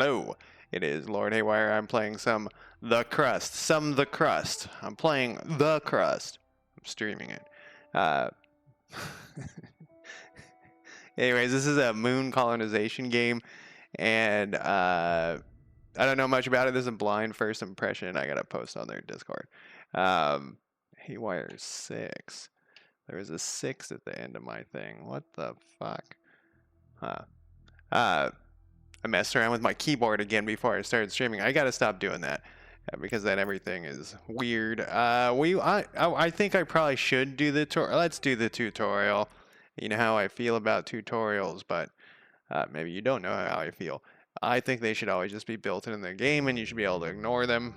Oh, it is Lord Haywire. I'm playing some The Crust. Some The Crust. I'm playing The Crust. I'm streaming it. Uh, anyways, this is a moon colonization game, and I don't know much about it. This is a blind first impression. I gotta post on their Discord. Haywire 6. There was a 6 at the end of my thing. What the fuck? Huh. I messed around with my keyboard again before I started streaming. I gotta stop doing that because then everything is weird. I think I probably should do the tutorial. Let's do the tutorial. You know how I feel about tutorials, but maybe you don't know how I feel. I think they should always just be built in the game, and you should be able to ignore them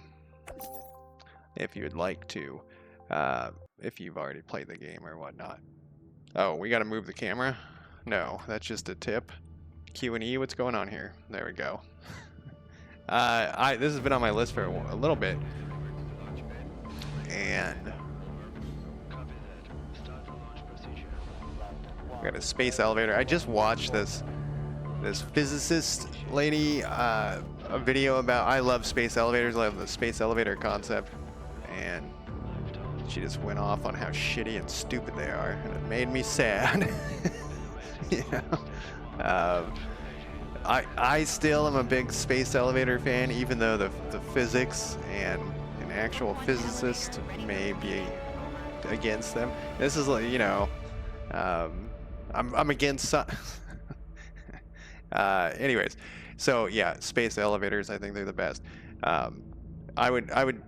if you'd like to, if you've already played the game or whatnot. Oh, we gotta move the camera? No, that's just a tip. Q&E, what's going on here? There we go. This has been on my list for a little bit, and we got a space elevator. I just watched this physicist lady a video about. I love space elevators. I love the space elevator concept, and she just went off on how shitty and stupid they are, and it made me sad. You know. I still am a big space elevator fan, even though the physics and an actual physicist may be against them. This is like, you know, I'm against. Anyways, so yeah, space elevators. I think they're the best. I would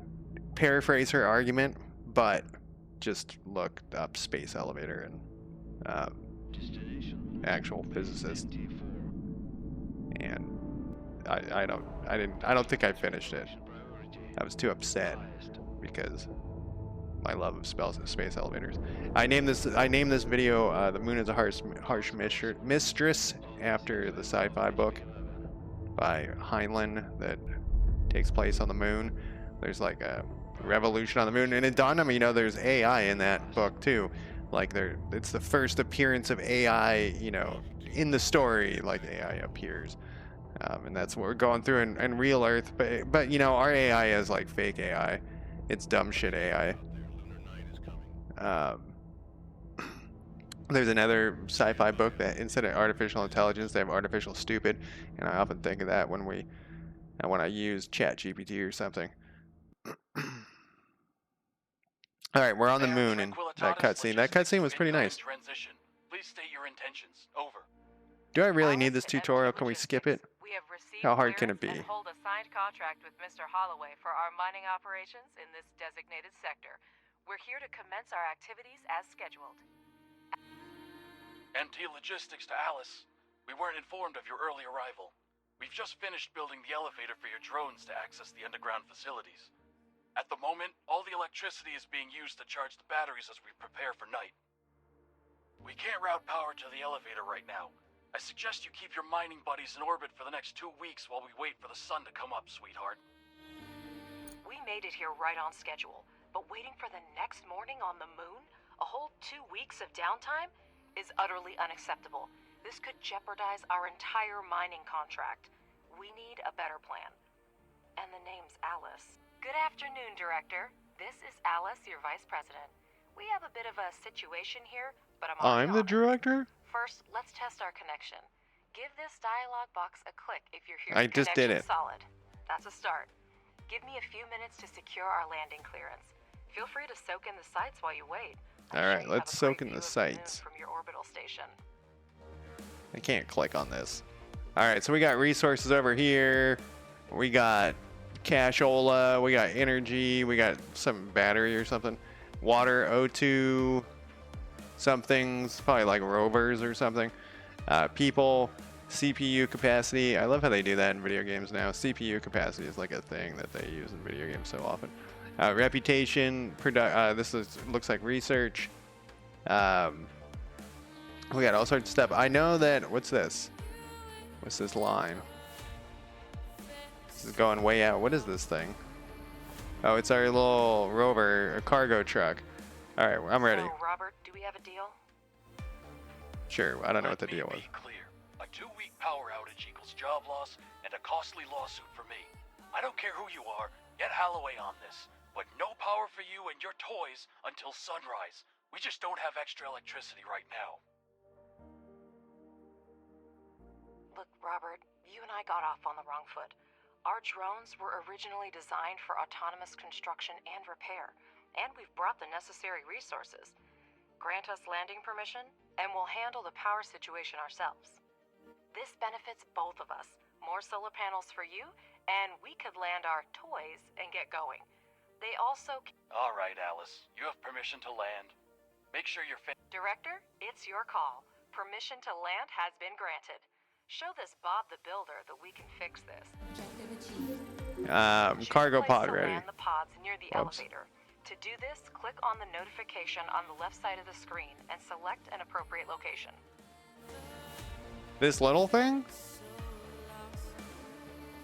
paraphrase her argument, but just look up space elevator and actual physicist. And I don't think I finished it. I was too upset because my love of space elevators. I named this video "The Moon is a Harsh Mistress" after the sci-fi book by Heinlein that takes place on the moon. There's like a revolution on the moon, and it dawned on me, you know, there's AI in that book too. Like it's the first appearance of AI, you know, in the story. Like AI appears. And that's what we're going through in real Earth, but you know, our AI is like fake AI. It's dumb shit AI. There's another sci-fi book that instead of artificial intelligence, they have artificial stupid, and I often think of that when I use ChatGPT or something. All right, we're on the moon, and that cutscene was pretty nice. Please state your intentions. Over. Do I really need this tutorial? Can we skip it? How hard can it be? Hold a signed contract with Mr. Holloway for our mining operations in this designated sector. We're here to commence our activities as scheduled. MT Logistics to Alice. We weren't informed of your early arrival. We've just finished building the elevator for your drones to access the underground facilities. At the moment, all the electricity is being used to charge the batteries as we prepare for night. We can't route power to the elevator right now. I suggest you keep your mining buddies in orbit for the next 2 weeks while we wait for the sun to come up, sweetheart. We made it here right on schedule, but waiting for the next morning on the moon, a whole 2 weeks of downtime, is utterly unacceptable. This could jeopardize our entire mining contract. We need a better plan. And the name's Alice. Good afternoon, Director. This is Alice, your Vice President. We have a bit of a situation here, but I'm the director? First, let's test our connection. Give this dialog box a click if you're here. I just did it. Solid. That's a start. Give me a few minutes to secure our landing clearance. Feel free to soak in the sights while you wait. All right, let's soak in the sights. From your orbital station. I can't click on this. All right, so we got resources over here. We got cashola. We got energy. We got some battery or something. Water, O2. Something's probably like rovers or something. People, CPU capacity. I love how they do that in video games now. CPU capacity is like a thing that they use in video games so often. Reputation, looks like research. We got all sorts of stuff. I know that, what's this? What's this line? This is going way out. What is this thing? Oh, it's our little rover, a cargo truck. All right, I'm ready. So, Robert, do we have a deal? Sure, I don't know what the deal was. Clear. A 2-week power outage equals job loss and a costly lawsuit for me. I don't care who you are, get Holloway on this. But no power for you and your toys until sunrise. We just don't have extra electricity right now. Look, Robert, you and I got off on the wrong foot. Our drones were originally designed for autonomous construction and repair, and we've brought the necessary resources. Grant us landing permission, and we'll handle the power situation ourselves. This benefits both of us. More solar panels for you, and we could land our toys and get going. They also... All right, Alice. You have permission to land. Make sure your Director, it's your call. Permission to land has been granted. Show this Bob the Builder that we can fix this. Cargo Choose a place pod to ready. land the pods near the Whoops. elevator. To do this, click on the notification on the left side of the screen and select an appropriate location. This little thing?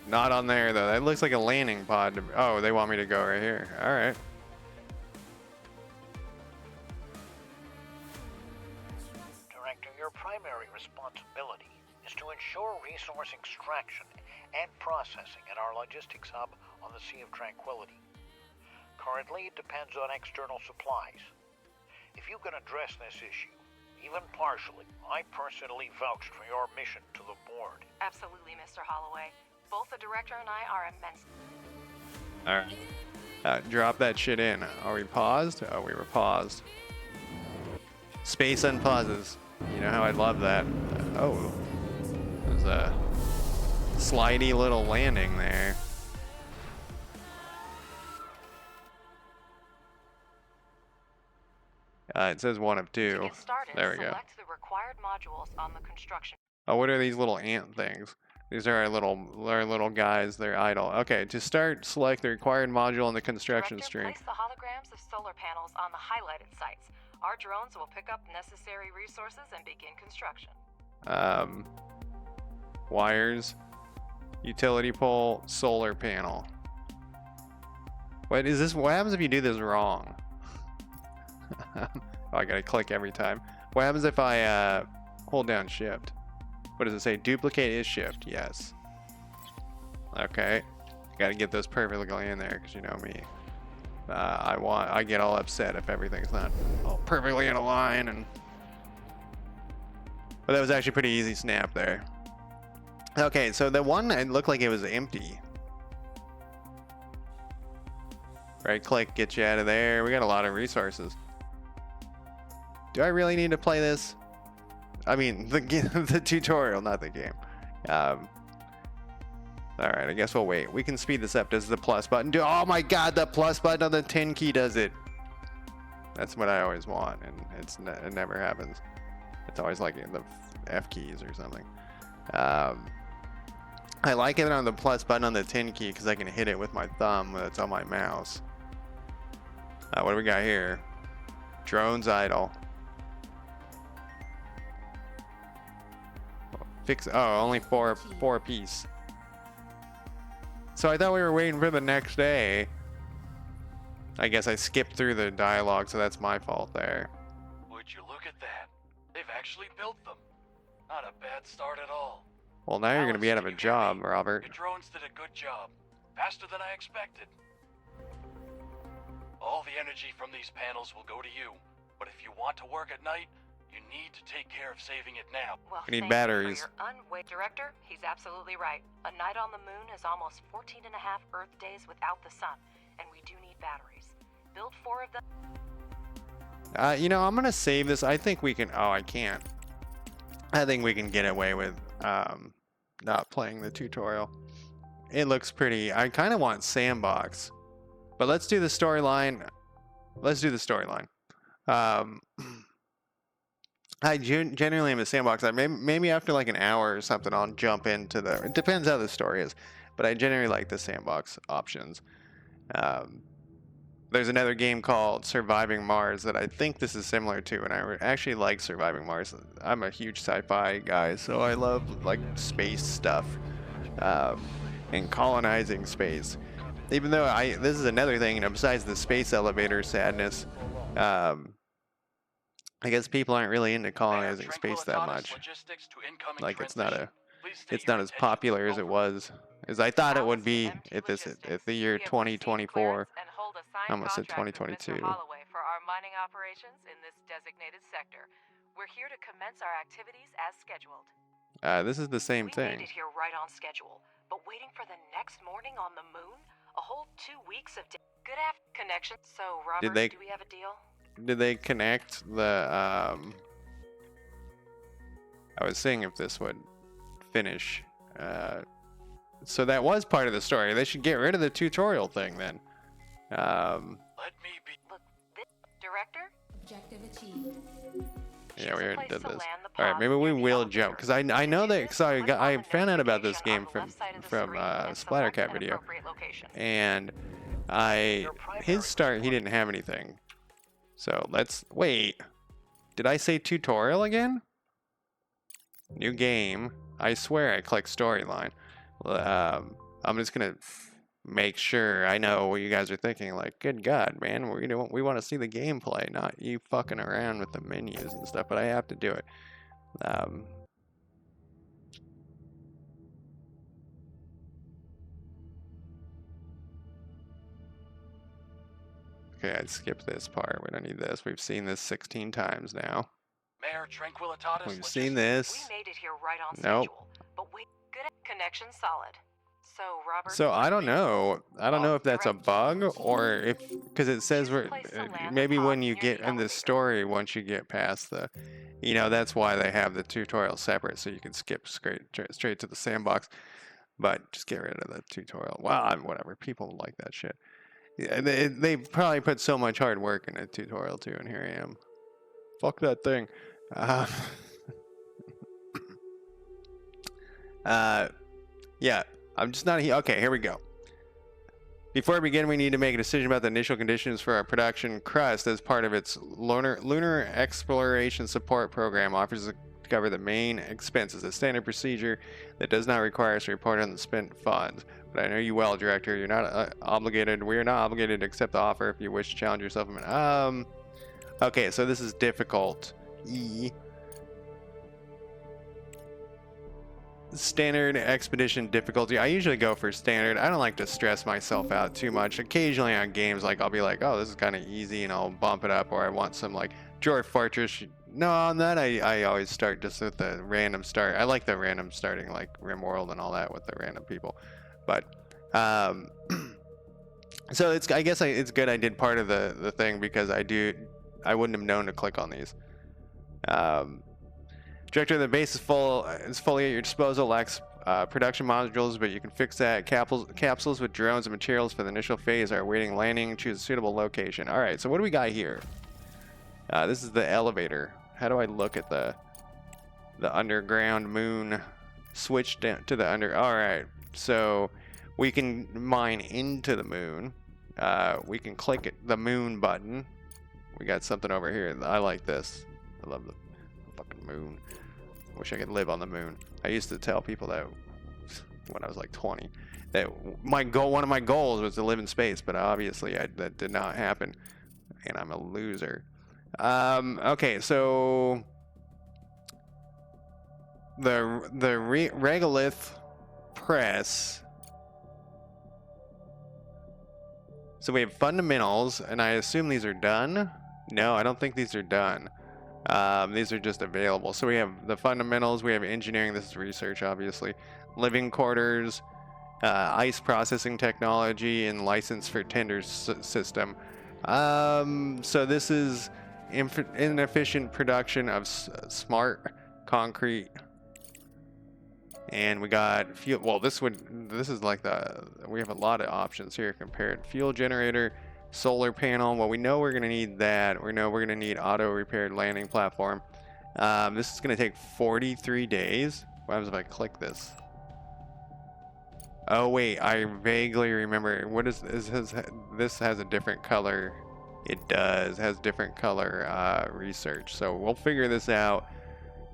Not on there though. That looks like a landing pod. Oh, they want me to go right here. All right. Director, your primary responsibility is to ensure resource extraction and processing at our logistics hub on the Sea of Tranquility. Currently, it depends on external supplies. If you can address this issue, even partially, I personally vouched for your mission to the board. Absolutely, Mr. Holloway. Both the director and I are immense. All right. Drop that shit in. Are we paused? Oh, we were paused. Space unpauses. You know how I'd love that. Oh. There's a slidey little landing there. It says 1 of 2. To get started, There we go. select the required modules on the construction. Oh, what are these little ant things? These are our little guys. They're idle. Okay, to start, select the required module on the construction Director, stream. place the holograms of solar panels on the highlighted sites. Our drones will pick up necessary resources and begin construction. Wires, utility pole, solar panel. What is this? What happens if you do this wrong? Oh, I gotta click every time. What happens if I hold down shift? What does it say? Duplicate is shift. Yes. Okay. Gotta get those perfectly in there because you know me. I get all upset if everything's not all perfectly in a line and. But that was actually pretty easy snap there. Okay, so the one it looked like it was empty. Right click, get you out of there. We got a lot of resources. Do I really need to play this? I mean, the tutorial, not the game. All right, I guess we'll wait. We can speed this up. Does the plus button do? Oh my God, the plus button on the 10 key does it. That's what I always want, and it never happens. It's always like in the F keys or something. I like it on the plus button on the 10 key because I can hit it with my thumb that's on my mouse. What do we got here? Drones idle. Fix. Oh, only four piece. So I thought we were waiting for the next day. I guess I skipped through the dialogue, so that's my fault there. Would you look at that? They've actually built them. Not a bad start at all. Well, now you're gonna be out of a Alice, can you hear job, me? Robert. Your drones did a good job. Faster than I expected. All the energy from these panels will go to you. But if you want to work at night, you need to take care of saving it now. Well, We need thank batteries. You for your Director, he's absolutely right. A night on the moon is almost 14 and a half Earth days without the sun, and we do need batteries. Build 4 of them. You know, I'm gonna save this. I think we can. Oh, I can't. I think we can get away with not playing the tutorial. It looks pretty. I kind of want sandbox, but let's do the storyline. Let's do the storyline. I generally am a sandbox. Maybe after like an hour or something, I'll jump into the. It depends how the story is, but I generally like the sandbox options. There's another game called Surviving Mars that I think this is similar to, and I actually like Surviving Mars. I'm a huge sci-fi guy, so I love like space stuff and colonizing space. Even though this is another thing, you know, besides the space elevator sadness, I guess people aren't really into Mayor colonizing space that Tranquillitatis much. Logistics to incoming Like it's not transmission. a, Please state it's your not as intentions. popular as it Over. was, as I thought it would Alice to be MT at this Logistics. at the year We have received 2024. clearance and hold a signed I almost said contract with Mr. 2022. Holloway for our mining operations in this designated sector. We're here to commence our activities as scheduled. This is the same We thing. made it here right on schedule, but waiting for the next morning on the moon? A whole 2 weeks of good connection. So, Robert, they- do we have a deal? Did they connect the I was seeing if this would finish. So that was part of the story. They should get rid of the tutorial thing then. Let me be. Look, this director? Objective achieved. Yeah, we Choose a already place did to this. land the All right, pod maybe we near the will elevator. jump because I know that because Click on I the found out about this notification game on the from left side of the from screen and Splatter select Cat an video, appropriate location. and his start he didn't have anything. So let's wait. Did I say tutorial again? New game. I swear I clicked storyline. I'm just gonna make sure I know what you guys are thinking. Like, good God, man, we want to see the gameplay, not you fucking around with the menus and stuff. But I have to do it. Okay, I'd skip this part. We don't need this. We've seen this 16 times now. Mayor Tranquillitatis We've Logistics. seen We this. made it here right on Nope. schedule, but wait, good connection solid. So, Robert. So I don't know. I don't know if that's a bug or if because it says we're maybe when you get in the story, once you get past the, that's why they have the tutorial separate so you can skip straight to the sandbox. But just get rid of the tutorial. Well, whatever. People like that shit. Yeah, they probably put so much hard work in a tutorial too, and here I am. Fuck that thing. Yeah, I'm just not here. Okay, here we go. Before we begin, we need to make a decision about the initial conditions for our production. Crust, as part of its lunar exploration support program, offers to cover the main expenses, a standard procedure that does not require us to report on the spent funds. But I know you well, Director. You're not obligated. We are not obligated to accept the offer if you wish to challenge yourself. Okay, so this is difficult. Standard expedition difficulty. I usually go for standard. I don't like to stress myself out too much. Occasionally on games, like I'll be like, oh, this is kind of easy, and I'll bump it up, or I want some like Dwarf Fortress. No, on that I always start just with the random start. I like the random starting, like RimWorld and all that with the random people. But so I guess it's good I did part of the thing because I wouldn't have known to click on these. Director, the base is fully at your disposal. Lacks production modules, but you can fix that. Capsules with drones and materials for the initial phase are awaiting landing. Choose a suitable location. All right, so what do we got here? This is the elevator. How do I look at the underground moon? Switch down to the under. All right, so we can mine into the moon. We can click the moon button. We got something over here. I like this. I love the fucking moon. Wish I could live on the moon. I used to tell people that when I was like 20 that one of my goals was to live in space, but obviously that did not happen, and I'm a loser. Okay, so the regolith press. So we have fundamentals, and I assume these are done. No, I don't think these are done. These are just available. So we have the fundamentals, we have engineering, this is research obviously, living quarters, ice processing technology, and license for tenders system. So this is inefficient production of smart concrete. And we got fuel. Well, this is like we have a lot of options here compared. Fuel generator, solar panel. Well, we know we're going to need that. We know we're going to need auto repaired landing platform. This is going to take 43 days. What happens if I click this? Oh wait, I vaguely remember. What is this? This has a different color. It does. It has different color research. So we'll figure this out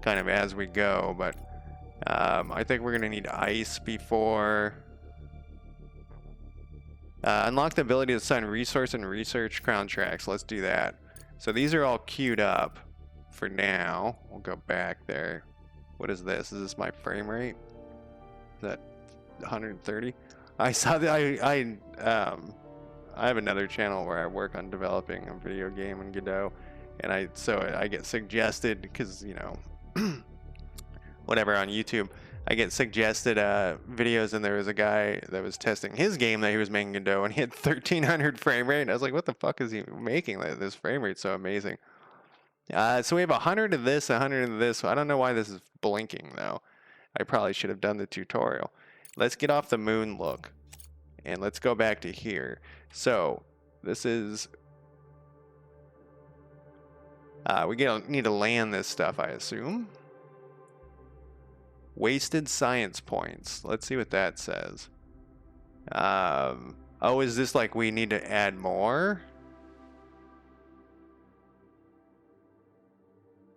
kind of as we go. But I think we're going to need ice before. Unlock the ability to sign resource and research contracts. Let's do that. So these are all queued up. for now. We'll go back there. What is this? Is this my frame rate? Is that 130? I saw that I have another channel where I work on developing a video game in Godot, and I get suggested, because you know whatever, on YouTube I get suggested videos, and there was a guy that was testing his game that he was making in Godot, and he had 1300 frame rate. And I was like, what the fuck is he making? This frame rate's so amazing. So we have 100 of this, 100 of this. I don't know why this is blinking though. I probably should have done the tutorial. Let's get off the moon look, and let's go back to here. So this is we need to land this stuff, I assume. Wasted science points. Let's see what that says. Oh, is this like we need to add more?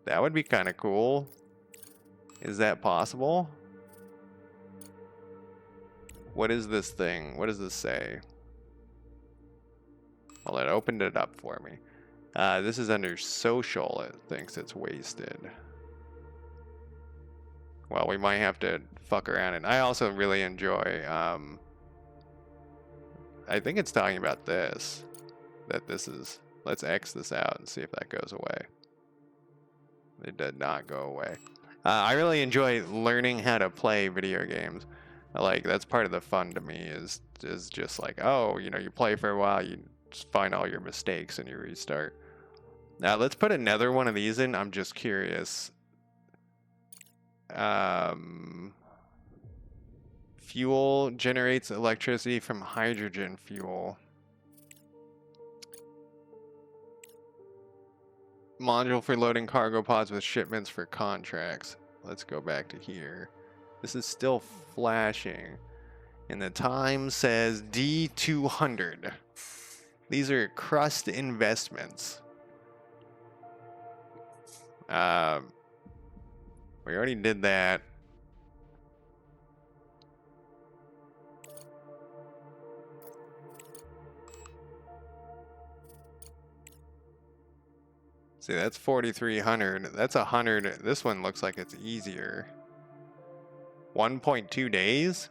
That would be kind of cool. Is that possible? What is this thing? What does this say? Well, it opened it up for me. This is under social. It thinks it's wasted. Well, we might have to fuck around. And I also really enjoy, I think it's talking about this. That this is, let's X this out and see if that goes away. It did not go away. I really enjoy learning how to play video games. Like, that's part of the fun to me, is just like, oh, you know, you play for a while, you just find all your mistakes and you restart. Now, let's put another one of these in. I'm just curious. Fuel generates electricity from hydrogen fuel. Module for loading cargo pods with shipments for contracts. Let's go back to here. This is still flashing, and the time says D200. These are Crust investments. We already did that. See, that's 4,300. That's 100. This one looks like it's easier. 1.2 days.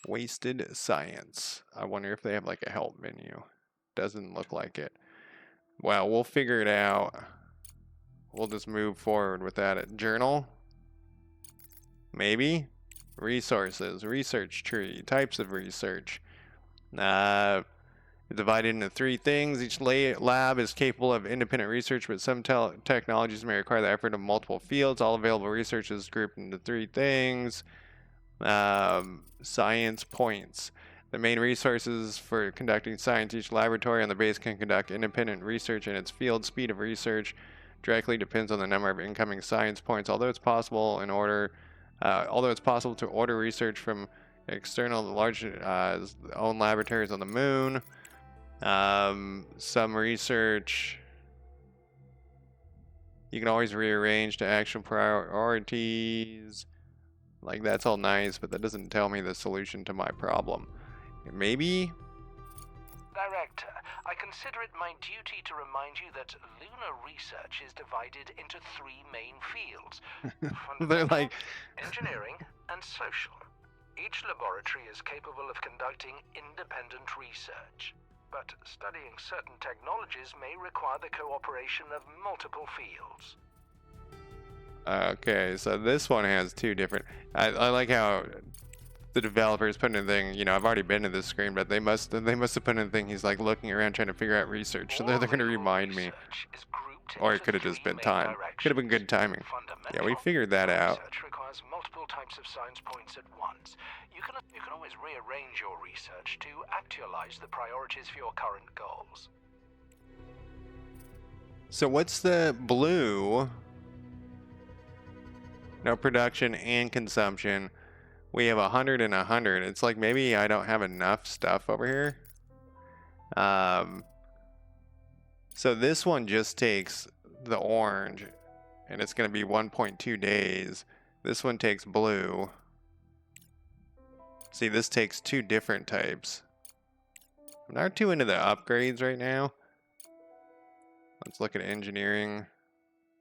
Wasted science. I wonder if they have like a help menu. Doesn't look like it. Well, we'll figure it out. We'll just move forward with that. Journal? Maybe? Resources. Research tree. Types of research. Divided into 3 things. Each lab is capable of independent research, but some technologies may require the effort of multiple fields. All available research is grouped into 3 things. Science points. The main resources for conducting science. Each laboratory on the base can conduct independent research in its field. Speed of research directly depends on the number of incoming science points. Although it's possible to order research from external large own laboratories on the moon. Some research you can always rearrange to actual priorities. Like, that's all nice, but that doesn't tell me the solution to my problem. Maybe? Director, I consider it my duty to remind you that lunar research is divided into 3 main fields. They're like engineering and social. Each laboratory is capable of conducting independent research, but studying certain technologies may require the cooperation of multiple fields. Okay, so this one has 2 different. I like how the developers put in a thing. You know, I've already been to this screen, but they must have put in a thing. He's like looking around trying to figure out research. So they're going to remind me, or it could have just been time. Could have been good timing. Yeah, we figured that out. Research requires multiple types of science points at once. You can always rearrange your research to actualize the priorities for your current goals. So what's the blue? No production and consumption. We have 100 and 100. It's like maybe I don't have enough stuff over here. So this one just takes the orange, and it's going to be 1.2 days. This one takes blue. See, this takes 2 different types. I'm not too into the upgrades right now. Let's look at engineering.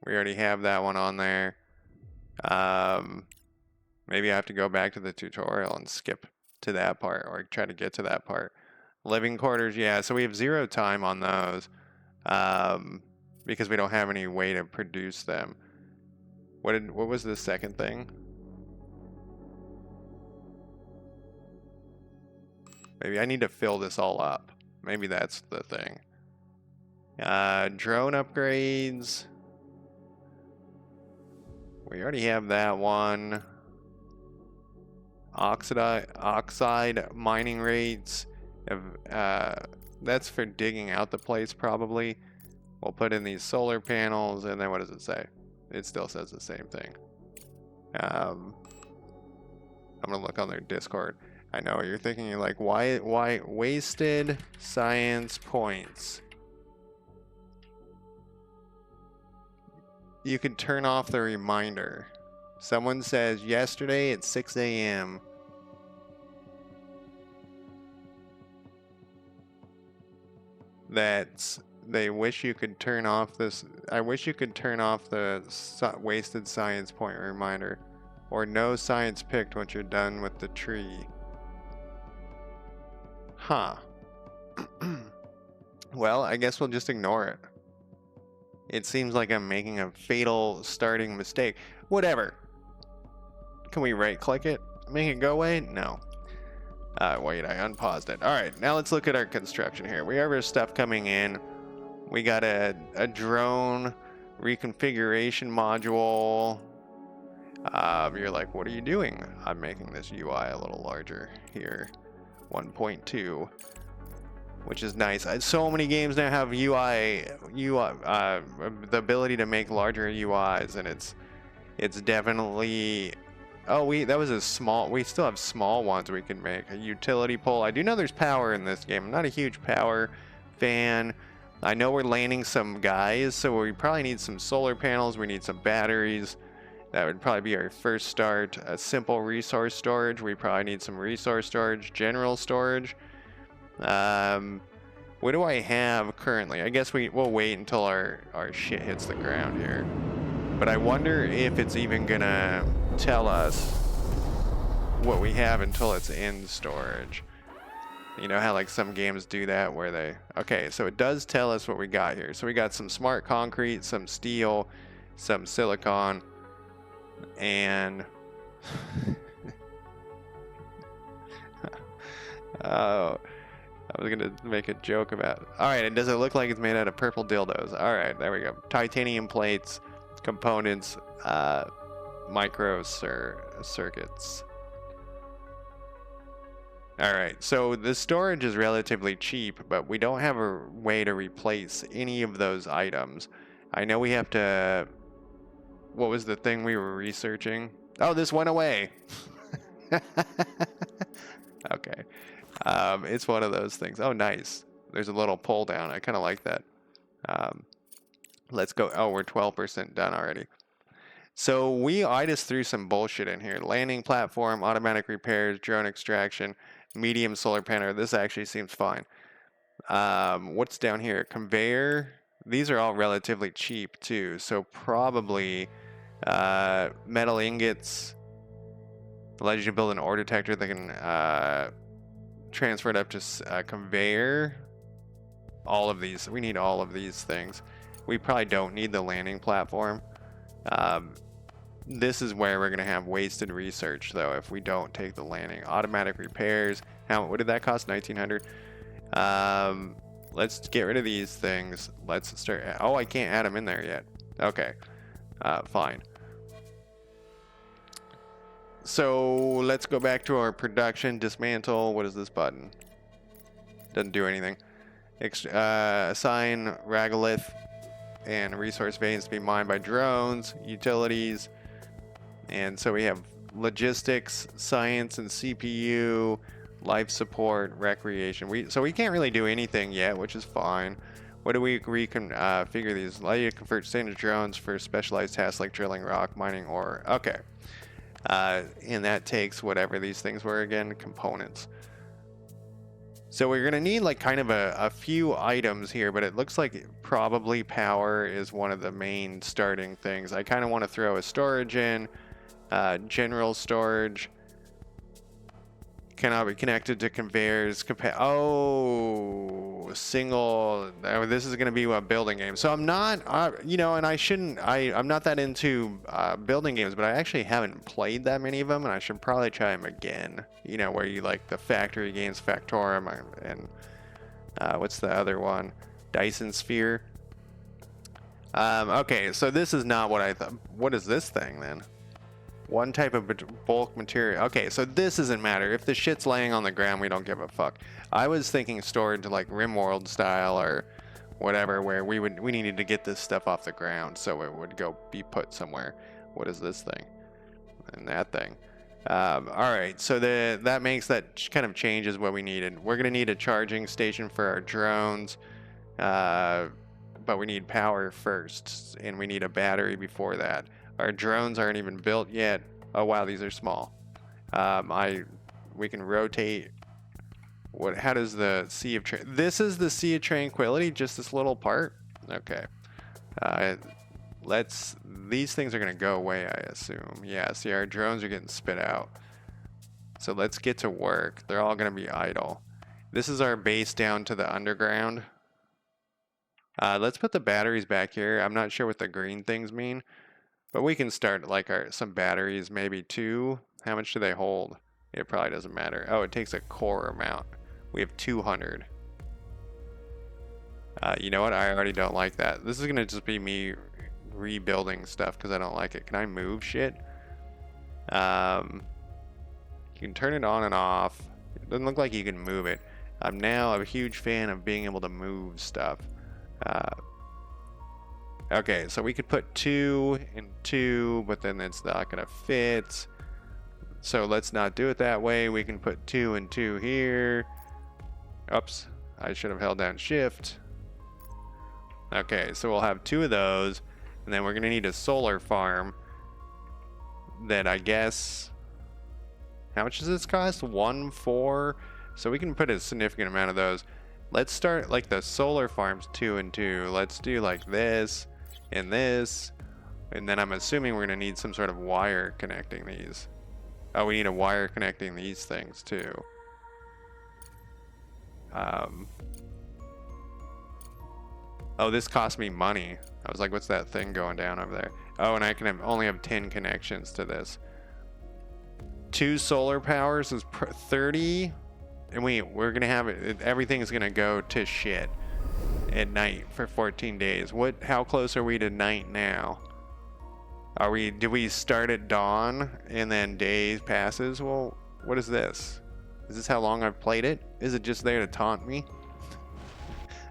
We already have that one on there. Maybe I have to go back to the tutorial and skip to that part, or try to get to that part. Living quarters, yeah, so we have 0 time on those. Because we don't have any way to produce them. What was the second thing? Maybe I need to fill this all up. Maybe that's the thing. Drone upgrades. We already have that one. Oxide mining rates. That's for digging out the place probably. We'll put in these solar panels, and then what does it say? It still says the same thing. I'm gonna look on their Discord. I know what you're thinking. You're like, why wasted science points? You can turn off the reminder. Someone says yesterday at 6 a.m. that they wish you could turn off this. I wish you could turn off the wasted science point reminder, or no science picked once you're done with the tree. Huh. Well, I guess we'll just ignore it. It seems like I'm making a fatal starting mistake. Whatever. Can we right click it? Make it go away? No. Wait, I unpaused it. Alright, now let's look at our construction here. We have our stuff coming in. We got a drone reconfiguration module. You're like, what are you doing? I'm making this UI a little larger here. 1.2. Which is nice. So many games now have the ability to make larger UIs, and it's definitely. Oh, that was a small. We still have small ones we can make. A utility pole. I do know there's power in this game. I'm not a huge power fan. I know we're landing some guys, so we probably need some solar panels. We need some batteries. That would probably be our first start. A simple resource storage. We probably need some resource storage. General storage. What do I have currently? I guess we'll wait until our shit hits the ground here. But I wonder if it's even gonna tell us what we have until it's in storage. You know how like some games do that where they... Okay, so it does tell us what we got here. So we got some smart concrete, some steel, some silicon, and... Oh... I was gonna make a joke about it. Alright, does it look like it's made out of purple dildos? Alright, there we go. Titanium plates, components, micro circuits. Alright, so the storage is relatively cheap, but we don't have a way to replace any of those items. I know we have to... What was the thing we were researching? Oh, this went away! Okay. It's one of those things. Oh, nice. There's a little pull down. I kind of like that. Let's go. Oh, we're 12% done already. So I just threw some bullshit in here. Landing platform, automatic repairs, drone extraction, medium solar panel. This actually seems fine. What's down here? Conveyor. These are all relatively cheap too. So probably metal ingots. Allows you to build an ore detector that can transfer it up to a conveyor. All of these. We need all of these things. We probably don't need the landing platform. This is where we're going to have wasted research, though, if we don't take the landing. Automatic repairs. What did that cost? 1900. Let's get rid of these things. Let's start. Oh, I can't add them in there yet. Okay. Fine. So let's go back to our production. Dismantle. What is this button? Doesn't do anything. Assign regolith and resource veins to be mined by drones, utilities, and so we have logistics, science, and CPU, life support, recreation. So we can't really do anything yet, which is fine. What do we reconfigure these? Allow you to convert standard drones for specialized tasks like drilling rock, mining ore. Okay. And that takes whatever these things were again, components. So we're gonna need like kind of a few items here, but it looks like probably power is one of the main starting things. I kind of want to throw a storage in, general storage. Cannot be connected to conveyors. Oh, single. Oh, this is going to be a building game. So I'm not, you know, and I shouldn't. I'm not that into building games, but I actually haven't played that many of them, and I should probably try them again. You know, where you like the factory games, Factorum, and what's the other one? Dyson Sphere. Okay, so this is not what I thought. What is this thing then? One type of bulk material. Okay, so this doesn't matter. If the shit's laying on the ground, we don't give a fuck. I was thinking storage like RimWorld style or whatever, where we needed to get this stuff off the ground, so it would go be put somewhere. What is this thing? And that thing. All right, so that makes that kind of changes what we needed. We're gonna need a charging station for our drones, but we need power first, and we need a battery before that. Our drones aren't even built yet. Oh wow, these are small. We can rotate. How does the Sea of this is the Sea of Tranquility, just this little part? Okay. These things are gonna go away, I assume. Yeah, see, our drones are getting spit out. So let's get to work. They're all gonna be idle. This is our base down to the underground. Let's put the batteries back here. I'm not sure what the green things mean. But we can start like some batteries, maybe 2. How much do they hold? It probably doesn't matter. Oh, it takes a core amount. We have 200. You know what? I already don't like that. This is going to just be me rebuilding stuff because I don't like it. Can I move shit? You can turn it on and off. It doesn't look like you can move it. I'm now a huge fan of being able to move stuff. Okay, so we could put 2 and 2, but then it's not gonna fit. So let's not do it that way. We can put 2 and 2 here. Oops, I should have held down shift. Okay, so we'll have 2 of those, and then we're gonna need a solar farm that I guess, how much does this cost? 1.4. So we can put a significant amount of those. Let's start like the solar farms 2 and 2. Let's do like this and this, and then I'm assuming we're gonna need some sort of wire connecting these. Oh, we need a wire connecting these things too. Oh, this cost me money. I was like, what's that thing going down over there? Oh, and I can only have 10 connections to this. 2 solar powers is 30, and we're gonna have it. Everything's gonna go to shit at night for 14 days. How close are we to night now? Did we start at dawn and then days passes? Well, what is this? Is this how long I've played it? Is it just there to taunt me?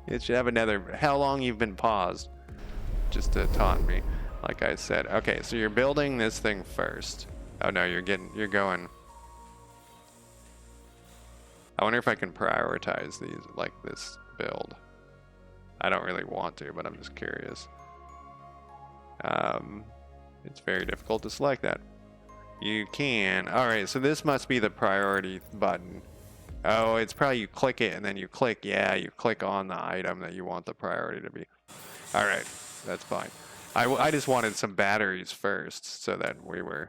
It should have another, how long you've been paused, just to taunt me, like I said. Okay, so you're building this thing first. Oh no, you're going. I wonder if I can prioritize these, like this build. I don't really want to, but I'm just curious. It's very difficult to select that. You can. All right, so this must be the priority button. Oh, it's probably you click it and then you click, yeah, you click on the item that you want the priority to be. All right, that's fine. I just wanted some batteries first so that we were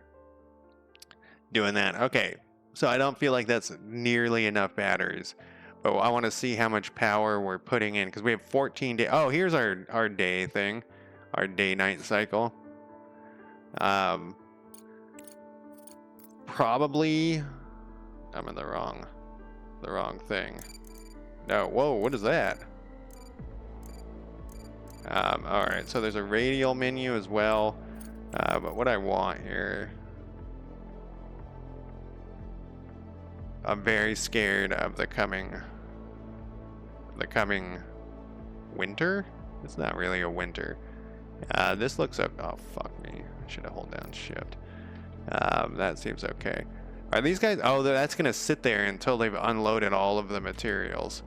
doing that. Okay, so I don't feel like that's nearly enough batteries. But I want to see how much power we're putting in because we have 14 days. Oh, here's our day thing, our day-night cycle. Probably, I'm in the wrong thing. No, whoa, what is that? All right, so there's a radial menu as well. But what I want here, I'm very scared of the coming winter. It's not really a winter. This looks up. Oh fuck me! I should have held down shift. That seems okay. Are these guys? Oh, that's gonna sit there until they've unloaded all of the materials,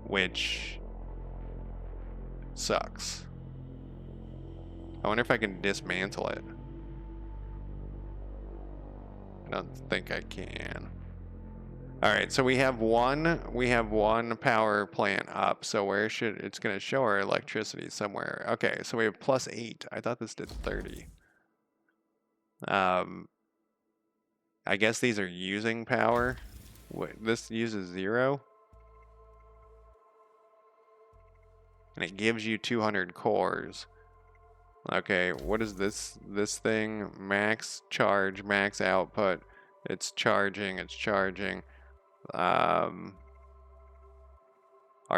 which sucks. I wonder if I can dismantle it. I don't think I can. All right, so we have one power plant up. So where should it's going to show our electricity somewhere? Okay, so we have +8. I thought this did 30. I guess these are using power. This uses 0. And it gives you 200 cores. Okay, what is this thing? Max charge, max output. It's charging. Our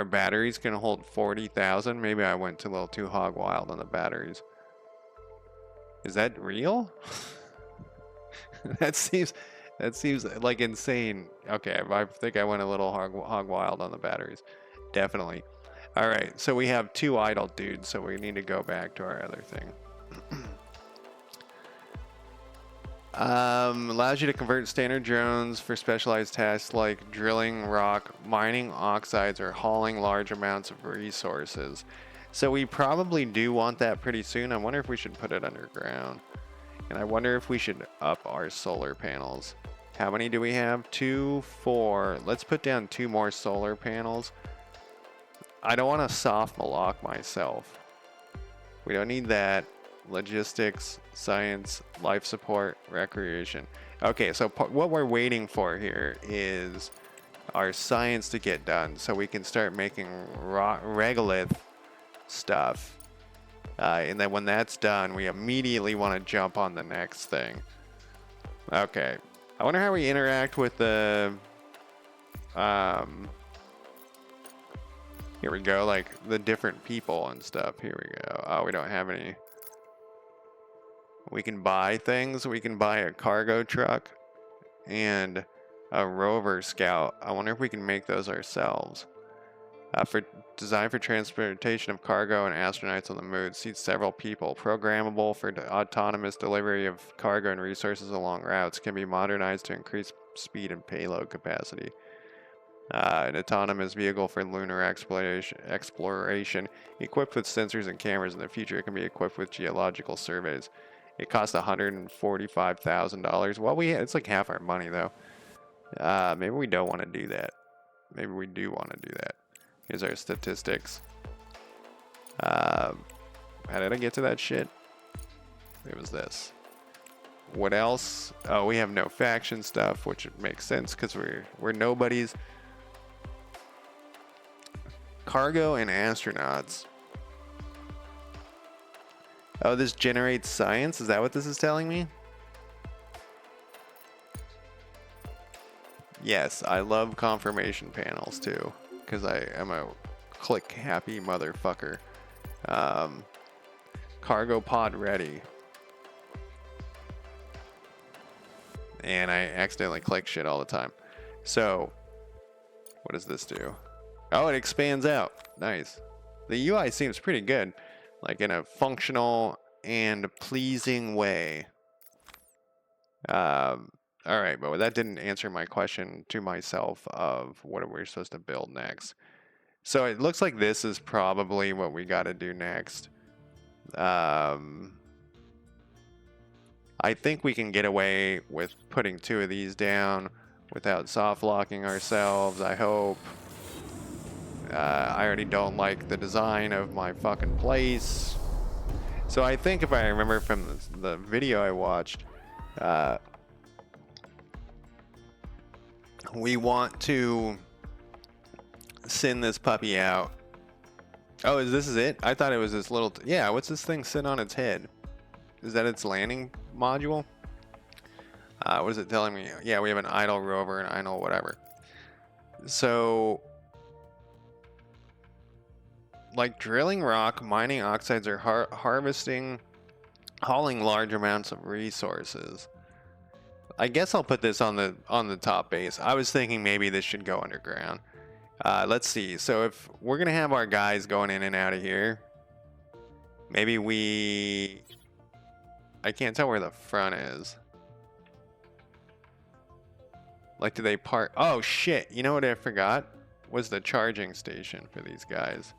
batteries can hold 40,000. Maybe I went a little too hog wild on the batteries. Is that real? That seems like insane. Okay, I think I went a little hog wild on the batteries. Definitely. All right, so we have 2 idle dudes, so we need to go back to our other thing. Allows you to convert standard drones for specialized tasks like drilling rock, mining oxides, or hauling large amounts of resources. So we probably do want that pretty soon. I wonder if we should put it underground. And I wonder if we should up our solar panels. How many do we have? 2, 4. Let's put down 2 more solar panels. I don't want to soft lock myself. We don't need that. Logistics, science, life support, recreation. Okay, so what we're waiting for here is our science to get done so we can start making regolith stuff. And then when that's done, we immediately want to jump on the next thing. Okay. I wonder how we interact with the... Here we go, like the different people and stuff. Here we go. Oh, we don't have any. We can buy things. We can buy a cargo truck and a rover scout. I wonder if we can make those ourselves. Designed for transportation of cargo and astronauts on the moon. Seats several people. Programmable for autonomous delivery of cargo and resources along routes. Can be modernized to increase speed and payload capacity. An autonomous vehicle for lunar exploration. Equipped with sensors and cameras in the future, it can be equipped with geological surveys. It costs $145,000. Well, it's like half our money, though. Maybe we don't want to do that. Maybe we do want to do that. Here's our statistics. How did I get to that shit? It was this. What else? Oh, we have no faction stuff, which makes sense because we're nobodies. Cargo and astronauts. Oh, this generates science? Is that what this is telling me? Yes, I love confirmation panels too, because I am a click happy motherfucker. Cargo pod ready. And I accidentally click shit all the time. So, what does this do? Oh, it expands out. Nice. The UI seems pretty good. Like in a functional and pleasing way. Alright, but that didn't answer my question to myself of what are we supposed to build next. So it looks like this is probably what we gotta do next. I think we can get away with putting 2 of these down without soft locking ourselves, I hope. I already don't like the design of my fucking place. So I think if I remember from the video I watched, we want to send this puppy out. Oh, this is it? I thought it was this little... yeah, what's this thing sitting on its head? Is that its landing module? What is it telling me? Yeah, we have an idle rover and idle whatever. So... like drilling rock, mining oxides, or harvesting, hauling large amounts of resources. I guess I'll put this on the top base. I was thinking maybe this should go underground. Let's see. So if we're gonna have our guys going in and out of here, maybe we... I can't tell where the front is. Like, do they park? Oh shit! You know what I forgot? Was the charging station for these guys.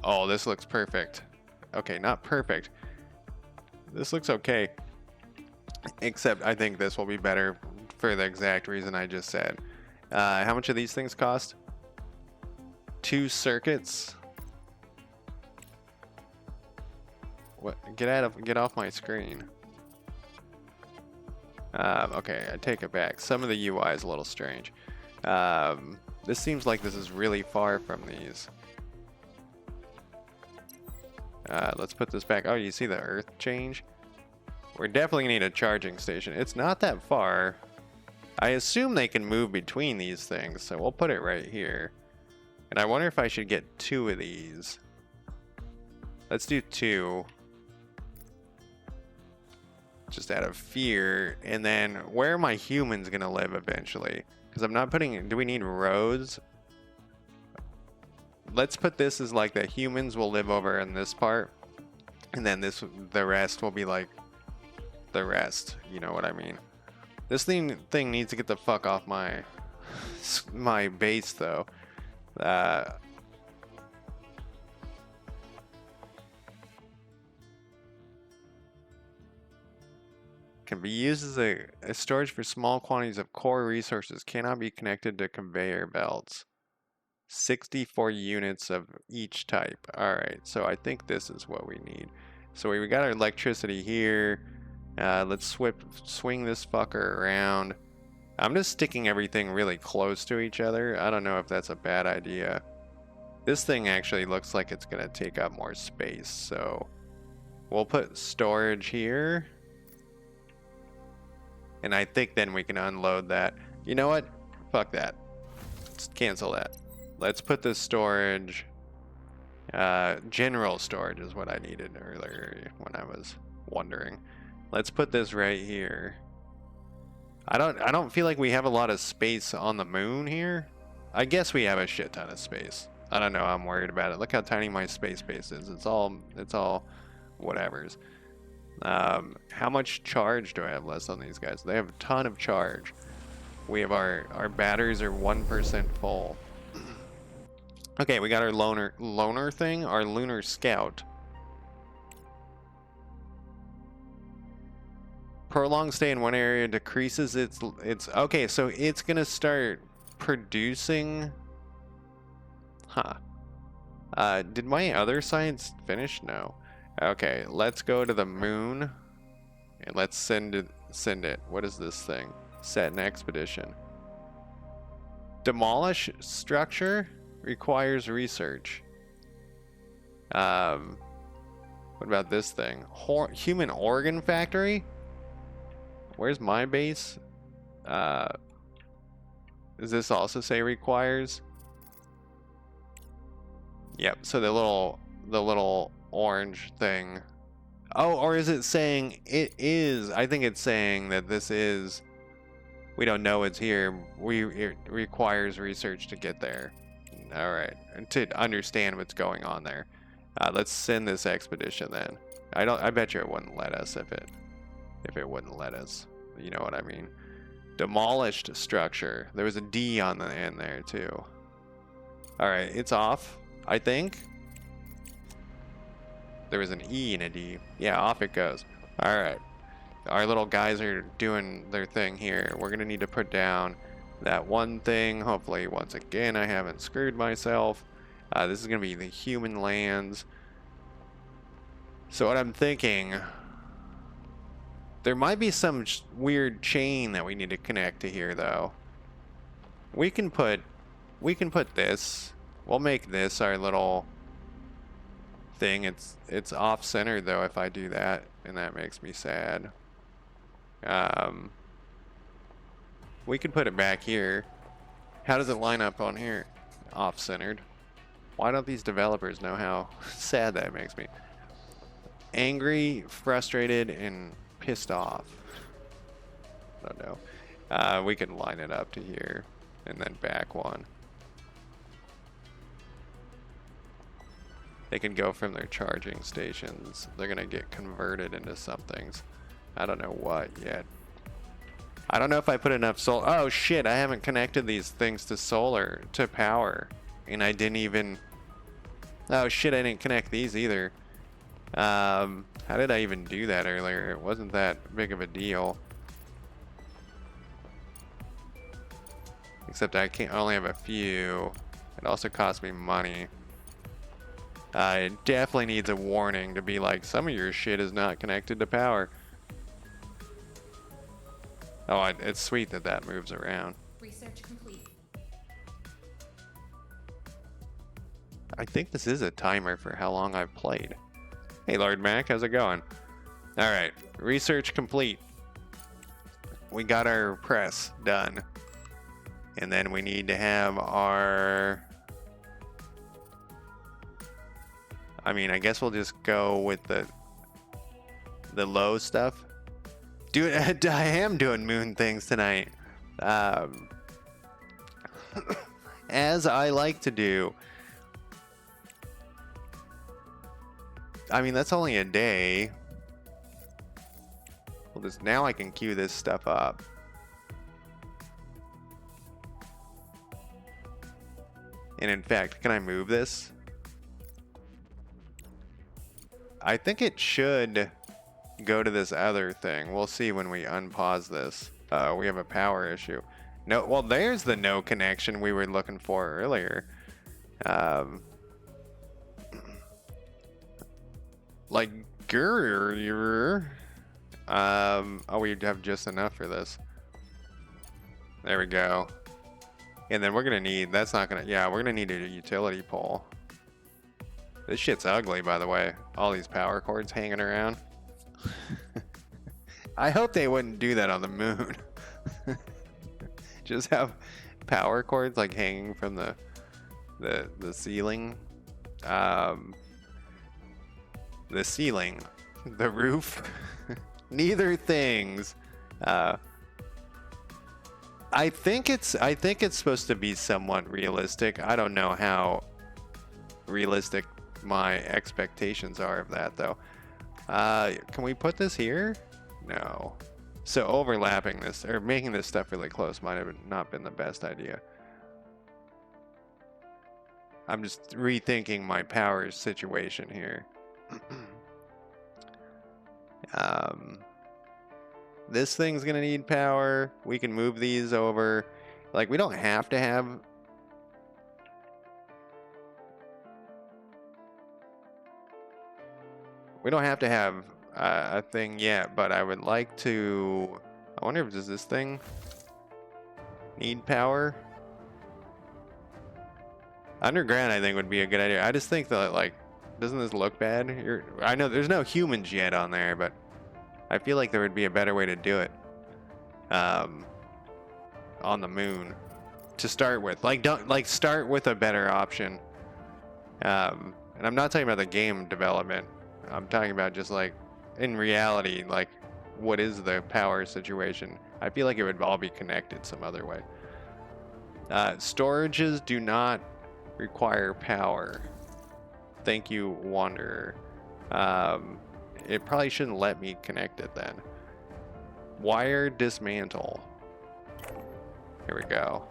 Oh, this looks perfect. Okay, not perfect. This looks okay. Except I think this will be better for the exact reason I just said. How much do these things cost? 2 circuits. What? Get off my screen. Okay, I take it back. Some of the UI is a little strange. This seems like this is really far from these. Let's put this back. Oh, you see the earth change? We're definitely gonna need a charging station. It's not that far. I assume they can move between these things, so we'll put it right here. And I wonder if I should get 2 of these. Let's do 2. Just out of fear. And then where are my humans gonna live eventually? Because I'm not putting... Do we need roads? Let's put this as like the humans will live over in this part. And then the rest will be like the rest. You know what I mean? This thing needs to get the fuck off my base though. Can be used as a storage for small quantities of core resources. Cannot be connected to conveyor belts. 64 units of each type. Alright, so I think this is what we need. So we got our electricity here. Let's swing this fucker around. I'm just sticking everything really close to each other. I don't know if that's a bad idea. This thing actually looks like it's going to take up more space. So we'll put storage here. And I think then we can unload that. You know what? Fuck that. Let's cancel that. Let's put this storage. General storage is what I needed earlier when I was wondering. Let's put this right here. I don't feel like we have a lot of space on the moon here. I guess we have a shit ton of space. I don't know. I'm worried about it. Look how tiny my space base is. It's all whatevers. How much charge do I have less on these guys? They have a ton of charge. We have our batteries are 1% full. Okay, we got our loner thing, our lunar scout. Prolonged stay in one area decreases its okay, so it's gonna start producing. Did my other science finish? No. Okay, let's go to the moon and let's send it. What is this thing? Set an expedition. Demolish structure requires research. What about this thing? Human organ factory? Where's my base? Does this also say requires? Yep, so the little orange thing. Oh, or is it saying it is? I think it's saying that this is, we don't know it's here. It requires research to get there. All right, to understand what's going on there. Let's send this expedition then. I bet you it wouldn't let us if it wouldn't let us. You know what I mean? Demolished structure. There was a D on the end there too. All right, it's off, I think. There was an E and a D. Yeah, off it goes. All right. Our little guys are doing their thing here. We're going to need to put down that one thing. Hopefully, once again, I haven't screwed myself. This is going to be the human lands. So what I'm thinking, there might be some weird chain that we need to connect to here, though. We can put this. We'll make this our little thing. It's off center though if I do that, and that makes me sad. We can put it back here. How does it line up on here? Off centered. Why don't these developers know how sad that makes me? Angry, frustrated, and pissed off. I don't know. We can line it up to here and then back one. They can go from their charging stations. They're gonna get converted into somethings. I don't know what yet. I don't know if I put enough solar. Oh shit, I haven't connected these things to solar, to power. And I didn't even... Oh shit, I didn't connect these either. How did I even do that earlier? It wasn't that big of a deal. Except I only have a few. It also costs me money. It definitely needs a warning to be like, some of your shit is not connected to power. Oh, it's sweet that that moves around. Research complete. I think this is a timer for how long I've played. Hey, Lord Mac, how's it going? All right, research complete. We got our press done. And then we need to have our... I mean, I guess we'll just go with the low stuff. Dude, I am doing moon things tonight. As I like to do. I mean, that's only a day. Well, now I can queue this stuff up. And in fact, can I move this? I think it should go to this other thing. We'll see when we unpause this. We have a power issue. No, well, there's the no connection we were looking for earlier. Like, oh, we have just enough for this. There we go. And then we're gonna need, that's not gonna, yeah, we're gonna need a utility pole. This shit's ugly, by the way. All these power cords hanging around. I hope they wouldn't do that on the moon. Just have power cords like hanging from the ceiling. The ceiling, the roof. Neither things. I think it's supposed to be somewhat realistic. I don't know how realistic my expectations are of that though. Can we put this here? No. So overlapping this or making this stuff really close might have not been the best idea. I'm just rethinking my power situation here. This thing's gonna need power. We can move these over. Like, we don't have to have... We don't have to have a thing yet, but I would like to... I wonder if does this thing need power? Underground, I think, would be a good idea. I just think that, like, doesn't this look bad? I know there's no humans yet on there, but I feel like there would be a better way to do it. On the moon, to start with. Like, start with a better option. And I'm not talking about the game development. I'm talking about just like in reality, like what is the power situation? I feel like it would all be connected some other way. Storages do not require power. Thank you, Wanderer. It probably shouldn't let me connect it then. Wire dismantle. Here we go.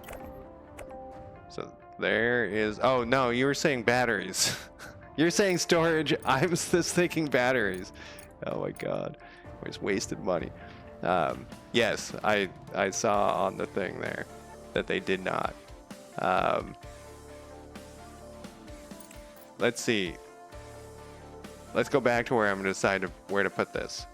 So there is... Oh, no, you were saying batteries. You're saying storage. I was just thinking batteries. Oh, my God. I just wasted money. Yes, I saw on the thing there that they did not. Let's see. Let's go back to where I'm going to decide where to put this.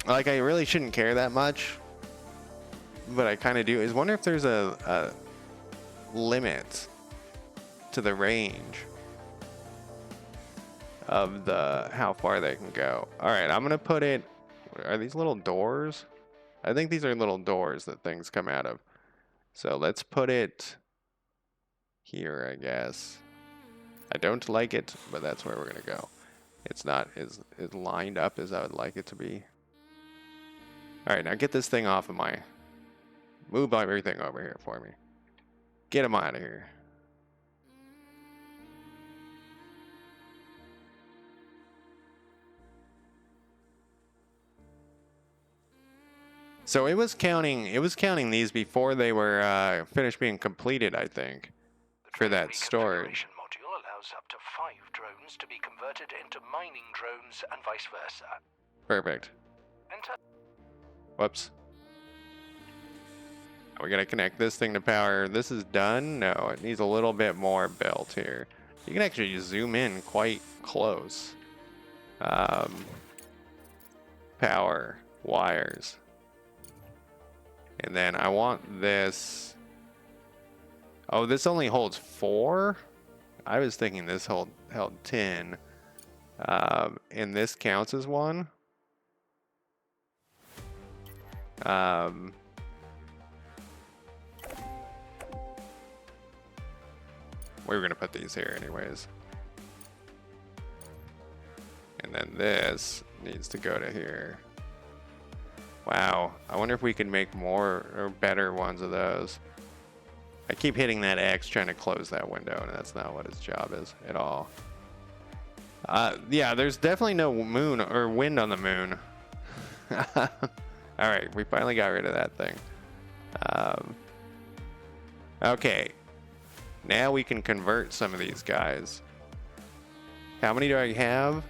Like, I really shouldn't care that much, but I kind of do. I wonder if there's a limit to the range of how far they can go. All right, I'm gonna put it. Are these little doors? I think these are little doors that things come out of. So let's put it here, I guess. I don't like it, but that's where we're gonna go. It's not as lined up as I would like it to be. All right, now get this thing off of my... Move everything over here for me. Get him out of here. So it was counting these before they were finished being completed, I think, for that storage. The module allows up to 5 drones to be converted into mining drones and vice versa. Perfect. Whoops. We gotta connect this thing to power. This is done? No, it needs a little bit more built here. You can actually zoom in quite close. Power, wires. And then I want this. Oh, this only holds 4? I was thinking this held 10. And this counts as 1. We were gonna put these here anyways. And then this needs to go to here. Wow, I wonder if we can make more or better ones of those. I keep hitting that X trying to close that window, and that's not what its job is at all. Yeah, there's definitely no moon or wind on the moon. Alright, we finally got rid of that thing. Okay. Now we can convert some of these guys. How many do I have?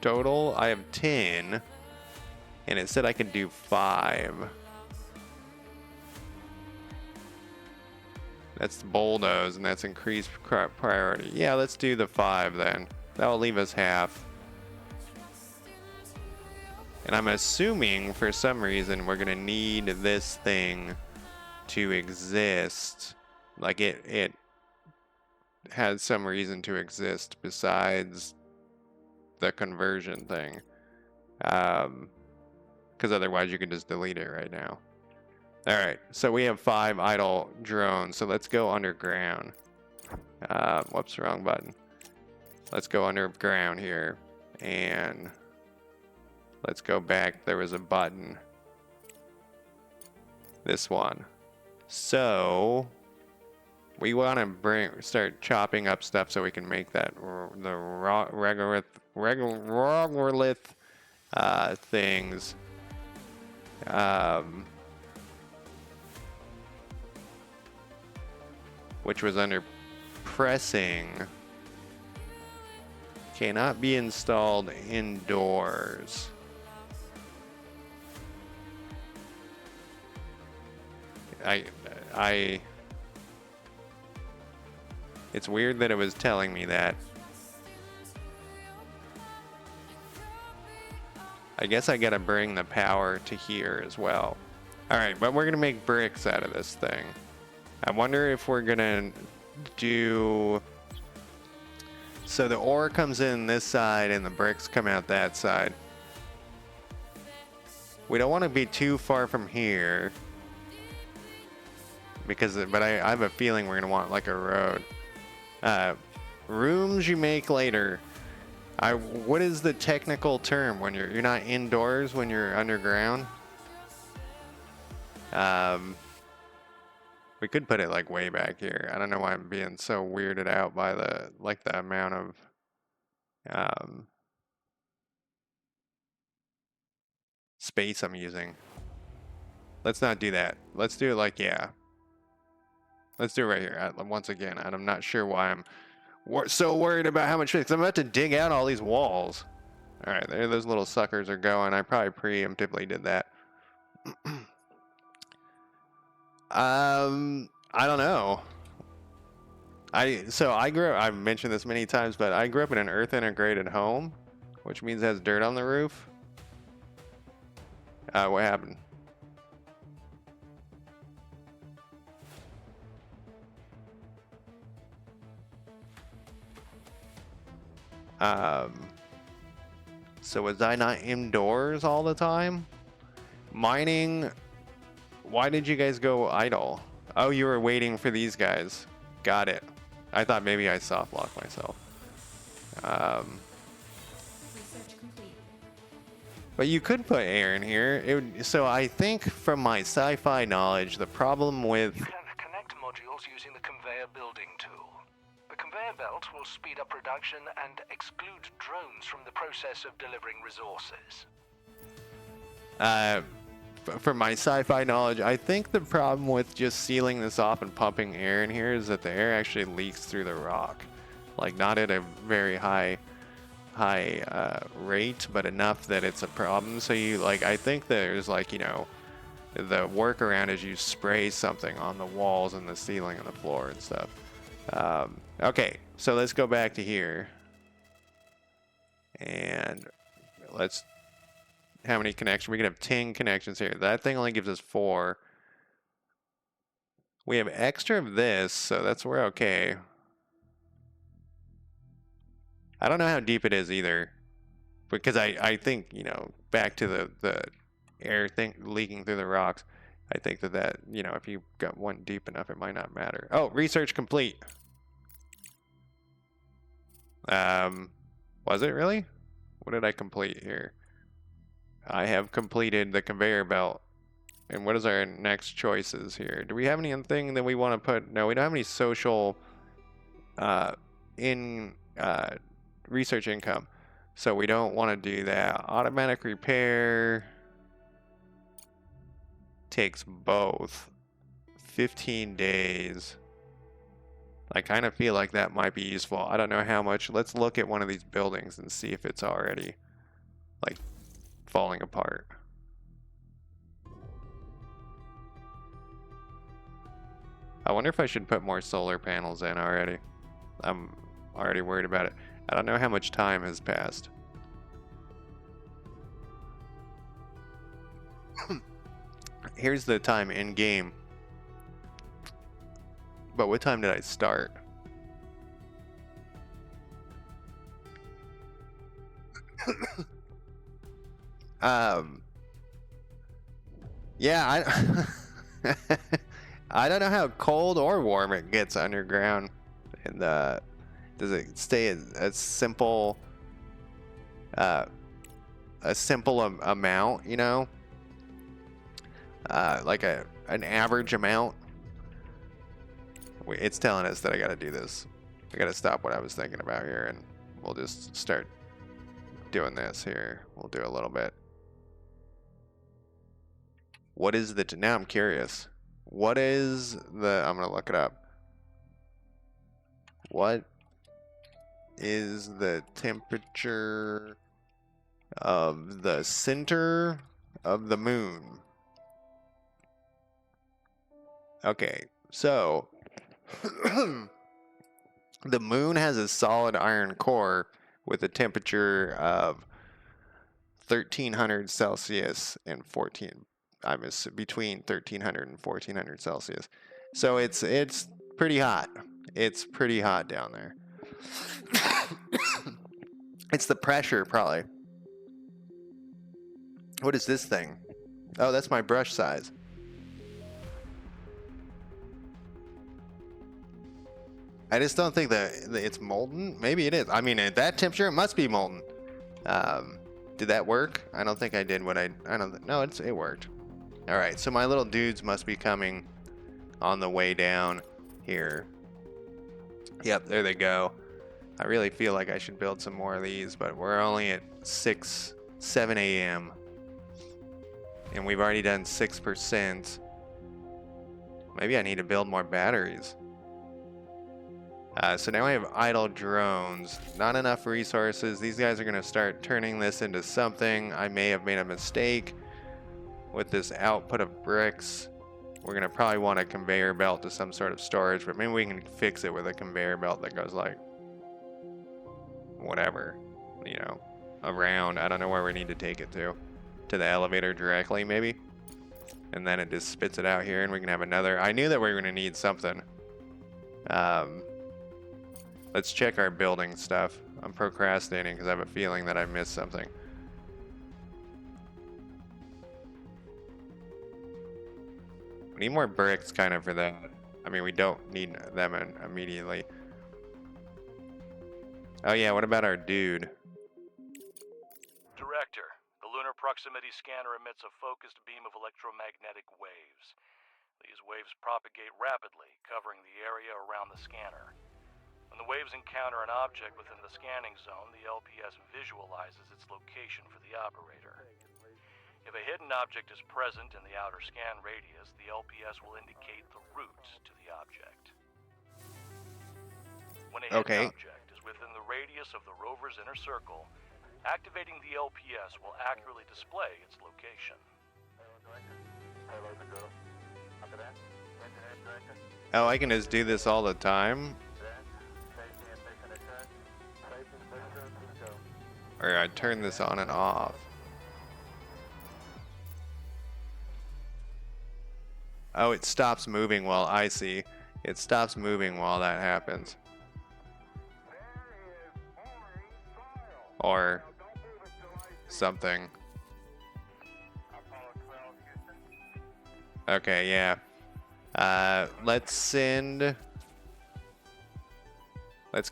Total, I have 10. And it said I could do 5. That's bulldoze, and that's increased priority. Yeah, let's do the 5 then. That'll leave us half. And I'm assuming for some reason we're gonna need this thing to exist. Like it has some reason to exist besides the conversion thing. Because otherwise you can just delete it right now. Alright, so we have 5 idle drones, so let's go underground. Whoops, wrong button. Let's go underground here, and let's go back. There was a button. This one. So we want to start chopping up stuff so we can make that the regolith things. Which was under pressing. Cannot be installed indoors. It's weird that it was telling me that. I guess I gotta bring the power to here as well. Alright, but we're gonna make bricks out of this thing. I wonder if we're gonna do... So the ore comes in this side and the bricks come out that side. We don't want to be too far from here. But I have a feeling we're gonna want like a road. Rooms you make later. What is the technical term when you're not indoors when you're underground? We could put it like way back here. I don't know why I'm being so weirded out by the amount of space I'm using. Let's not do that. Let's do it like, yeah. Let's do it right here. Once again, I'm not sure why I'm so worried about how much space. 'Cause I'm about to dig out all these walls. All right, there those little suckers are going. I probably preemptively did that. I don't know. I've mentioned this many times, but I grew up in an earth integrated home, which means it has dirt on the roof. What happened? So was I not indoors all the time? Mining, why did you guys go idle? Oh, you were waiting for these guys. Got it. I thought maybe I soft locked myself. Research complete. But you could put air in here. So I think from my sci-fi knowledge, the problem with... You can connect modules using the conveyor building tool. The conveyor belt will speed up production and exclude drones from the process of delivering resources. From my sci-fi knowledge, I think the problem with just sealing this off and pumping air in here is that the air actually leaks through the rock. Like, not at a very high rate, but enough that it's a problem. So you like, I think there's like, you know, the workaround is you spray something on the walls and the ceiling and the floor and stuff. Okay, so let's go back to here. And let's, how many connections? We can have 10 connections here. That thing only gives us 4. We have extra of this, so we're okay. I don't know how deep it is either. Because I think, you know, back to the air thing leaking through the rocks, I think that, you know, if you got one deep enough, it might not matter. Oh, research complete. Was it really? What did I complete here? I have completed the conveyor belt. And what is our next choices here? Do we have anything that we want to put? No, we don't have any social research income. So we don't want to do that. Automatic repair takes both. 15 days. I kind of feel like that might be useful. I don't know how much. Let's look at one of these buildings and see if it's already like falling apart. I wonder if I should put more solar panels in already. I'm already worried about it. I don't know how much time has passed. Here's the time in game. But what time did I start? Yeah, I don't know how cold or warm it gets underground. And does it stay a simple amount, you know? Like an average amount. It's telling us that I gotta do this. I gotta stop what I was thinking about here, and we'll just start doing this here. We'll do a little bit. What is the... now I'm curious. What is the... I'm gonna look it up. What is the temperature of the center of the moon? Okay, so the moon has a solid iron core with a temperature of 1300 Celsius and between 1300 and 1400 Celsius. So it's pretty hot. It's pretty hot down there. It's the pressure, probably. What is this thing? Oh, that's my brush size. I just don't think that it's molten. Maybe it is. I mean, at that temperature, it must be molten. Did that work? I don't think I did what I don't. No, it worked. All right, so my little dudes must be coming on the way down here. Yep, there they go. I really feel like I should build some more of these, but we're only at 7 a.m. And we've already done 6%. Maybe I need to build more batteries. So now we have idle drones. Not enough resources. These guys are going to start turning this into something. I may have made a mistake with this output of bricks. We're going to probably want a conveyor belt to some sort of storage, but maybe we can fix it with a conveyor belt that goes like whatever, you know, around. I don't know where we need to take it to the elevator directly maybe. And then it just spits it out here and we can have another. I knew that we were going to need something. Let's check our building stuff. I'm procrastinating because I have a feeling that I missed something. We need more bricks kind of for that. I mean, we don't need them immediately. Oh yeah, what about our dude? Director, the lunar proximity scanner emits a focused beam of electromagnetic waves. These waves propagate rapidly, covering the area around the scanner. When the waves encounter an object within the scanning zone, the LPS visualizes its location for the operator. If a hidden object is present in the outer scan radius, the LPS will indicate the route to the object. When a hidden object is within the radius radius of the rover's inner circle. Activating the LPS will accurately display its location. Oh, I can just do this all the time? Or I turn this on and off. Oh, it stops moving while I see. It stops moving while that happens. Or something. Okay, yeah. Let's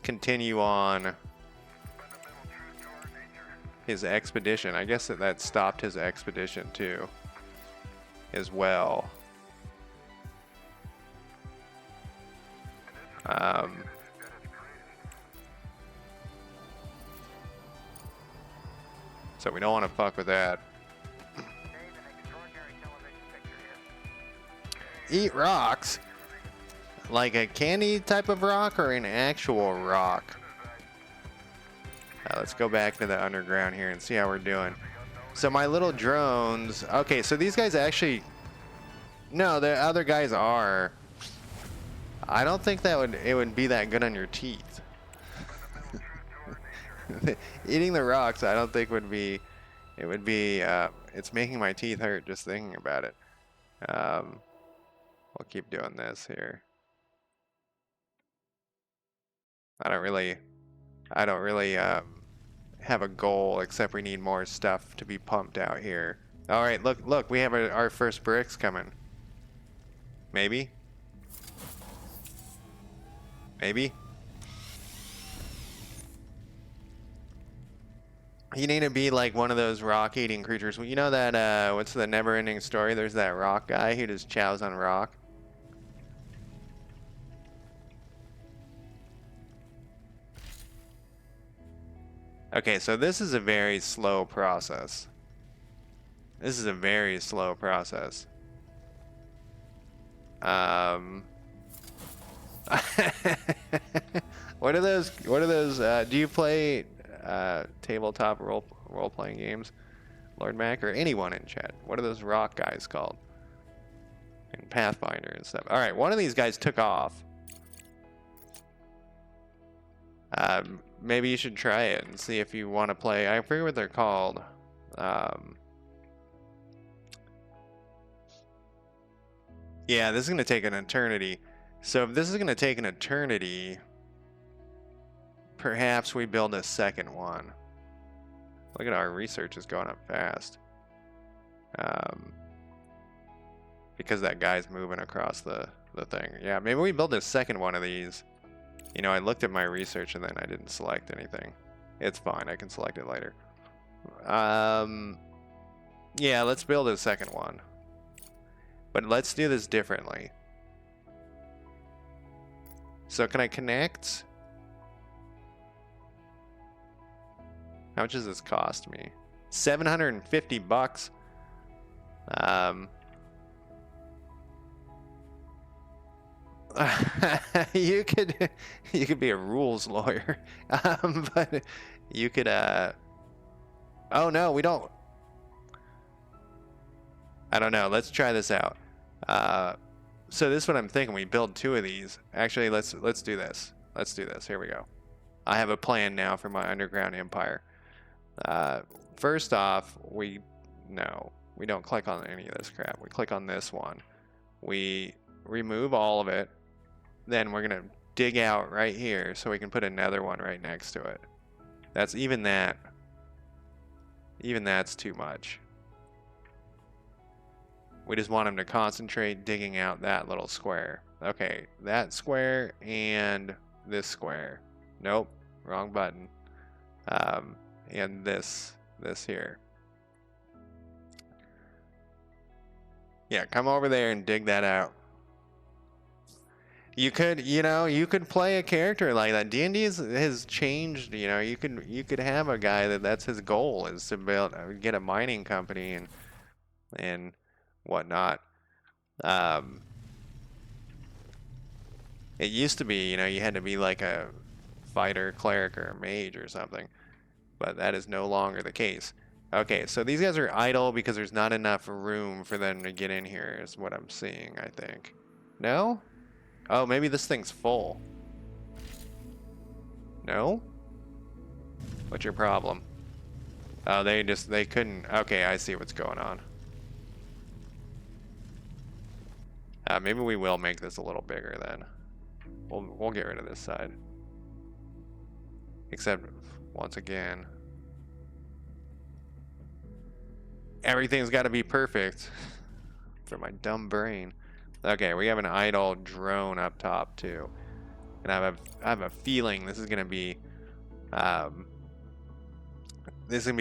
continue on his expedition. I guess that stopped his expedition too, as well. So we don't want to fuck with that. Eat rocks? Like a candy type of rock or an actual rock? Let's go back to the underground here and see how we're doing. So my little drones... Okay, so these guys actually... No, the other guys are. I don't think it would be that good on your teeth. Eating the rocks, I don't think would be... It would be... it's making my teeth hurt just thinking about it. We'll keep doing this here. I don't really have a goal, except we need more stuff to be pumped out here. All right, look, we have our first bricks coming. Maybe. You need to be like one of those rock-eating creatures. You know that, what's the never-ending story? There's that rock guy who just chows on rock. Okay, so this is a very slow process. What are those, do you play tabletop role-playing games? Lord Mac or anyone in chat. What are those rock guys called? In Pathfinder and stuff. Alright, one of these guys took off. Maybe you should try it and see if you want to play. I forget what they're called. Yeah, this is going to take an eternity. So if this is going to take an eternity, perhaps we build a second one. Look at our research is going up fast. Because that guy's moving across the thing. Yeah, maybe we build a second one of these. You know, I looked at my research and then I didn't select anything. It's fine, I can select it later. Yeah, let's build a second one. But let's do this differently. So can I connect? How much does this cost me? 750 bucks. You could be a rules lawyer. But you could oh no, we don't. I don't know. Let's try this out. So this is what I'm thinking. We build two of these. Actually, let's do this. Let's do this. Here we go. I have a plan now for my underground empire. First off, we don't click on any of this crap. We click on this one. We remove all of it. Then we're gonna dig out right here so we can put another one right next to it. That's even that's too much. We just want him to concentrate digging out that little square. Okay, that square and this square. Nope, wrong button. And this here. Yeah, come over there and dig that out. You could play a character like that. D&D has changed. You know, you could have a guy that's his goal is to get a mining company and whatnot. It used to be, you know, you had to be like a fighter, cleric, or mage or something. But that is no longer the case. Okay, so these guys are idle because there's not enough room for them to get in here, is what I'm seeing, I think. No? Oh, maybe this thing's full. No? What's your problem? Oh, they couldn't. Okay, I see what's going on. Maybe we will make this a little bigger then. We'll get rid of this side. Except, once again, everything's got to be perfect for my dumb brain. Okay, we have an idle drone up top too, and I have a feeling this is gonna be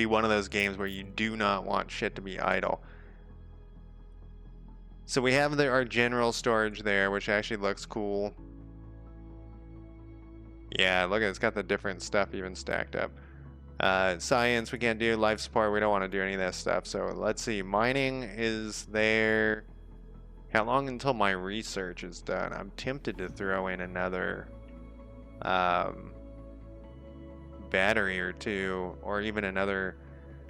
one of those games where you do not want shit to be idle. So we have our general storage there, which actually looks cool. Yeah, look at it, it's got the different stuff even stacked up. Science we can't do, life support we don't want to do any of that stuff. So let's see, mining is there. How long until my research is done? I'm tempted to throw in another battery or two, or even another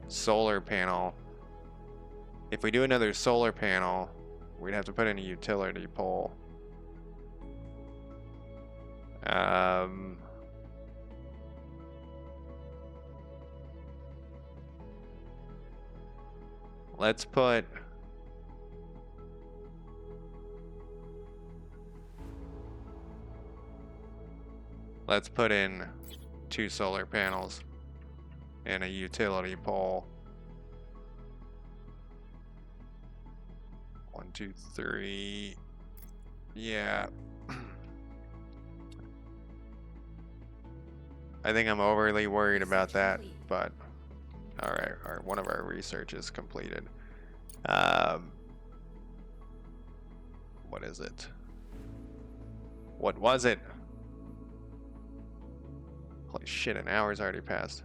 solar panel. If we do another solar panel, we'd have to put in a utility pole. Let's put in 2 solar panels and a utility pole. 1, 2, 3. Yeah. I think I'm overly worried about that, but all right, one of our research is completed. What is it? What was it? Holy shit, an hour's already passed.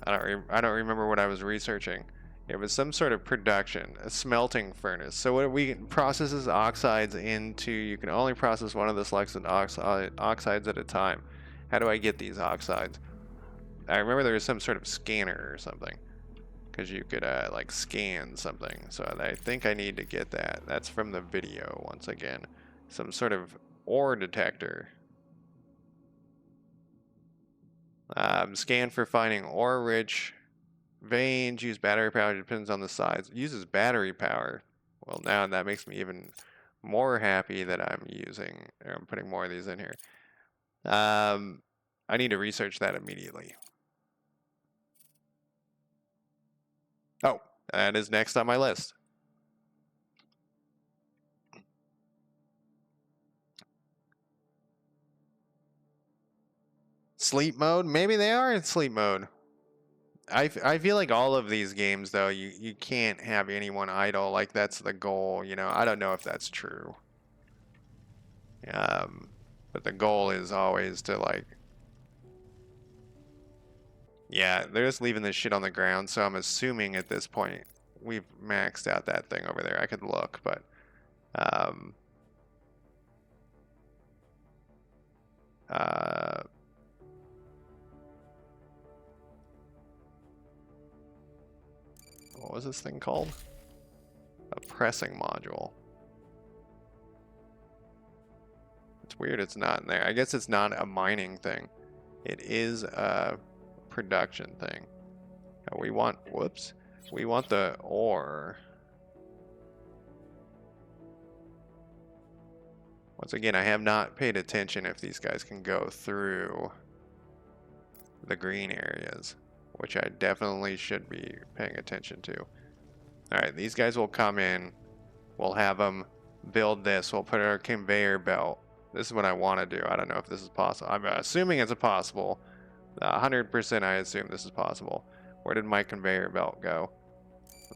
I don't remember what I was researching. It was some sort of production, a smelting furnace. So what we processes oxides into, you can only process one of the selected oxides at a time. How do I get these oxides? I remember there was some sort of scanner or something, because you could like scan something. So I think I need to get that. That's from the video once again. Some sort of ore detector. Scan for finding ore-rich veins. Use battery power. Depends on the size. Uses battery power. Well, now that makes me even more happy that I'm putting more of these in here. I need to research that immediately. Oh, that is next on my list. Sleep mode? Maybe they are in sleep mode. I feel like all of these games, though, you can't have anyone idle. Like, that's the goal, you know? I don't know if that's true. But the goal is always to, like... Yeah, they're just leaving this shit on the ground, so I'm assuming at this point we've maxed out that thing over there. I could look, but... what was this thing called? A pressing module. It's weird it's not in there. I guess it's not a mining thing. It is a production thing. We want, whoops, we want the ore. Once again, I have not paid attention if these guys can go through the green areas, which I definitely should be paying attention to. Alright, these guys will come in. We'll have them build this. We'll put our conveyor belt. This is what I want to do. I don't know if this is possible. I'm assuming it's possible. 100% I assume this is possible. Where did my conveyor belt go?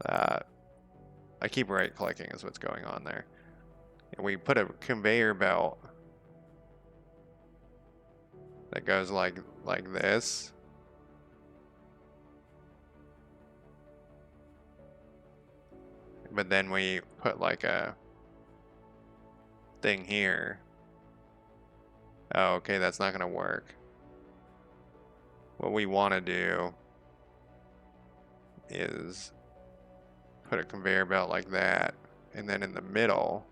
I keep right-clicking is what's going on there. And we put a conveyor belt that goes like this. But then we put like a thing here Oh, okay, that's not gonna work. What we want to do is put a conveyor belt like that, and then in the middle,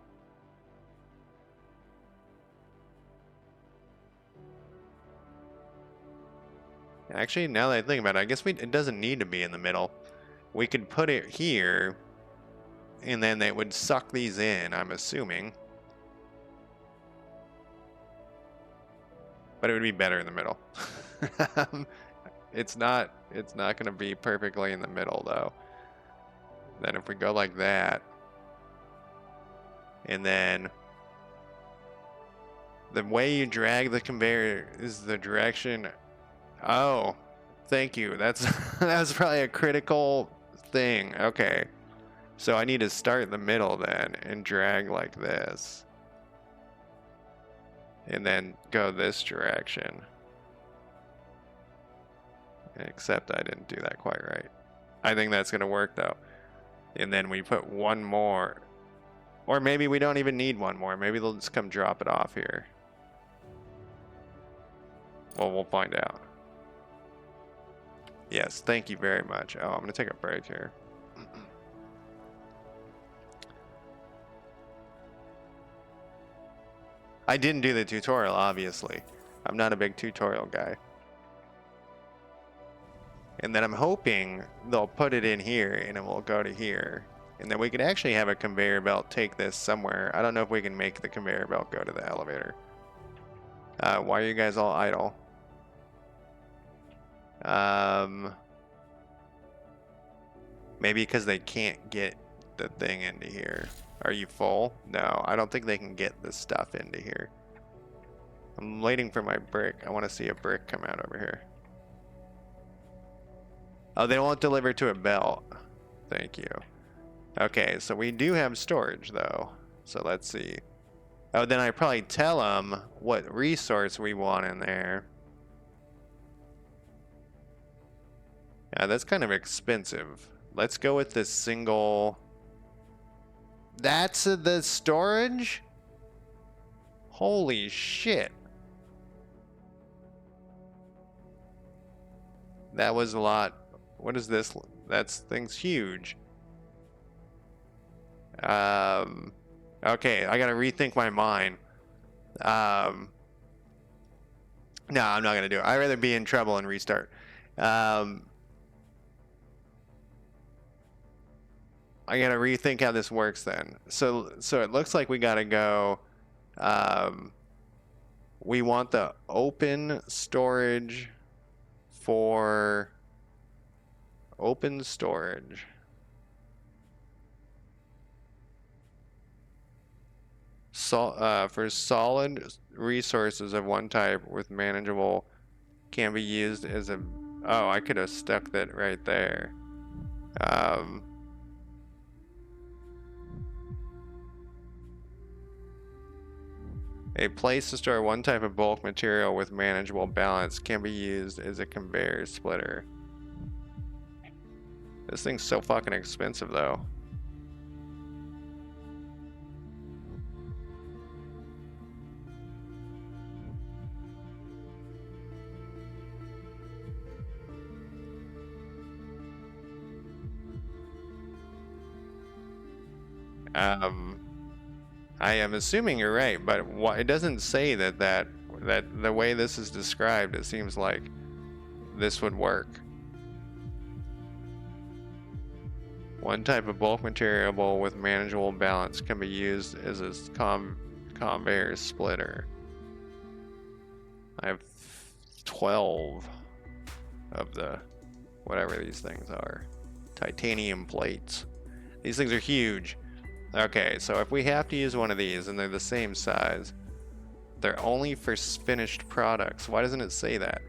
actually, now that I think about it, I guess it doesn't need to be in the middle. We could put it here, and then it would suck these in, I'm assuming. But it would be better in the middle. It's not going to be perfectly in the middle, though. Then if we go like that, and then the way you drag the conveyor is the direction. Oh, thank you. That's that was probably a critical thing. Okay. So I need to start in the middle then and drag like this. And then go this direction. Except I didn't do that quite right. I think that's going to work though. And then we put one more. Or maybe we don't even need one more. Maybe they'll just come drop it off here. Well, we'll find out. Yes, thank you very much. Oh, I'm going to take a break here. I didn't do the tutorial, obviously. I'm not a big tutorial guy. And then I'm hoping they'll put it in here and it will go to here. And then we could actually have a conveyor belt take this somewhere. I don't know if we can make the conveyor belt go to the elevator. Why are you guys all idle? Maybe because they can't get the thing into here. Are you full? No, I don't think they can get the stuff into here. I'm waiting for my brick. I want to see a brick come out over here. Oh, they won't deliver to a belt. Thank you. Okay, so we do have storage though. So let's see. Oh, then I probably tell them what resource we want in there. Yeah, that's kind of expensive. Let's go with this single. That's the storage? Holy shit. That was a lot. What is this? That's thing's huge. Okay, I gotta rethink my mind. No, I'm not gonna do it. I'd rather be in trouble and restart. I gotta rethink how this works then. So it looks like we gotta go. We want the open storage for open storage. For solid resources of one type with manageable can be used as a. Oh, I could have stuck that right there. A place to store one type of bulk material with manageable balance can be used as a conveyor splitter. This thing's so fucking expensive though. I am assuming you're right, but it doesn't say that the way this is described, it seems like this would work. One type of bulk material with manageable balance can be used as a conveyor splitter. I have 12 of the whatever these things are. Titanium plates. These things are huge. Okay, so if we have to use one of these and they're the same size, they're only for finished products. Why doesn't it say that?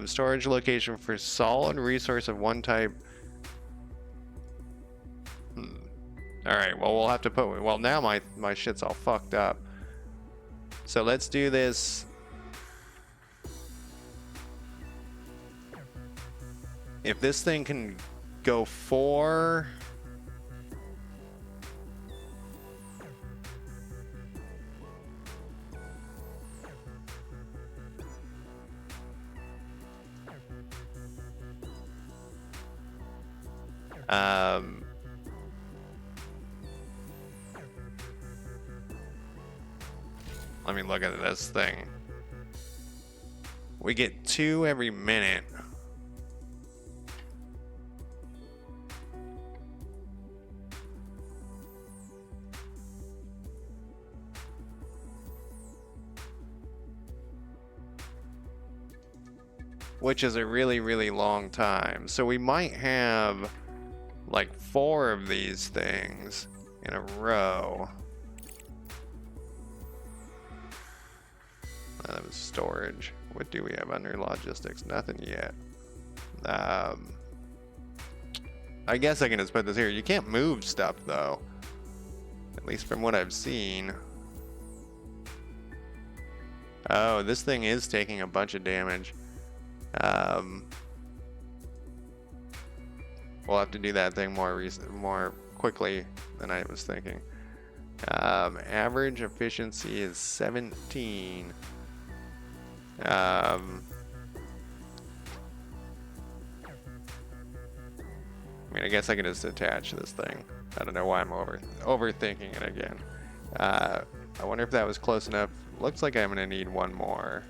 Storage location for solid resource of one type. Alright, well we'll have to put, well now my shit's all fucked up. So let's do this. If this thing can go 4... Um, let me look at this thing. We get 2 every minute. Which is a really, really long time. So we might have like 4 of these things in a row. That was storage. What do we have under logistics? Nothing yet. I guess I can just put this here. You can't move stuff though. At least from what I've seen. Oh, this thing is taking a bunch of damage. We'll have to do that thing more quickly than I was thinking. Average efficiency is 17. I mean, I guess I can just attach this thing. I don't know why I'm overthinking it again. I wonder if that was close enough. Looks like I'm gonna need one more.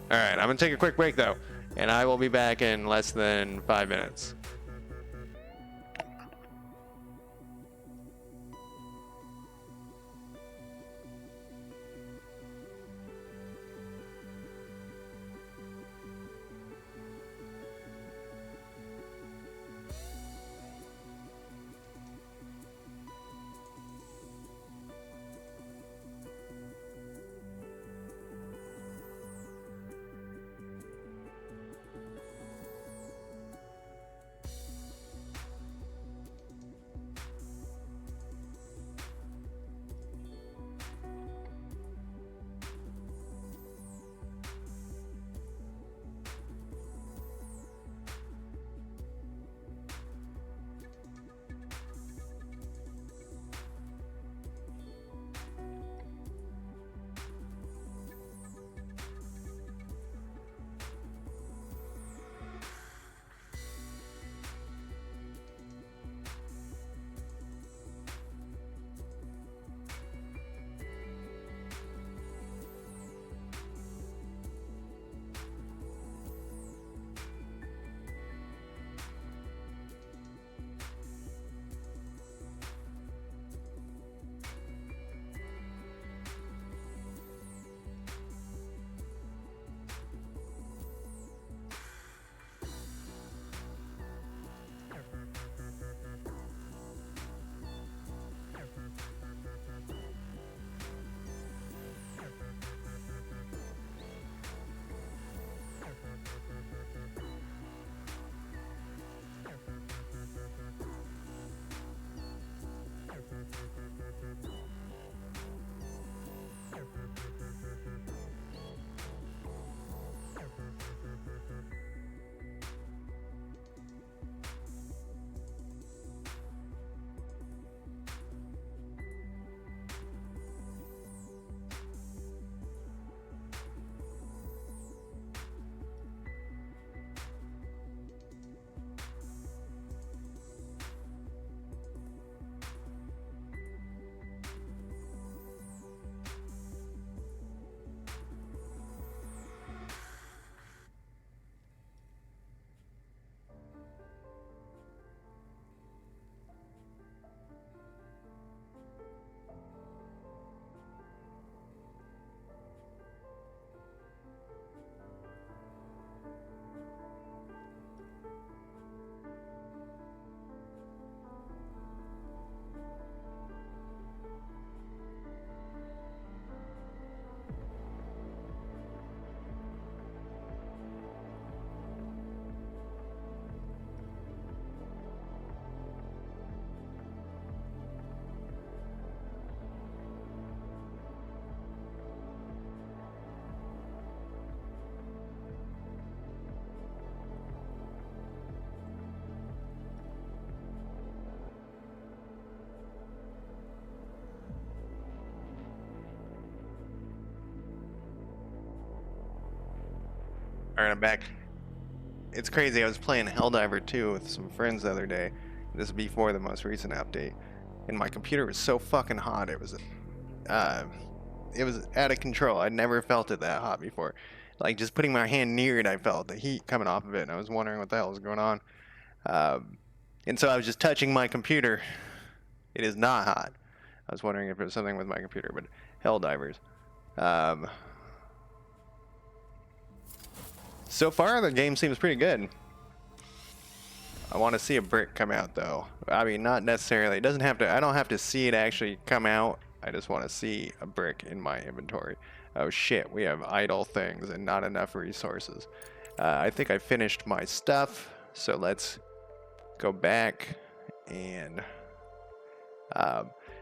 All right, I'm gonna take a quick break though, and I will be back in less than 5 minutes. Alright, I'm back. It's crazy. I was playing Helldiver 2 with some friends the other day. This is before the most recent update. And my computer was so fucking hot. It was out of control. I'd never felt it that hot before. Like, just putting my hand near it, I felt the heat coming off of it. And I was wondering what the hell was going on. And so I was just touching my computer. It is not hot. I was wondering if it was something with my computer, but Helldivers. So far, the game seems pretty good. I want to see a brick come out, though. I mean, not necessarily. It doesn't have to. I don't have to see it actually come out. I just want to see a brick in my inventory. Oh shit, we have idle things and not enough resources. I think I finished my stuff, so let's go back and.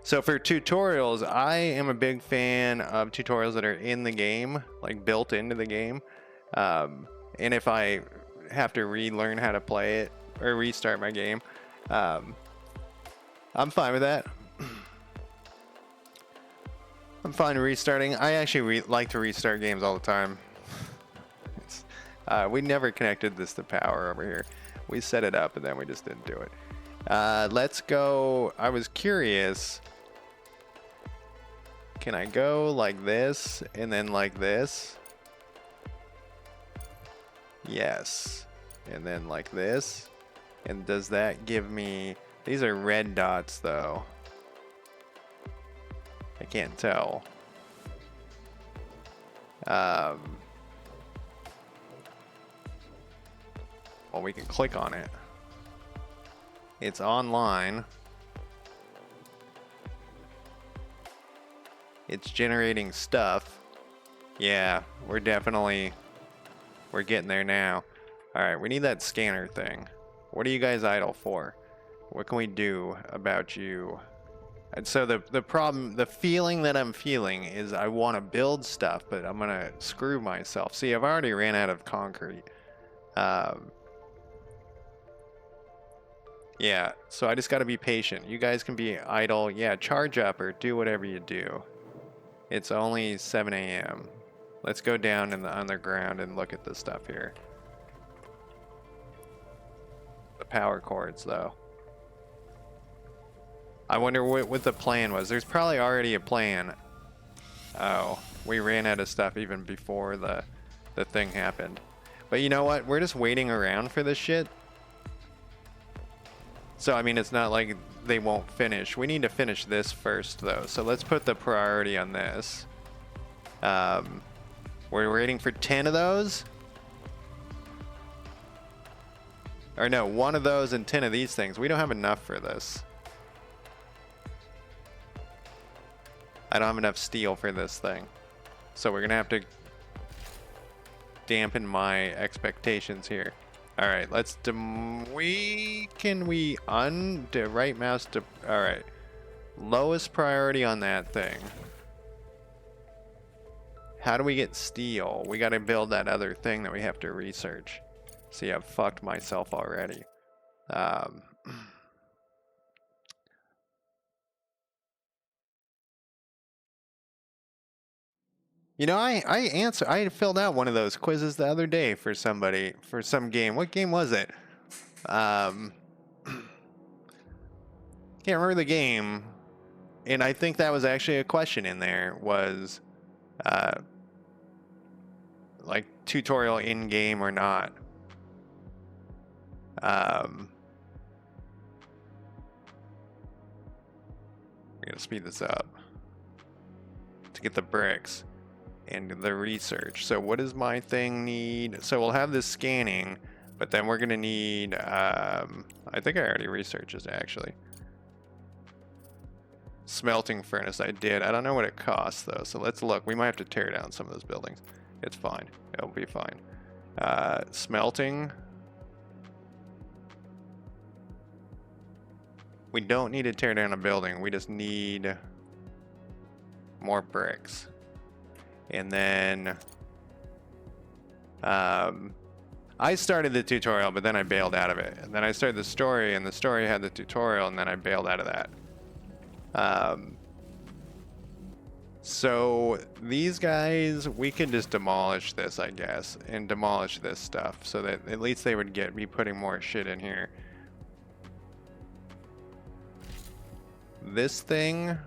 So for tutorials, I am a big fan of tutorials that are in the game, like built into the game. And if I have to relearn how to play it or restart my game, I'm fine with that. I'm fine restarting. I actually like to restart games all the time. We never connected this to power over here. We set it up and then we just didn't do it. Let's go. I was curious. Can I go like this and then like this? Yes. And then like this. And does that give me... These are red dots though. I can't tell. Well, we can click on it. It's online. It's generating stuff. Yeah, we're getting there now. All right, we need that scanner thing. What are you guys idle for? What can we do about you? And so the problem, the feeling that I'm feeling is I want to build stuff, but I'm gonna screw myself. See, I've already ran out of concrete. Yeah, so I just got to be patient. You guys can be idle. Yeah, charge up or do whatever you do. It's only 7 a.m. Let's go down in the underground and look at the stuff here. The power cords, though. I wonder what the plan was. There's probably already a plan. Oh, we ran out of stuff even before the thing happened. But you know what? We're just waiting around for this shit. So, I mean, it's not like they won't finish. We need to finish this first, though. So let's put the priority on this. We're waiting for 10 of those? Or no, 1 of those and 10 of these things. We don't have enough for this. I don't have enough steel for this thing. So we're going to have to dampen my expectations here. All right, let's right mouse to, all right. Lowest priority on that thing. How do we get steel? We got to build that other thing that we have to research. See, I've fucked myself already. You know, I filled out one of those quizzes the other day for somebody, for some game. What game was it? Can't remember the game. And I think that was actually a question in there, was like tutorial in game or not. We're gonna speed this up to get the bricks and the research. So what does my thing need? So we'll have this scanning, but then we're gonna need, I think I already researched this actually. Smelting furnace, I did. I don't know what it costs though, so let's look. We might have to tear down some of those buildings. It's fine, it'll be fine. Smelting. We don't need to tear down a building, we just need more bricks. And then I started the tutorial, but then I bailed out of it. And then I started the story, and the story had the tutorial, and then I bailed out of that. So these guys, we could just demolish this, I guess, and demolish this stuff so that at least they would be putting more shit in here. This thing,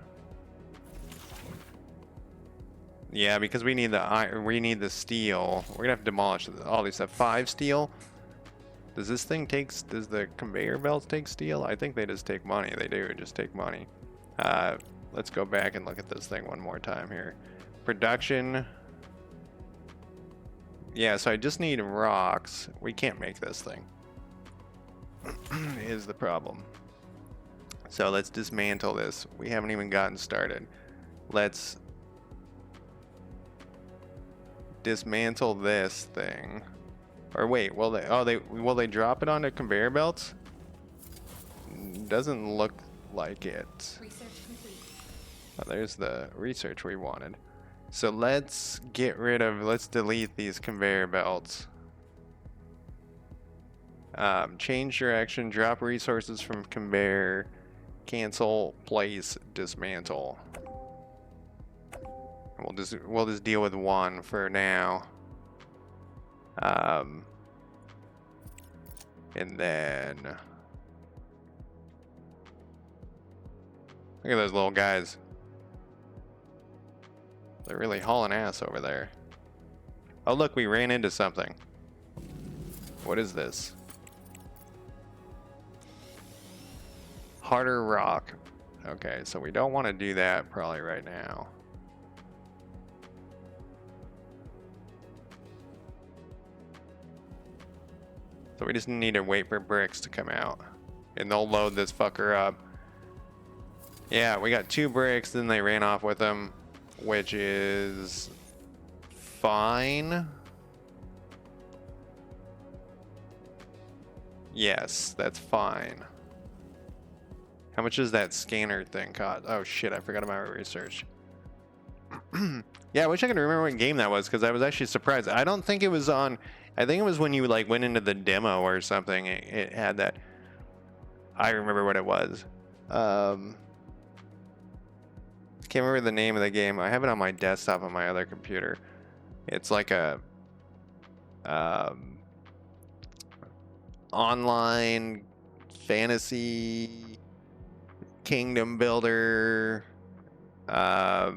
yeah, because we need the iron, we need the steel. We're gonna have to demolish all these stuff. 5 steel. Does this thing does the conveyor belts take steel? I think they just take money. They do just take money. Let's go back and look at this thing one more time here. Production. Yeah, so I just need rocks. We can't make this thing. Is the problem. So let's dismantle this. We haven't even gotten started. Let's dismantle this thing. Or wait, will they drop it onto conveyor belts? Doesn't look like it. Research complete. Oh, there's the research we wanted. So let's let's delete these conveyor belts. Change direction, drop resources from conveyor, cancel, place, dismantle. We'll just deal with one for now. And then look at those little guys. They're really hauling ass over there. Oh look, we ran into something. What is this? Harder rock. Okay, so we don't want to do that probably right now. So we just need to wait for bricks to come out. And they'll load this fucker up. Yeah, we got 2 bricks, then they ran off with them, which is fine. Yes, that's fine. How much does that scanner thing cost? Oh shit, I forgot about my research. Yeah, I wish I could remember what game that was, because I was actually surprised. I don't think it was on... I think it was when you like went into the demo or something. It had that. I remember what it was. Can't remember the name of the game. I have it on my desktop on my other computer. It's like a online fantasy kingdom builder. What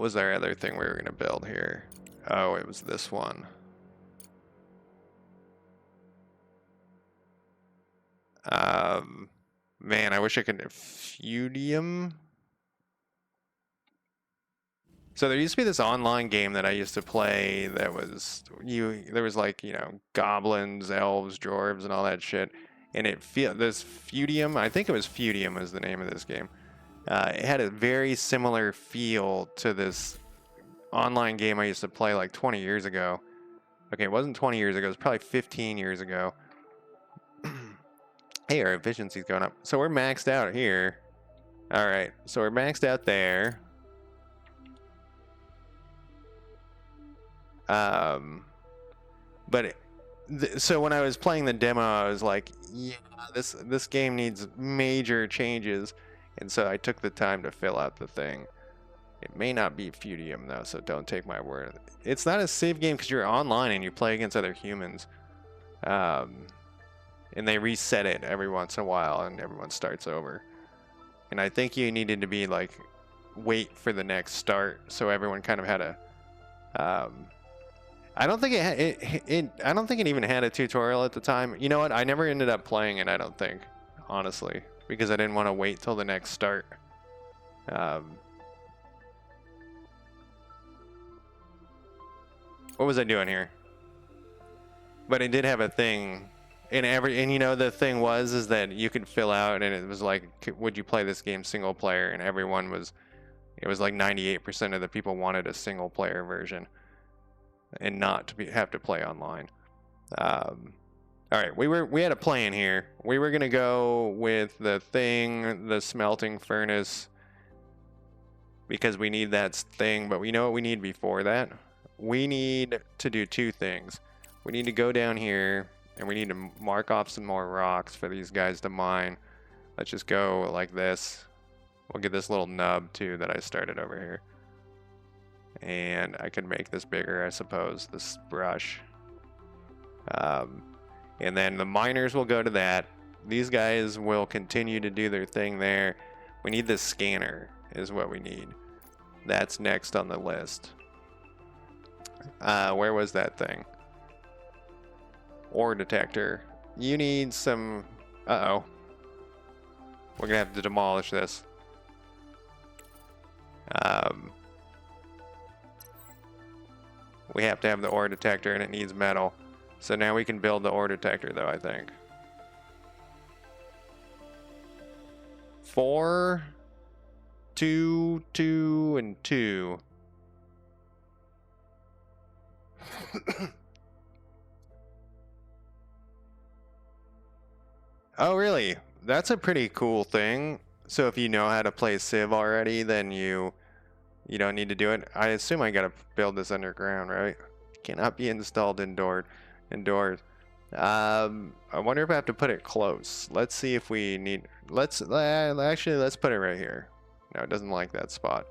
was our other thing we were gonna build here? Oh, it was this one. Man, I wish I could... Feudium? So there used to be this online game that I used to play that was... There was like, you know, goblins, elves, dwarves, and all that shit. And this Feudium, I think it was Feudium was the name of this game. It had a very similar feel to this online game I used to play like 20 years ago. Okay, it wasn't 20 years ago. It was probably 15 years ago. Hey, our efficiency's going up. So we're maxed out here. All right, so we're maxed out there. So when I was playing the demo, I was like, yeah, this game needs major changes. And so I took the time to fill out the thing. It may not be Feudium though, so don't take my word. It's not a save game because you're online and you play against other humans. And they reset it every once in a while and everyone starts over. And I think you needed to be like, wait for the next start. So everyone kind of had a, I don't think I don't think it even had a tutorial at the time. You know what? I never ended up playing it, I don't think, honestly, because I didn't want to wait till the next start. What was I doing here? But it did have a thing, and you know the thing is that you could fill out, and it was like, would you play this game single player? And everyone was, it was like 98% of the people wanted a single player version, and not to have to play online. All right, we had a plan here. We were gonna go with the smelting furnace, because we need that thing. But we know what we need before that. We need to do 2 things. We need to go down here and we need to mark off some more rocks for these guys to mine. Let's just go like this. We'll get this little nub too that I started over here. And I can make this bigger, I suppose, this brush. And then the miners will go to that. These guys will continue to do their thing there. We need this scanner is what we need. That's next on the list. Where was that thing? Ore detector. You need some... Uh-oh. We're gonna have to demolish this. We have to have the ore detector and it needs metal. So now we can build the ore detector though, I think. 4, 2, 2, and 2. Oh, really? That's a pretty cool thing. So if you know how to play Civ already, then you don't need to do it. I assume I gotta build this underground, right? Cannot be installed indoors. I wonder if I have to put it close. Let's see if we need. Actually, let's put it right here. No, it doesn't like that spot.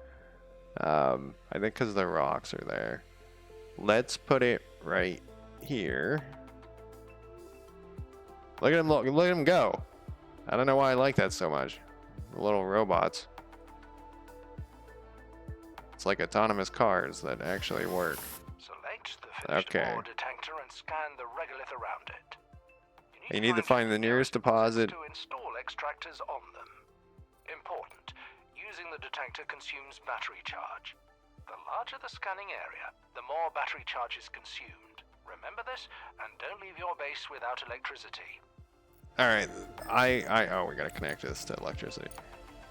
I think because the rocks are there. Let's put it right here. Look at him! Look at him go! I don't know why I like that so much. The little robots. It's like autonomous cars that actually work. Select the finished Okay. ore detector and scan the regolith around it. You need to find the nearest deposit. to install extractors on them. Important. Using the detector consumes battery charge. The larger the scanning area, the more battery charge is consumed. Remember this, and don't leave your base without electricity. All right, oh, we gotta connect this to electricity.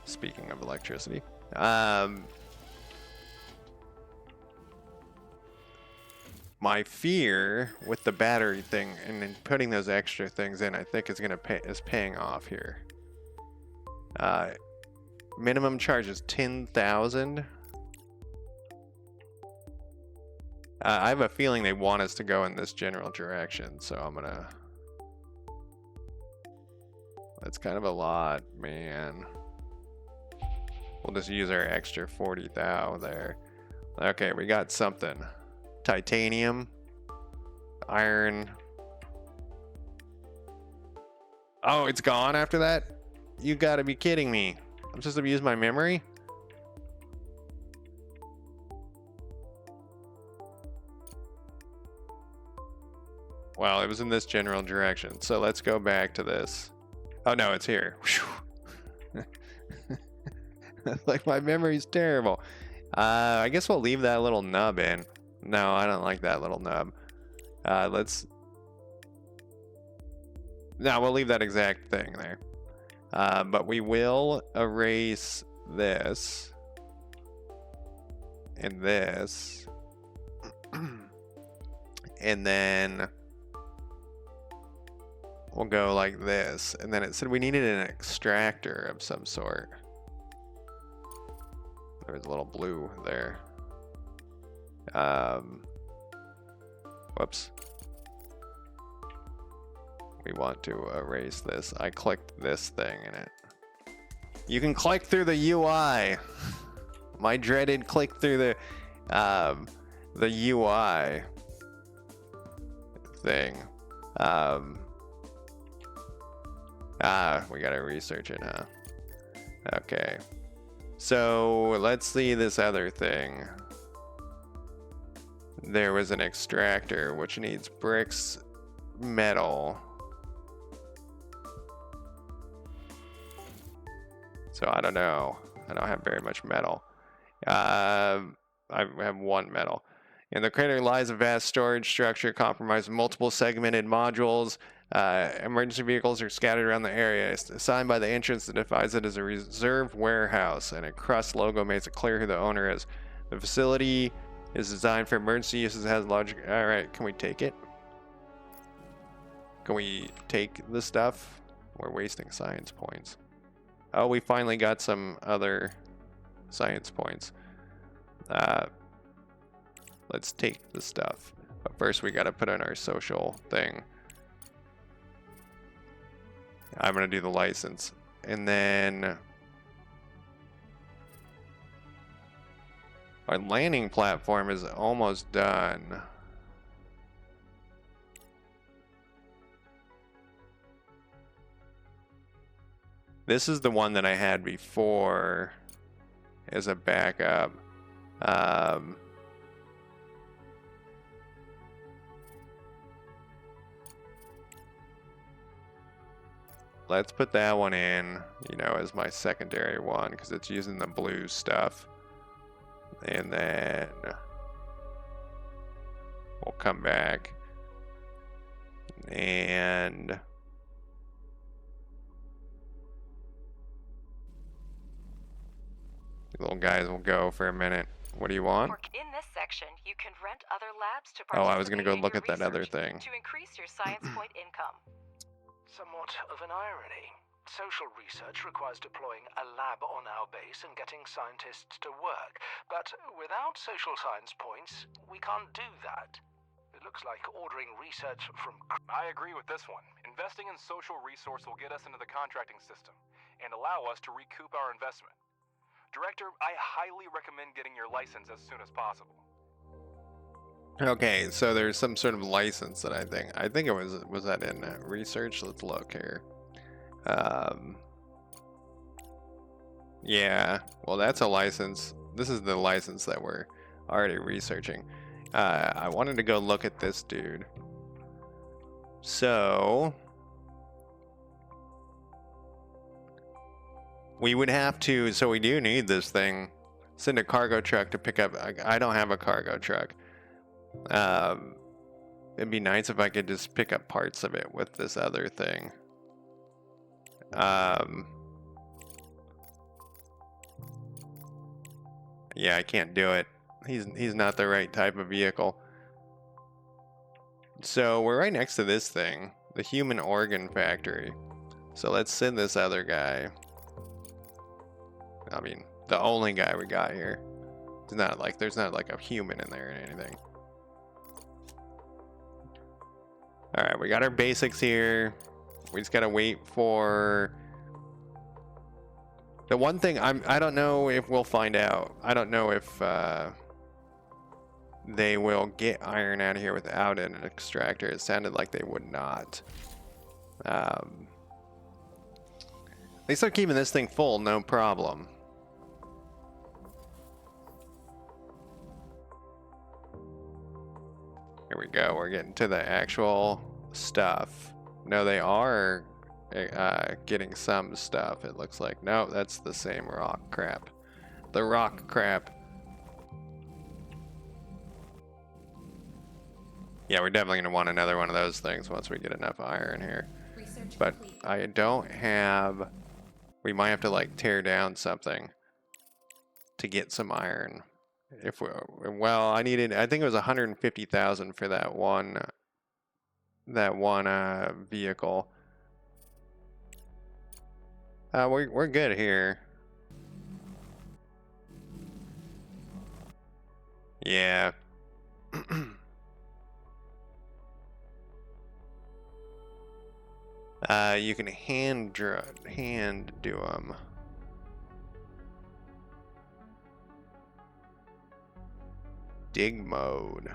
Speaking of electricity, my fear with the battery thing and then putting those extra things in, I think is paying off here. Minimum charge is 10,000. I have a feeling they want us to go in this general direction, so I'm gonna. That's kind of a lot, man. We'll just use our extra 40,000 there. Okay, we got something. Titanium. Iron. Oh, it's gone after that? You gotta be kidding me. I'm supposed to use my memory? Well, it was in this general direction. So let's go back to this. Oh no, it's here. Like my memory's terrible. I guess we'll leave that little nub in. No, I don't like that little nub. No, we'll leave that exact thing there. But we will erase this and this. And then we'll go like this. And then it said we needed an extractor of some sort. There was a little blue there. Whoops. We want to erase this. I clicked this thing in it. You can click through the UI. My dreaded click through the UI thing. We gotta research it, huh? Okay. So let's see this other thing. There was an extractor which needs bricks, metal. So I don't know. I don't have very much metal. I have one metal. In the crater lies a vast storage structure comprised of multiple segmented modules. Emergency vehicles are scattered around the area. It's assigned by the entrance that defines it as a reserve warehouse, and a Crust logo makes it clear who the owner is. The facility is designed for emergency uses. It has logic. All right, can we take it? Can we take the stuff? We're wasting science points. Oh, we finally got some other science points. Let's take the stuff. But first we gotta put in our social thing. I'm gonna do the license. And then Our landing platform is almost done. This is the one that I had before as a backup. Let's put that one in, you know, as my secondary one because it's using the blue stuff. And then we'll come back and little guys will go for a minute. What do you want? In this section, you can rent other labs to Oh, I was participate gonna go in look your at that other research thing. to increase your science point income. Somewhat of an irony. Social research requires deploying a lab on our base and getting scientists to work. But without social science points, we can't do that. It looks like ordering research from... I agree with this one. Investing in social resource will get us into the contracting system and allow us to recoup our investment. Director, I highly recommend getting your license as soon as possible. Okay, so there's some sort of license that I think it was that in research? Let's look here. Yeah, well that's a license. This is the license that we're already researching. I wanted to go look at this dude. So we would have to, so we do need this thing. Send a cargo truck to pick up. I don't have a cargo truck. It'd be nice if I could just pick up parts of it with this other thing. Yeah, I can't do it. He's not the right type of vehicle. So we're right next to this thing, the human organ factory. So let's send this other guy. I mean, the only guy we got here. It's not like there's not like a human in there or anything. All right, we got our basics here. We just gotta wait for the one thing. I don't know if we'll find out. I don't know if they will get iron out of here without an extractor. It sounded like they would not. They start keeping this thing full, no problem. Here we go. We're getting to the actual stuff. No, they are getting some stuff, it looks like. No, that's the same rock crap. The rock crap. Yeah, we're definitely going to want another one of those things once we get enough iron here. Research But complete. I don't have... We might have to like tear down something to get some iron. If we, well, I think it was 150,000 for that one vehicle. We're good here. Yeah. You can hand do them. Dig mode.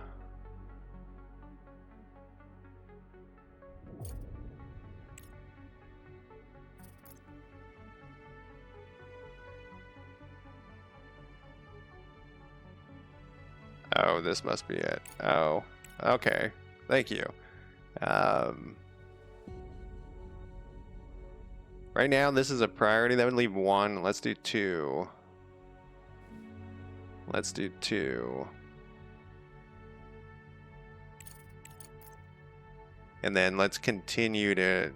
Oh, this must be it. Oh, okay. Thank you. Right now, this is a priority. That would leave one. Let's do two. Let's do two. And then let's continue to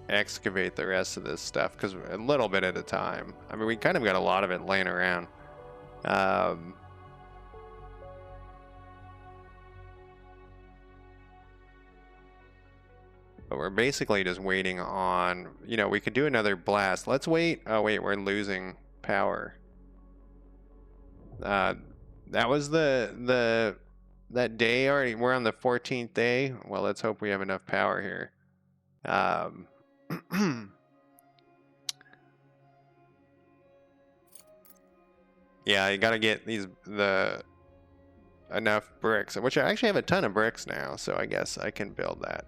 excavate the rest of this stuff, because a little bit at a time. I mean, we kind of got a lot of it laying around. But we're basically just waiting on, you know, we could do another blast. Let's wait. Oh, wait, we're losing power. That was that day already. We're on the 14th day. Well, let's hope we have enough power here. Yeah, you gotta get enough bricks, which I actually have a ton of bricks now, so I guess I can build that.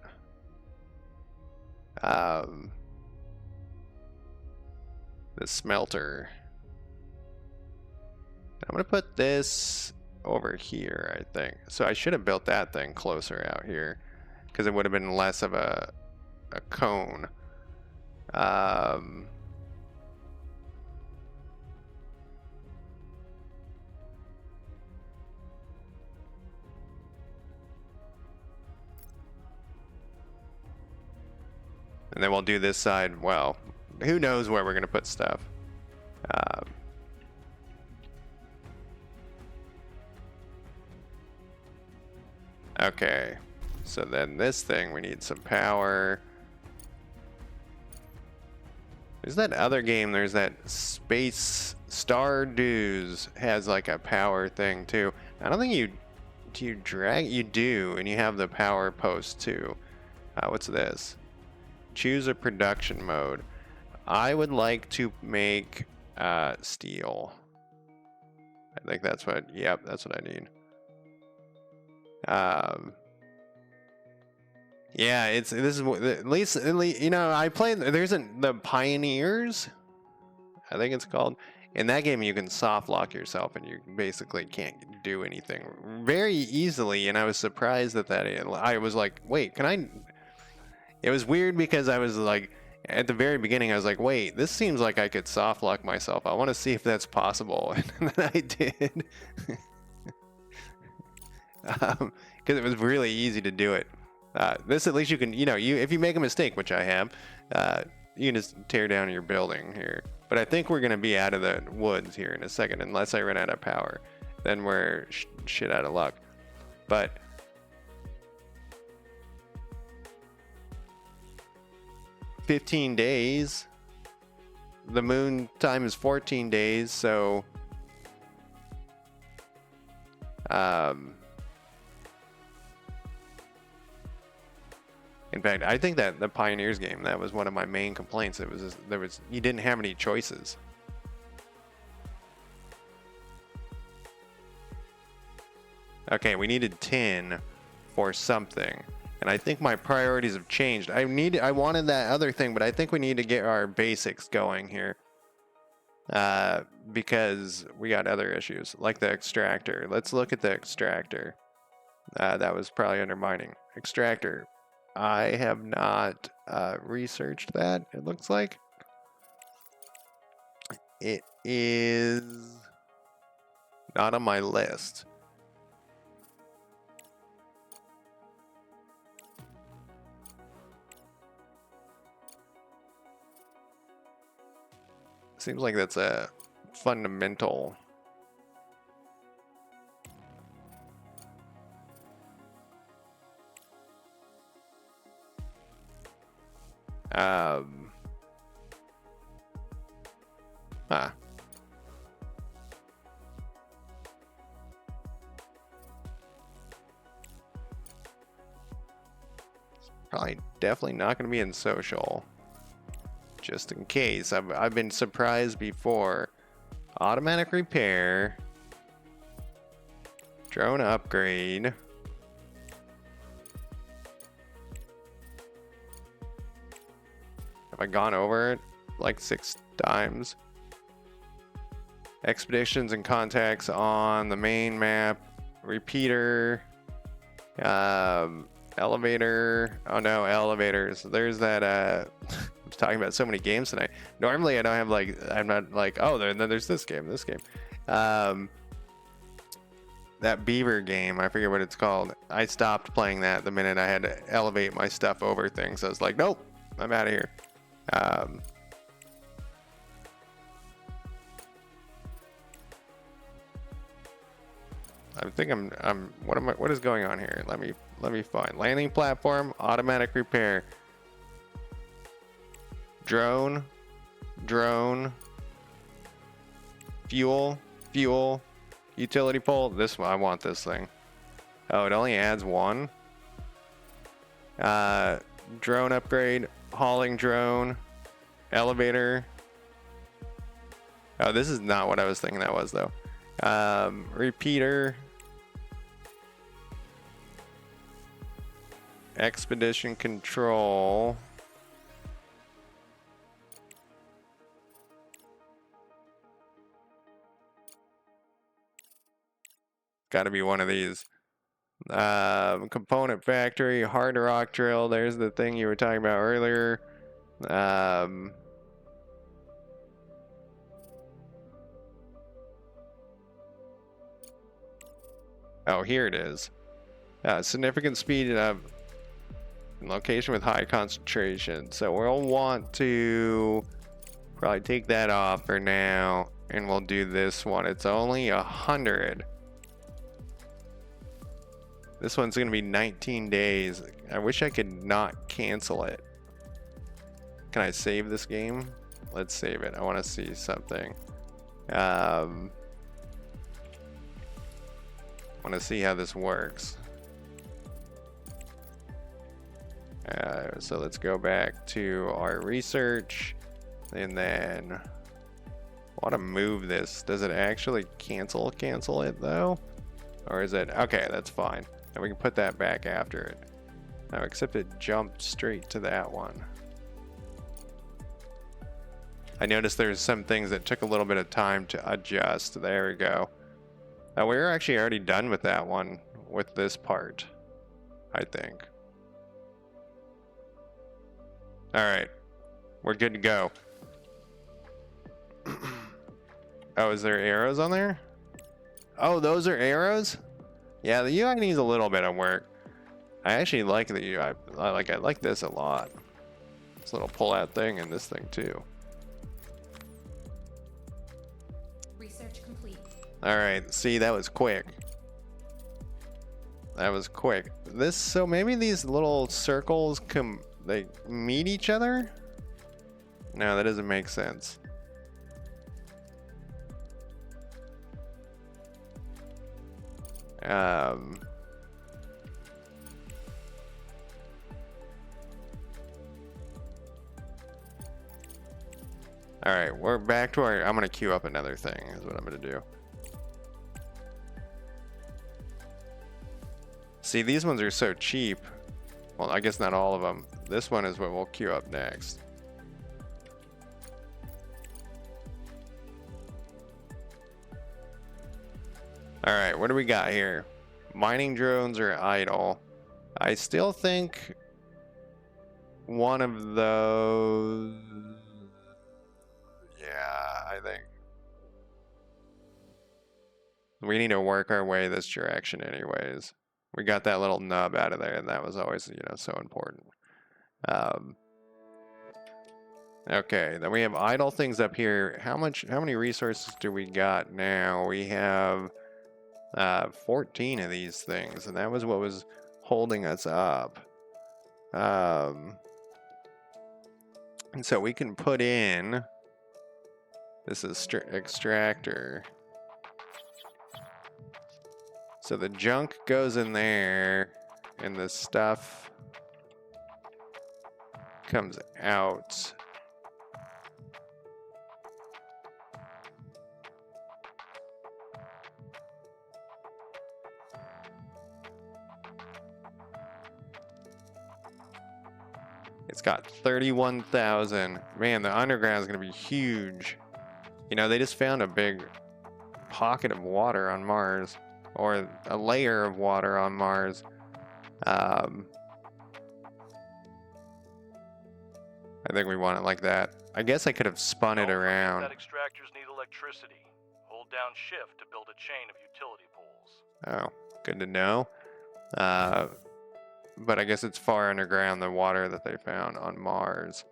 The smelter. I'm gonna put this over here, I think. So I should have built that thing closer out here, because it would have been less of a cone. And then we'll do this side. Well, who knows where we're gonna put stuff. Okay, so then this thing, we need some power. There's that other game, there's that Space Stardews has like a power thing too. I don't think you do, and you have the power post too. What's this? Choose a production mode. I would like to make steel. I think that's what, yep, that's what I need. Yeah, this is at least you know, I played, there's the Pioneers, I think it's called. In that game you can soft lock yourself and you basically can't do anything very easily, and I was surprised that I was like, wait, can I? It was weird because I was like, at the very beginning I was like, wait, this seems like I could soft lock myself. I want to see if that's possible. And then I did. Because it was really easy to do it. This, at least you can, you know, if you make a mistake, which I have, you can just tear down your building here. But I think we're going to be out of the woods here in a second, unless I run out of power. Then we're shit out of luck. But 15 days. The moon time is 14 days, so in fact, I think that the Pioneers game, that was one of my main complaints. It was you didn't have any choices. Okay, we needed 10 for something. And I think my priorities have changed. I wanted that other thing, but I think we need to get our basics going here. Because we got other issues, like the extractor. Let's look at the extractor. That was probably under mining. Extractor. I have not researched that, it looks like. It is not on my list. Seems like that's a fundamental. Probably definitely not going to be in social. Just in case. I've been surprised before. Automatic repair. Drone upgrade. Have I gone over it like 6 times? Expeditions and contacts on the main map. Repeater. Elevator. Oh no, elevators. There's that I was talking about so many games tonight. Normally I don't have like, I'm not like, oh, then there's this game. That beaver game, I forget what it's called. I stopped playing that the minute I had to elevate my stuff over things. I was like, nope, I'm out of here. I think what is going on here? Let me find. Landing platform, automatic repair. Drone, fuel, utility pole. This one, I want this thing. Oh, it only adds 1. Drone upgrade, hauling drone, elevator. Oh, this is not what I was thinking that was, though. Repeater. Expedition control. Got to be one of these. Component factory, hard rock drill. There's the thing you were talking about earlier. Oh, here it is. Significant speed of location with high concentration. So we'll want to probably take that off for now, and we'll do this one. It's only 100. This one's gonna be 19 days. I wish I could not cancel it. Can I save this game? Let's save it. I want to see something. Want to see how this works. So let's go back to our research, and then I want to move this. Does it actually cancel it though? Or is it, okay, that's fine. And we can put that back after it. Now, except it jumped straight to that one. I noticed there's some things that took a little bit of time to adjust. There we go. We were actually already done with that one, with this part, I think. All right, we're good to go. Oh, is there arrows on there? Oh, those are arrows? Yeah, the UI needs a little bit of work. I actually like the UI. I like this a lot. This little pull-out thing and this thing too. Research complete. All right, see, that was quick. That was quick. So maybe these little circles they meet each other? No, that doesn't make sense. All right, we're back to I'm gonna queue up another thing is what I'm gonna do. See, these ones are so cheap. Well, I guess not all of them. This one is what we'll queue up next. All right, what do we got here? Mining drones are idle. I still think one of those. Yeah, I think we need to work our way this direction anyways. We got that little nub out of there, and that was always, so important. Okay, then we have idle things up here. How many resources do we got now? We have 14 of these things, and that was what was holding us up. And so we can put in this extractor. So the junk goes in there, and the stuff comes out. It's got 31,000. Man, the underground is going to be huge. They just found a big pocket of water on Mars, or a layer of water on Mars. I think we want it like that. I guess I could have spun it around. That extractors need electricity. Hold down shift to build a chain of utility poles. Oh, good to know. But I guess it's far underground, the water that they found on Mars.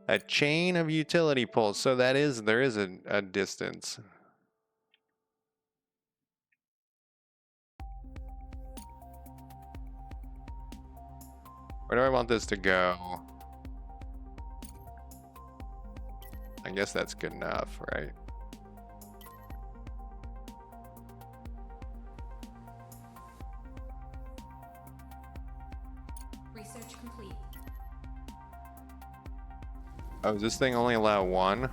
A chain of utility poles. So there is a distance. Where do I want this to go? I guess that's good enough, right? Research complete. Oh, does this thing only allow one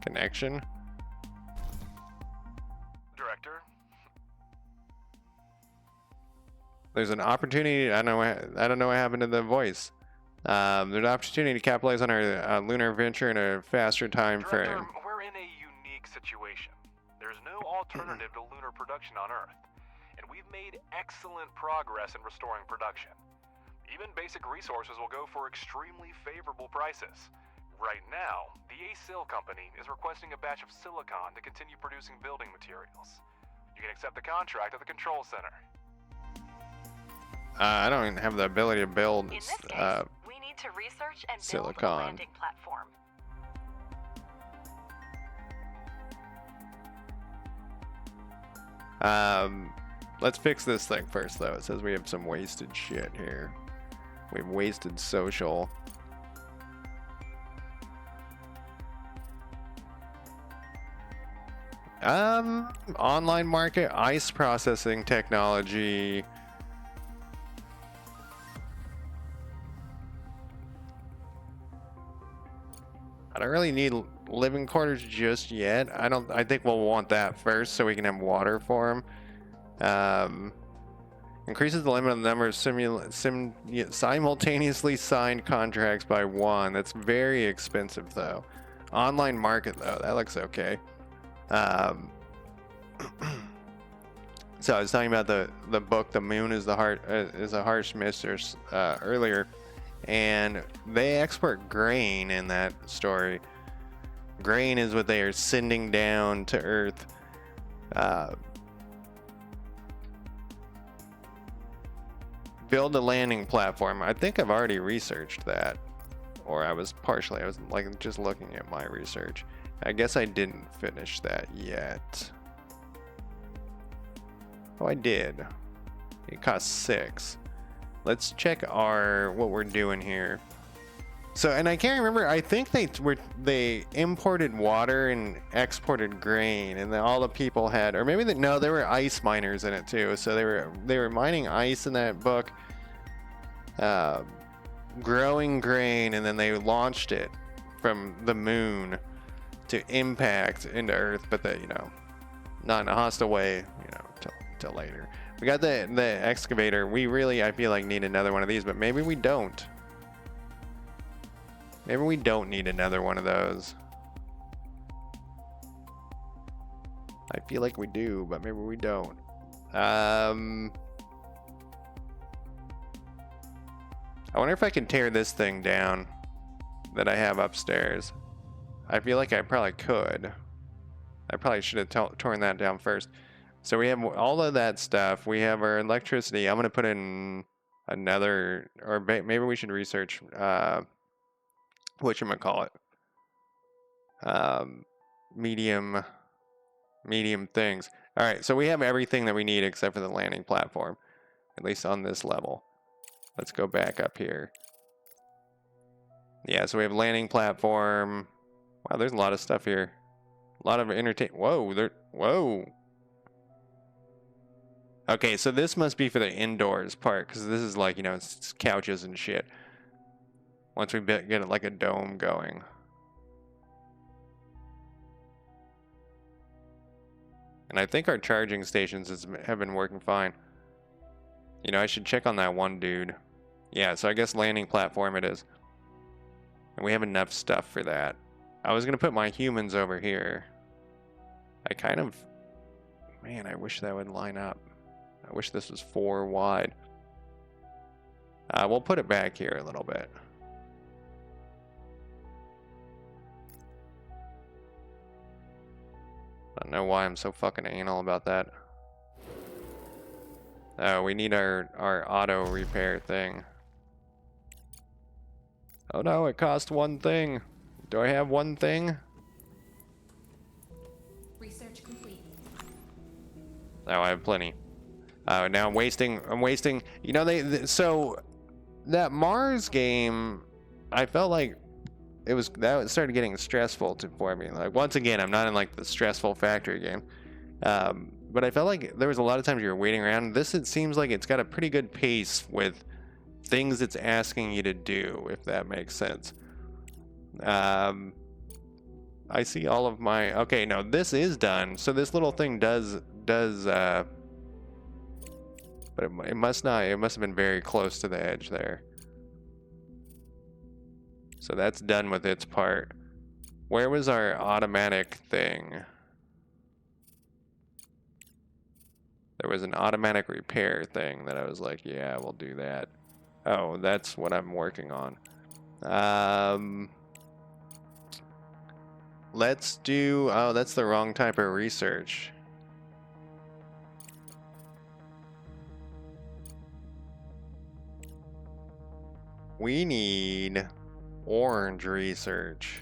connection? Director, There's an opportunity. I don't know what happened to the voice. There's an opportunity to capitalize on our lunar venture in a faster time Director, frame. we're in a unique situation. There's no alternative to lunar production on Earth, and we've made excellent progress in restoring production. Even basic resources will go for extremely favorable prices. Right now, the ACIL company is requesting a batch of silicon to continue producing building materials. You can accept the contract at the control center. I don't even have the ability to build In this case, we need to research and build a silicon. landing platform. Let's fix this thing first, though. It says we have some wasted shit here. We've wasted social. Online market, ice processing technology. I don't really need living quarters just yet. I think we'll want that first so we can have water for them. Increases the limit on the number of simultaneously signed contracts by 1. That's very expensive though. Online market though, that looks okay. So I was talking about the book "The Moon is a Harsh Mistress" earlier, and they export grain in that story. Grain is what they are sending down to Earth. Build a landing platform. I think I've already researched that, or I was like just looking at my research. I guess I didn't finish that yet. Oh, I did. It costs 6. Let's check what we're doing here. So, and I can't remember. I think they imported water and exported grain, and then all the people had, or maybe no, there were ice miners in it too. So they were mining ice in that book, growing grain, and then they launched it from the moon to impact into Earth, but not in a hostile way, till later. We got the excavator. We really, I feel like, need another one of these, but maybe we don't. Maybe we don't need another one of those. I feel like we do, but maybe we don't. I wonder if I can tear this thing down that I have upstairs. I feel like I probably could. I probably should have torn that down first. So we have all of that stuff. We have our electricity. I'm going to put in another, or maybe we should research whatchamacallit. Medium things. All right, so we have everything that we need except for the landing platform, at least on this level. Let's go back up here. Yeah, so we have landing platform. Wow, there's a lot of stuff here. A lot of whoa. Okay, so this must be for the indoors part, because this is like, it's couches and shit. Once we get it like a dome going. And I think our charging stations have been working fine. I should check on that one dude. Yeah, so I guess landing platform it is. And we have enough stuff for that. I was going to put my humans over here. Man, I wish that would line up. I wish this was 4 wide. We'll put it back here a little bit. I don't know why I'm so fucking anal about that. Oh, we need our auto repair thing. Oh no, it cost 1 thing. Do I have 1 thing? Research complete. Oh, I have plenty. Now I'm wasting. So that Mars game, I felt like that started getting stressful for me. Like, once again, I'm not in like the stressful factory game, but I felt like there was a lot of times you were waiting around. It seems like it's got a pretty good pace with things it's asking you to do, if that makes sense. I see all of my... Okay, no, this is done. So this little thing does, but it must not, it must have been very close to the edge there. So that's done with its part. Where was our automatic thing? There was an automatic repair thing that I was like, yeah, we'll do that. Oh, that's what I'm working on. Let's do... Oh, that's the wrong type of research. We need orange research.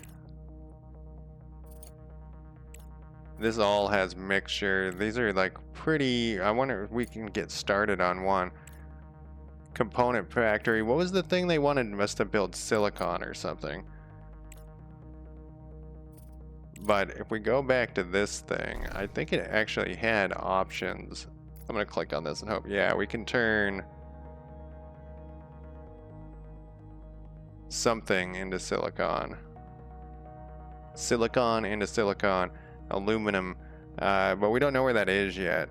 This all has mixture. These are like pretty... I wonder if we can get started on one. Component factory. What was the thing they wanted us to build? Silicon or something. But if we go back to this thing, I think it actually had options. I'm going to click on this and hope. Yeah, we can turn something into silicon. Silicon into silicon. Aluminum. But we don't know where that is yet.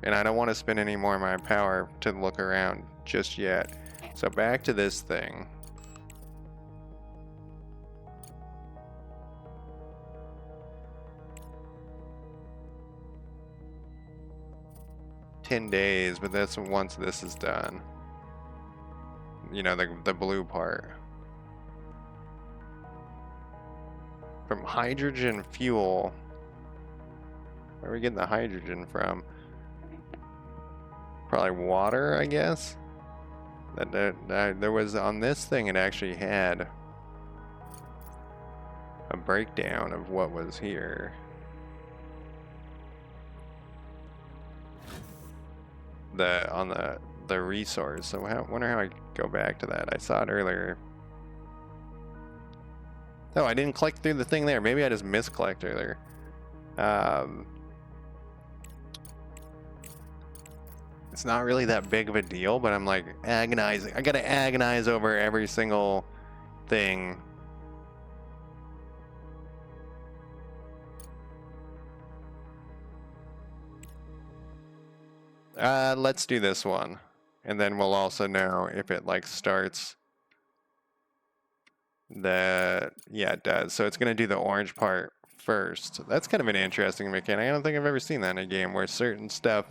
And I don't want to spend any more of my power to look around just yet. So back to this thing. $10, but that's once this is done. You know, the blue part. From hydrogen fuel. Where are we getting the hydrogen from? Probably water, I guess. There was on this thing, it actually had a breakdown of what was here. On the resource. So I wonder how I go back to that. I saw it earlier. Oh, I didn't click through the thing there. Maybe I just misclicked earlier. It's not really that big of a deal, but I'm like agonizing. I gotta agonize over every single thing. Let's do this one. And then we'll also know if it like starts the... Yeah, it does. So it's gonna do the orange part first. That's kind of an interesting mechanic. I don't think I've ever seen that in a game where certain stuff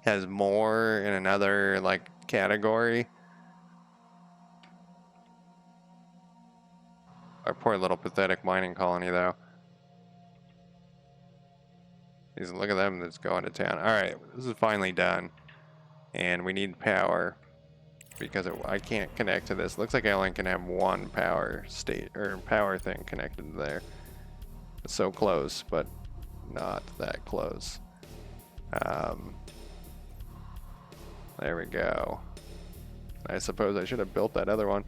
has more in another like category. Our poor little pathetic mining colony though. Look at them that's going to town. Alright, this is finally done. And we need power. Because I can't connect to this. Looks like I only can have one power state or power thing connected to there. It's so close, but not that close. There we go. I suppose I should have built that other one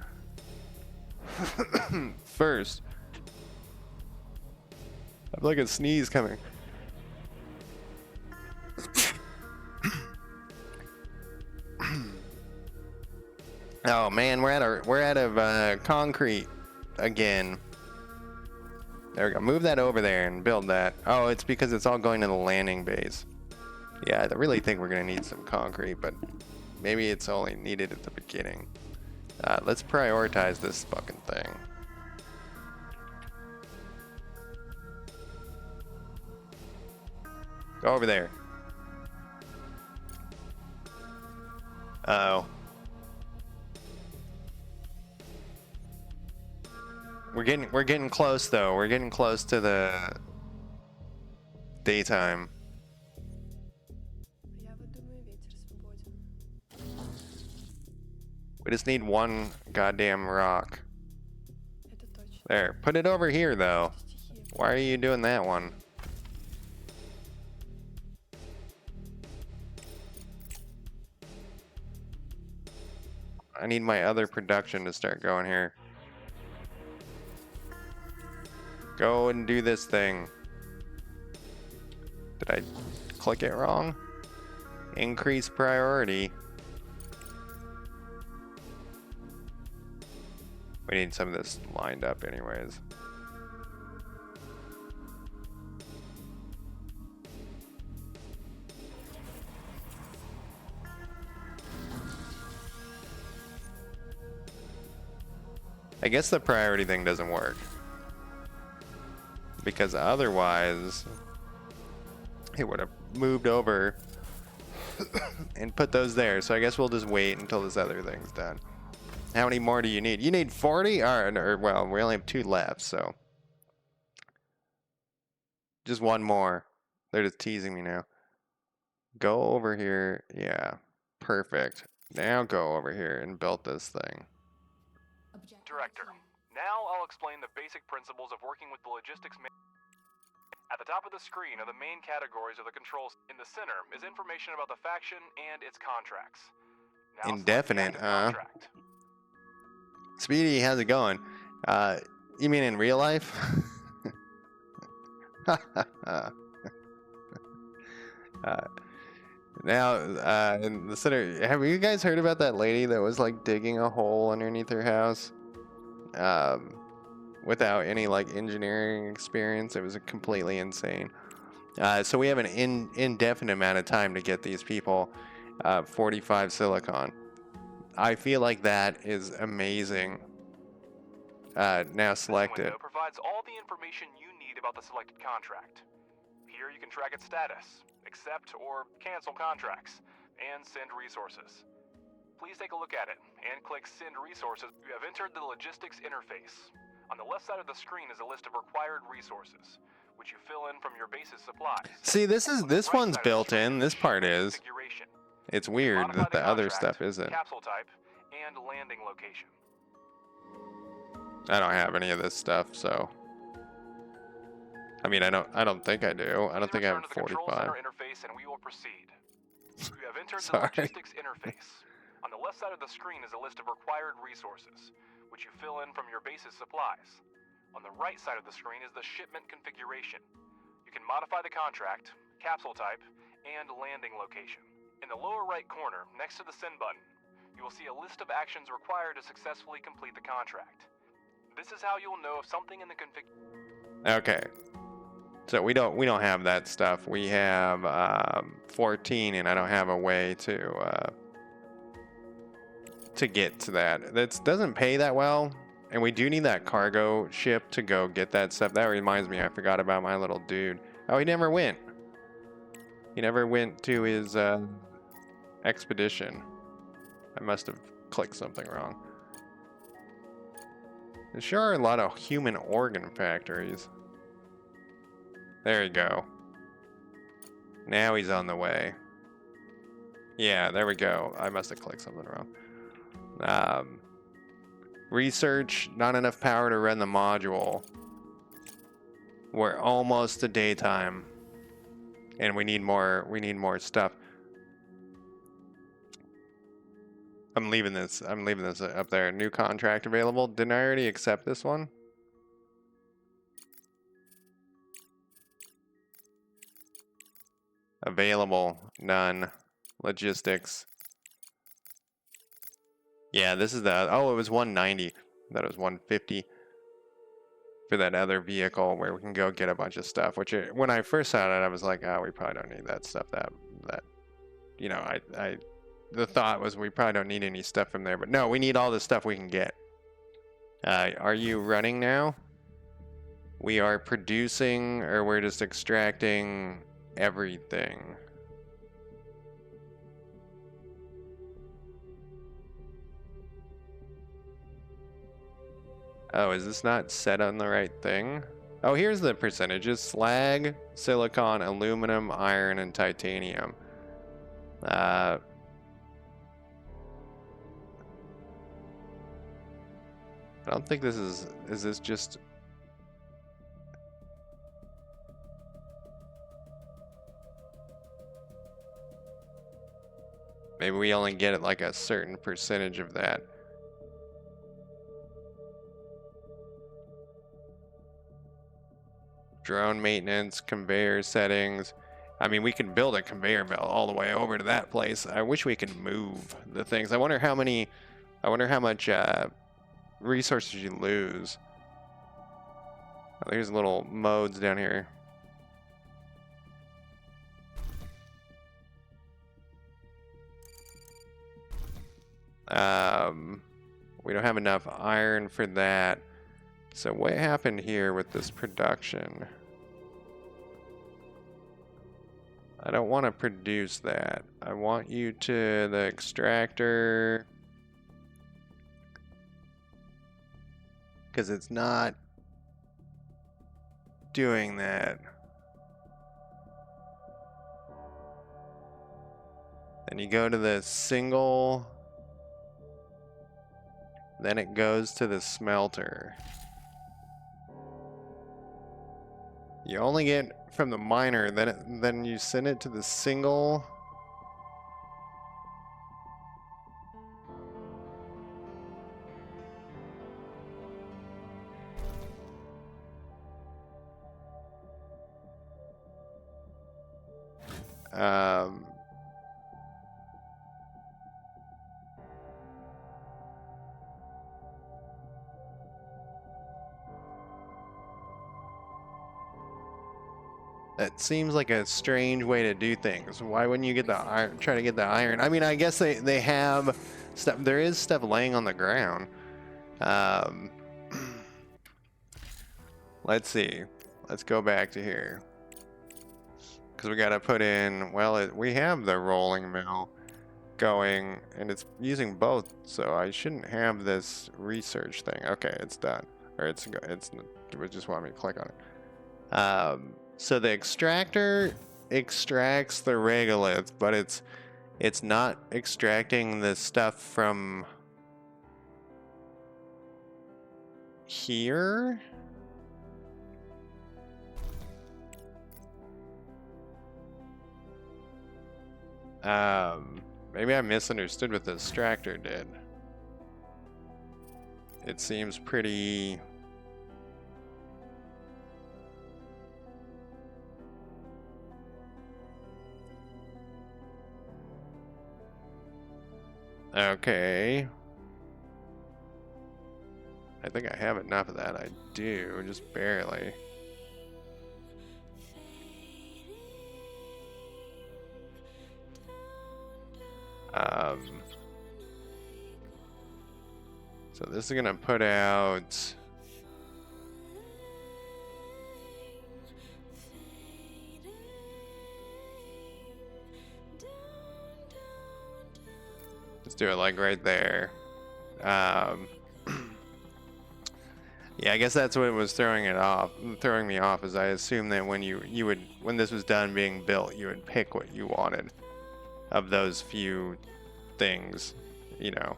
first. I have like a sneeze coming. Oh man, we're out of concrete again. There we go. Move that over there and build that. Oh, it's because it's all going to the landing base. Yeah, I really think we're gonna need some concrete, but maybe it's only needed at the beginning. Let's prioritize this fucking thing. Go over there. Uh-oh. We're getting close though. We're getting close to the daytime. We just need one goddamn rock. There, put it over here though. Why are you doing that one? I need my other production to start going here. Go and do this thing. Did I click it wrong? Increase priority. We need some of this lined up anyways. I guess the priority thing doesn't work. Because otherwise, it would have moved over and put those there. So I guess we'll just wait until this other thing's done. How many more do you need? You need 40? Or, well, we only have 2 left, so. Just 1 more. They're just teasing me now. Go over here. Yeah, perfect. Now go over here and build this thing. Objective Director, achieved. now I'll explain the basic principles of working with the logistics. At the top of the screen are the main categories of the controls. In the center is information about the faction and its contracts. Now select the Indefinite, active huh? contract. Speedy, how's it going? You mean in real life? Now, in the center, have you guys heard about that lady that was like digging a hole underneath her house? Without any like engineering experience. It was completely insane. So we have an indefinite amount of time to get these people 45 silicon. I feel like that is amazing. Now select it. This window provides all the information you need about the selected contract. Here you can track its status, accept or cancel contracts, and send resources. Please take a look at it and click Send Resources. You have entered the logistics interface. On the left side of the screen is a list of required resources, which you fill in from your base's supplies. See, this Right one's side of the built screen in. is This part shipment is. configuration. It's weird Modify that the other contract, stuff isn't. Capsule type, and landing location. I don't have any of this stuff, so. I mean, I don't think I do. I don't think I have Return to the Control 45. Center interface and we will proceed. You have entered the Sorry. logistics interface. On the left side of the screen is a list of required resources, which you fill in from your base's supplies. On the right side of the screen is the shipment configuration. You can modify the contract, capsule type, and landing location. In the lower right corner, next to the send button, you will see a list of actions required to successfully complete the contract. This is how you will know if something in the Okay. So we don't have that stuff. We have 14, and I don't have a way to get to that. That doesn't pay that well, and we do need that cargo ship to go get that stuff. That reminds me, I forgot about my little dude. Oh, he never went. He never went to his expedition. I must have clicked something wrong. There sure are a lot of human organ factories. There you go. Now he's on the way. Yeah, there we go. I must have clicked something wrong. Research, not enough power to run the module. We're almost to daytime. And we need more stuff. I'm leaving this up there. New contract available. Didn't I already accept this one? Available, none. Logistics. Yeah, this is the, oh, it was 190. I thought it was 150 for that other vehicle where we can go get a bunch of stuff, which when I first saw it, I was like, oh, we probably don't need that stuff. That, you know, the thought was we probably don't need any stuff from there, but no, we need all the stuff we can get. Are you running now? We are producing, or we're just extracting everything. Oh, is this not set on the right thing? Oh, here's the percentages. Slag, silicon, aluminum, iron, and titanium. I don't think this is this just... Maybe we only get like a certain percentage of that. Drone maintenance, conveyor settings. I mean, we can build a conveyor belt all the way over to that place. I wish we could move the things. I wonder how much resources you lose. Oh, there's little modes down here. We don't have enough iron for that. So what happened here with this production? I don't want to produce that. I want you to the extractor. Because it's not doing that. Then you go to the single. Then it goes to the smelter. You only get from the miner, then you send it to the single. That seems like a strange way to do things. Why wouldn't you get the iron, try to get the iron? I mean, I guess they have stuff. There is stuff laying on the ground. Let's see. Let's go back to here. Because we got to put in, well, we have the rolling mill going, and it's using both, so I shouldn't have this research thing. Okay, it's done. Or it just want me to click on it. So the extractor extracts the regolith, but it's not extracting the stuff from here. Maybe I misunderstood what the extractor did. It seems pretty... Okay. I think I have enough of that. I do, just barely. So this is gonna put out... Let's do it like right there. Yeah, I guess that's what was throwing me off, is I assumed that when this was done being built, you would pick what you wanted of those few things, you know,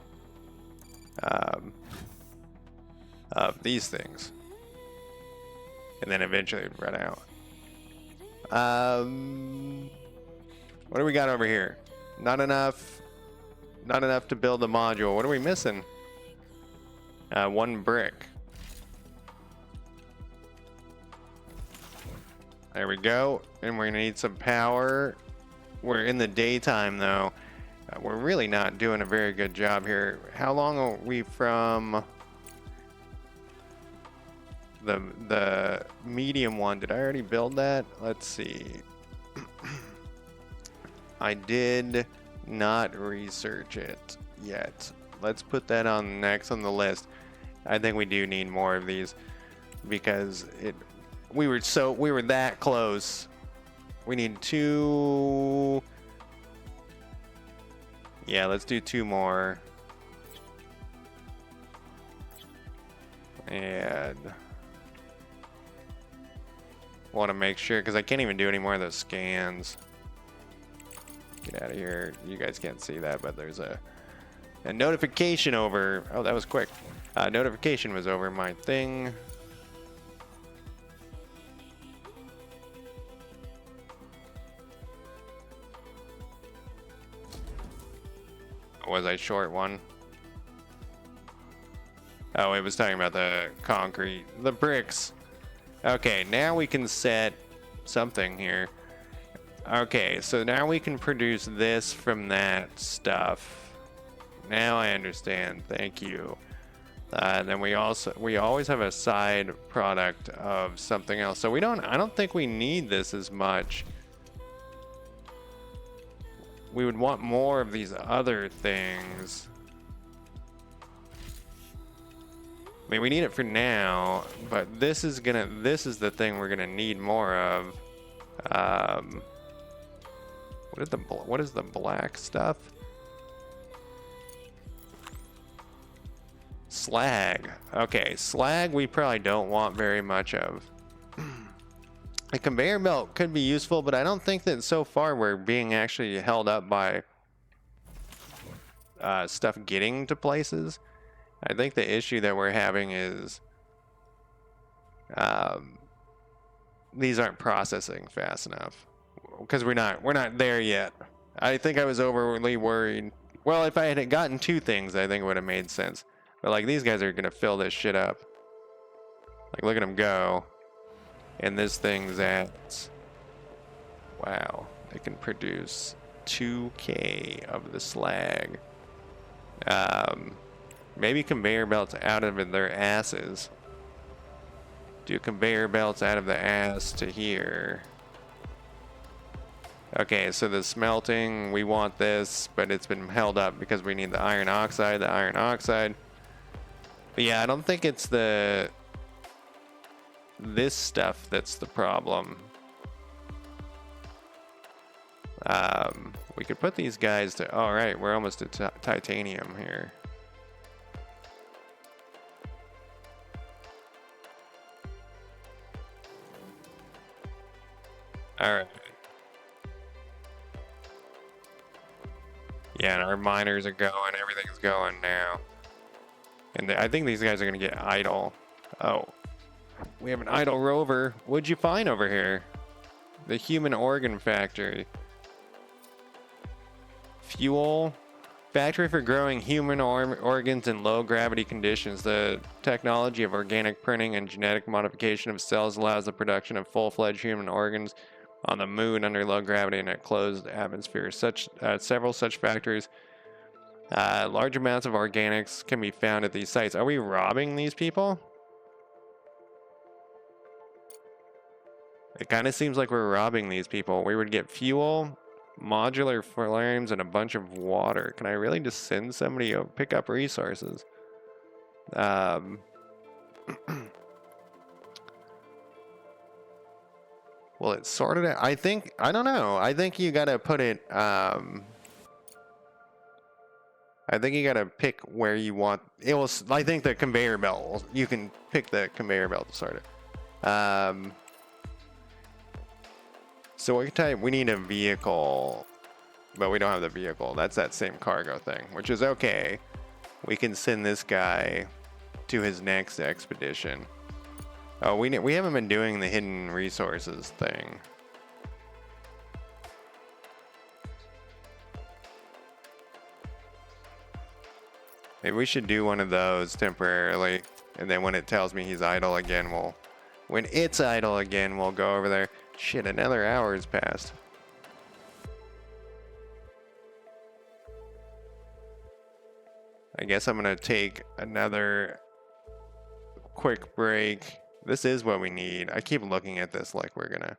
of these things, and then eventually it would run out. What do we got over here? Not enough to build a module. What are we missing? One brick. There we go. And we're gonna need some power. We're in the daytime though. We're really not doing a very good job here. How long are we from the medium one? Did I already build that? Let's see. I did not research it yet. Let's put that on next on the list. I think we do need more of these because we were that close. We need 2. Yeah, let's do 2 more. And want to make sure, because I can't even do any more of those scans. Get out of here. You guys can't see that, but there's a notification over. Oh, that was quick. Notification was over my thing. Was I short one? Oh, it was talking about the concrete, the bricks. Okay, now we can set something here. Okay, so now we can produce this from that stuff. Now I understand. Thank you. And then we always have a side product of something else. So I don't think we need this as much. We would want more of these other things. I mean, we need it for now, but this is the thing we're gonna need more of. What is the black stuff? Slag. Okay, slag we probably don't want very much of. A conveyor belt could be useful, but I don't think that so far we're being actually held up by stuff getting to places. I think the issue that we're having is these aren't processing fast enough because we're not there yet. I think I was overly worried. Well, if I had gotten 2 things, I think it would have made sense. But like these guys are gonna fill this shit up. Like look at them go. And this thing's at, wow, it can produce 2K of the slag. Maybe conveyor belts out of their asses. Do conveyor belts out of the ass to here. Okay, so the smelting, we want this, but it's been held up because we need the iron oxide. But yeah, I don't think it's this stuff that's the problem. We could put these guys to, all right, we're almost at titanium here. All right. Yeah, and our miners are going, everything's going now. And I think these guys are gonna get idle. Oh. We have an idle rover. What'd you find over here? The human organ factory. Fuel. Factory for growing human organs in low gravity conditions. The technology of organic printing and genetic modification of cells allows the production of full-fledged human organs on the moon under low gravity in a closed atmosphere. Several such factories. Large amounts of organics can be found at these sites. Are we robbing these people? It kind of seems like we're robbing these people. We would get fuel, modular flames, and a bunch of water. Can I really just send somebody to pick up resources? Well, it's sorted out. I don't know. I think you gotta put it, I think you gotta pick where you want, I think the conveyor belt, you can pick the conveyor belt to sort it. So what type, we need a vehicle, but we don't have the vehicle. That's that same cargo thing, which is okay. We can send this guy to his next expedition. Oh, we haven't been doing the hidden resources thing. Maybe we should do one of those temporarily, and then when it tells me he's idle again, when it's idle again, we'll go over there. Shit, another hour has passed. I guess I'm gonna take another quick break. This is what we need. I keep looking at this like we're gonna,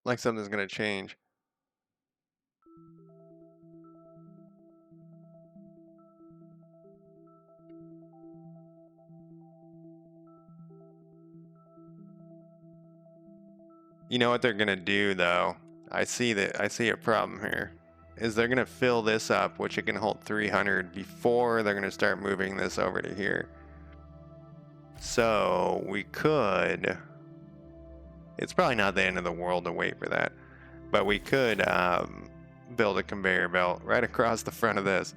like something's gonna change. You know what they're gonna do though? I see a problem here. Is they're gonna fill this up, which it can hold 300 before they're gonna start moving this over to here. So we could, it's probably not the end of the world to wait for that, but we could build a conveyor belt right across the front of this,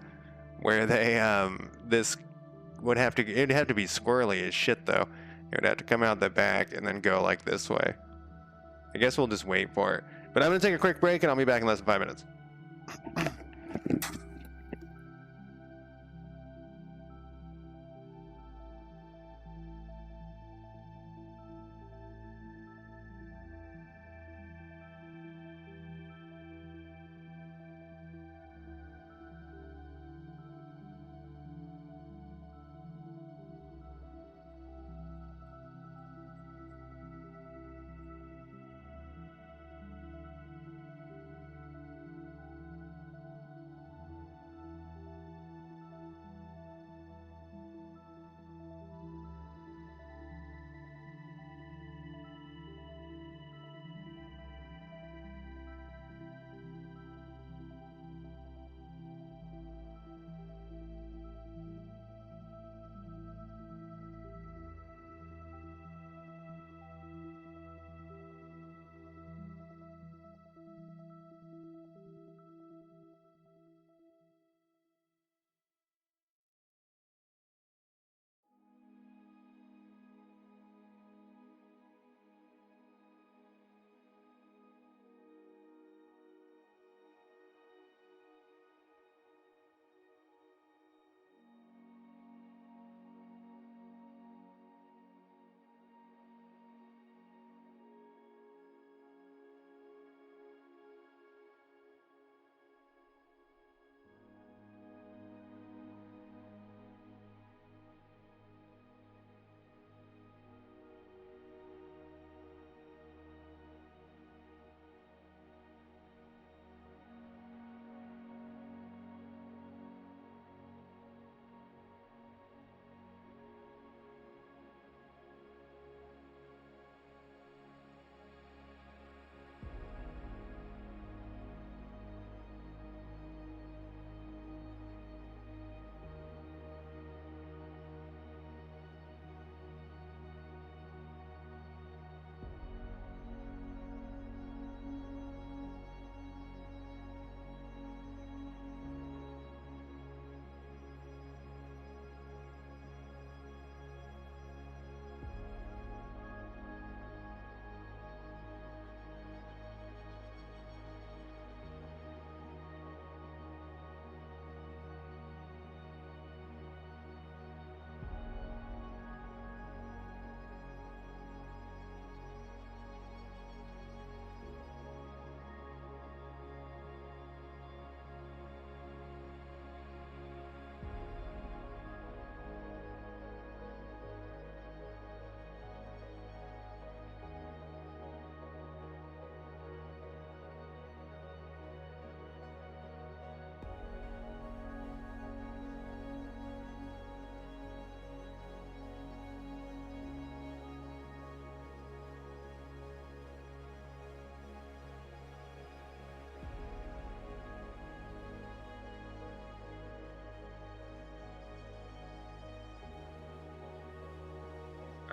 where they this would have to, it'd have to be squirrely as shit though. It would have to come out the back and then go like this way. I guess we'll just wait for it. But I'm gonna take a quick break and I'll be back in less than 5 minutes.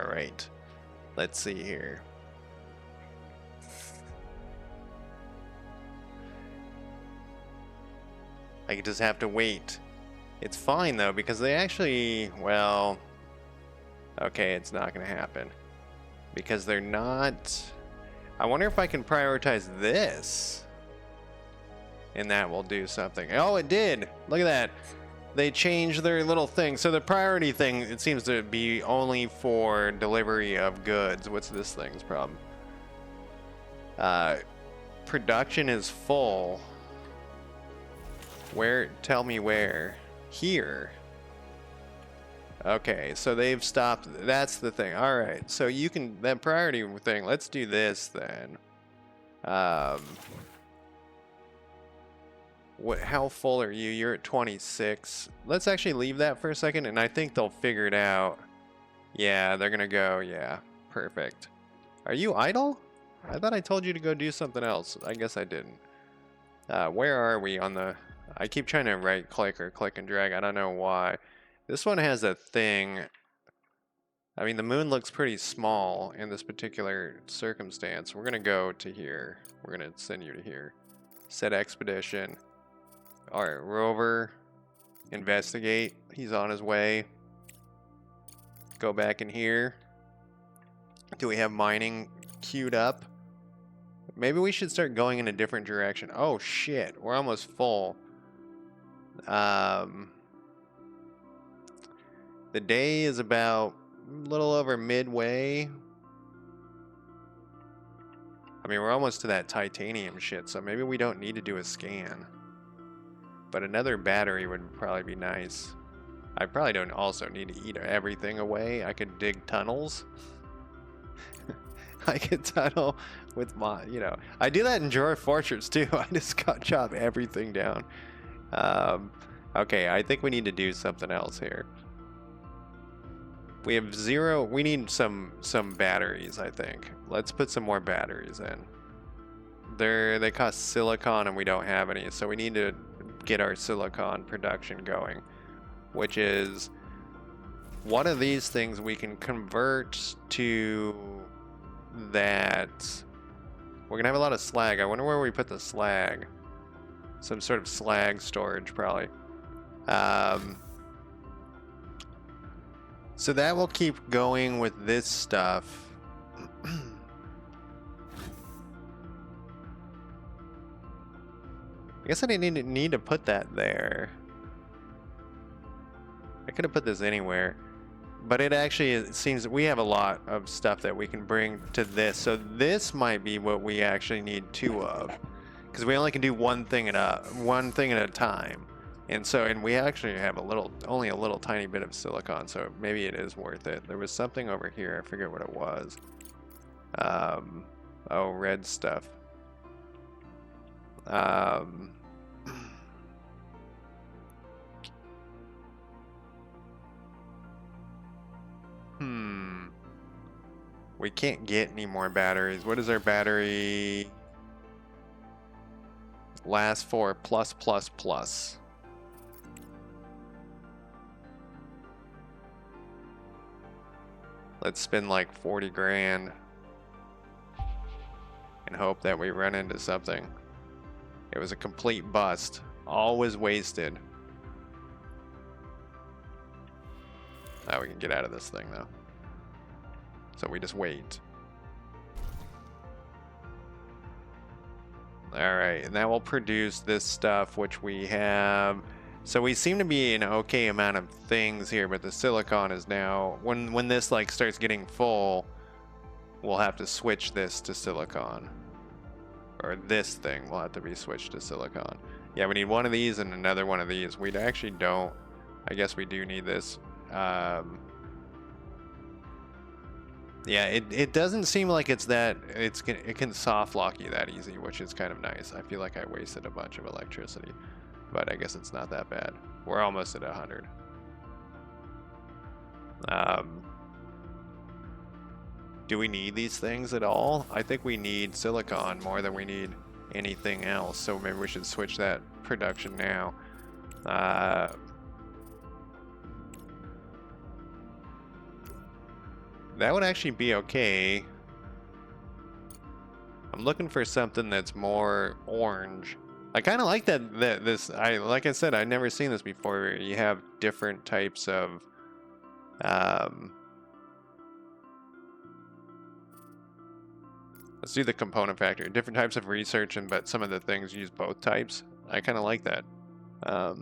All right. Let's see here. I just have to wait. It's fine though, because they actually, well, okay, it's not gonna happen. Because they're not, I wonder if I can prioritize this. And that will do something. Oh, it did. Look at that. They changed their little thing. So the priority thing, it seems to be only for delivery of goods. What's this thing's problem? Production is full. Where? Tell me where. Here. Okay, so they've stopped. That's the thing. All right, so you can, that priority thing, let's do this then. How full are you? You're at 26. Let's actually leave that for a second, and I think they'll figure it out. Yeah, they're gonna go. Yeah, perfect. Are you idle? I thought I told you to go do something else. I guess I didn't. Where are we on the... I keep trying to right click or click and drag. I don't know why. This one has a thing. I mean, the moon looks pretty small in this particular circumstance. We're gonna go to here. We're gonna send you to here. Set expedition. All right, rover, investigate. He's on his way. Go back in here. Do we have mining queued up? Maybe we should start going in a different direction. Oh shit, we're almost full. The day is about a little over midway. I mean, we're almost to that titanium shit, so maybe we don't need to do a scan. But another battery would probably be nice. I probably don't also need to eat everything away. I could dig tunnels. I could tunnel with my, you know. I do that in Dwarf Fortress too. I just chop everything down. Okay, I think we need to do something else here. We have zero. We need some batteries, I think. Let's put some more batteries in. They cost silicon and we don't have any, so we need to get our silicon production going, which is one of these things we can convert to that. We're gonna have a lot of slag. I wonder where we put the slag. Some sort of slag storage, probably. So that will keep going with this stuff. I guess I didn't need to put that there. I could have put this anywhere. But it actually, it seems that we have a lot of stuff that we can bring to this. So this might be what we actually need two of. Because we only can do one thing at a time. And we actually have only a little tiny bit of silicon, so maybe it is worth it. There was something over here, I forget what it was. Oh, red stuff. We can't get any more batteries. What is our battery? Last for plus plus plus. Let's spend like 40 grand and hope that we run into something. It was a complete bust. All was wasted. Now we can get out of this thing though. So we just wait. Alright, and that will produce this stuff which we have. So we seem to be an okay amount of things here, but the silicon is now, when this like starts getting full, we'll have to switch this to silicon. Or this thing will have to be switched to silicon. Yeah, we need one of these and another one of these. We actually don't, I guess we do need this. Yeah, it doesn't seem like it can soft lock you that easy, which is kind of nice. I feel like I wasted a bunch of electricity, but I guess it's not that bad. We're almost at 100. Do we need these things at all? I think we need silicon more than we need anything else, so maybe we should switch that production now. that would actually be okay. I'm looking for something that's more orange. I kind of like that like I said, I've never seen this before. Where you have different types of let's do the component factor. Different types of research, but some of the things use both types. I kind of like that. Because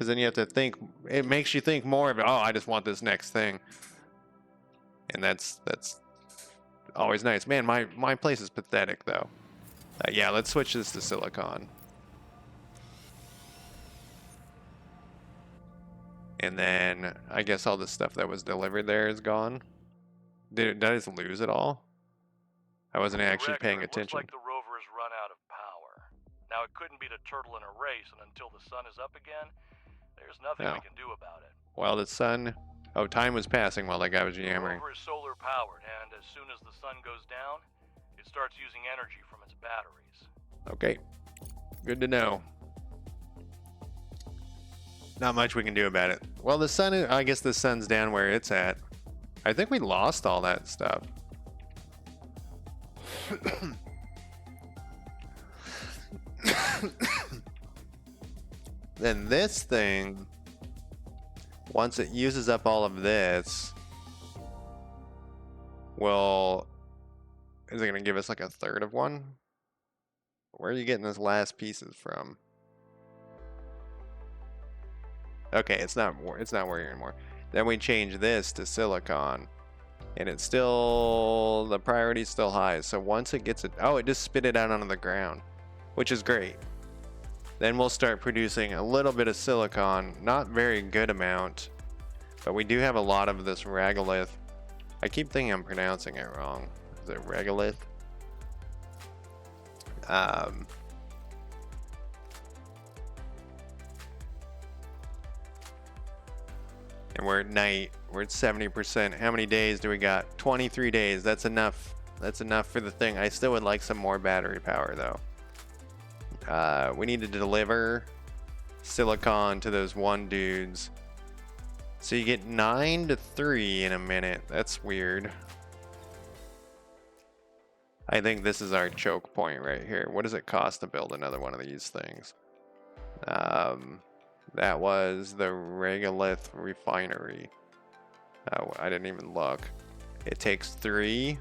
then you have to think. It makes you think more about, oh, I just want this next thing. And that's always nice. Man, my place is pathetic, though. Yeah, let's switch this to silicon. And then I guess all the stuff that was delivered there is gone. Did I just lose it all? I wasn't actually paying attention. Looks like the rover has run out of power. Now, it couldn't beat a turtle in a race, and until the sun is up again, there's nothing we can do about it. Well, the sun... Oh, time was passing while that guy was yammering. The rover is solar powered, and as soon as the sun goes down, it starts using energy from its batteries. Okay. Good to know. Not much we can do about it. Well, the sun... I guess the sun's down where it's at. I think we lost all that stuff. Then this thing, once it uses up all of this, is it going to give us like a third of one? Where are you getting this last pieces from? Okay, it's not working anymore. Then we change this to silicon, and it's still, the priority's still high. So once it gets it, oh, it just spit it out onto the ground, which is great. Then we'll start producing a little bit of silicon, not very good amount, but we do have a lot of this regolith. I keep thinking I'm pronouncing it wrong. Is it regolith? And we're at night. We're at 70%. How many days do we got? 23 days. That's enough. That's enough for the thing. I still would like some more battery power, though. We need to deliver silicon to those one dudes. So you get 9 to 3 in a minute. That's weird. I think this is our choke point right here. What does it cost to build another one of these things? That was the regolith refinery. Oh, I didn't even look. It takes 3.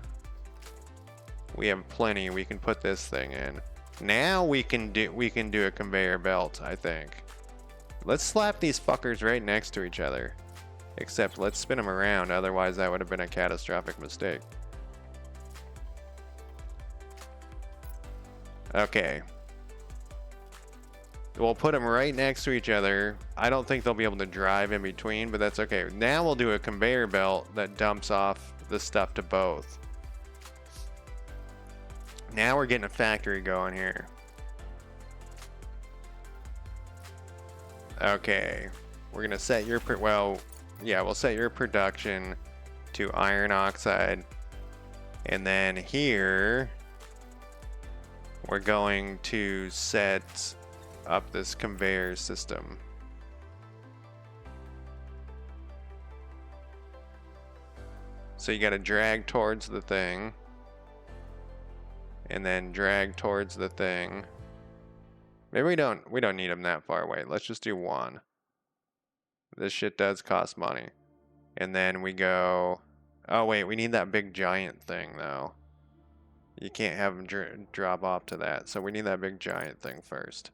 We have plenty. We can put this thing in. Now we can do a conveyor belt, I think. Let's slap these fuckers right next to each other. Except let's spin them around, otherwise that would have been a catastrophic mistake. Okay. We'll put them right next to each other. I don't think they'll be able to drive in between, but that's okay. Now we'll do a conveyor belt that dumps off the stuff to both. Now we're getting a factory going here. Okay. We're gonna set your we'll set your production to iron oxide. And then here we're going to set up this conveyor system. So you got to drag towards the thing, and then drag towards the thing. Maybe we don't need them that far away. Let's just do one. This shit does cost money. And then we go, oh wait, we need that big giant thing though. You can't have them drop off to that. So we need that big giant thing first.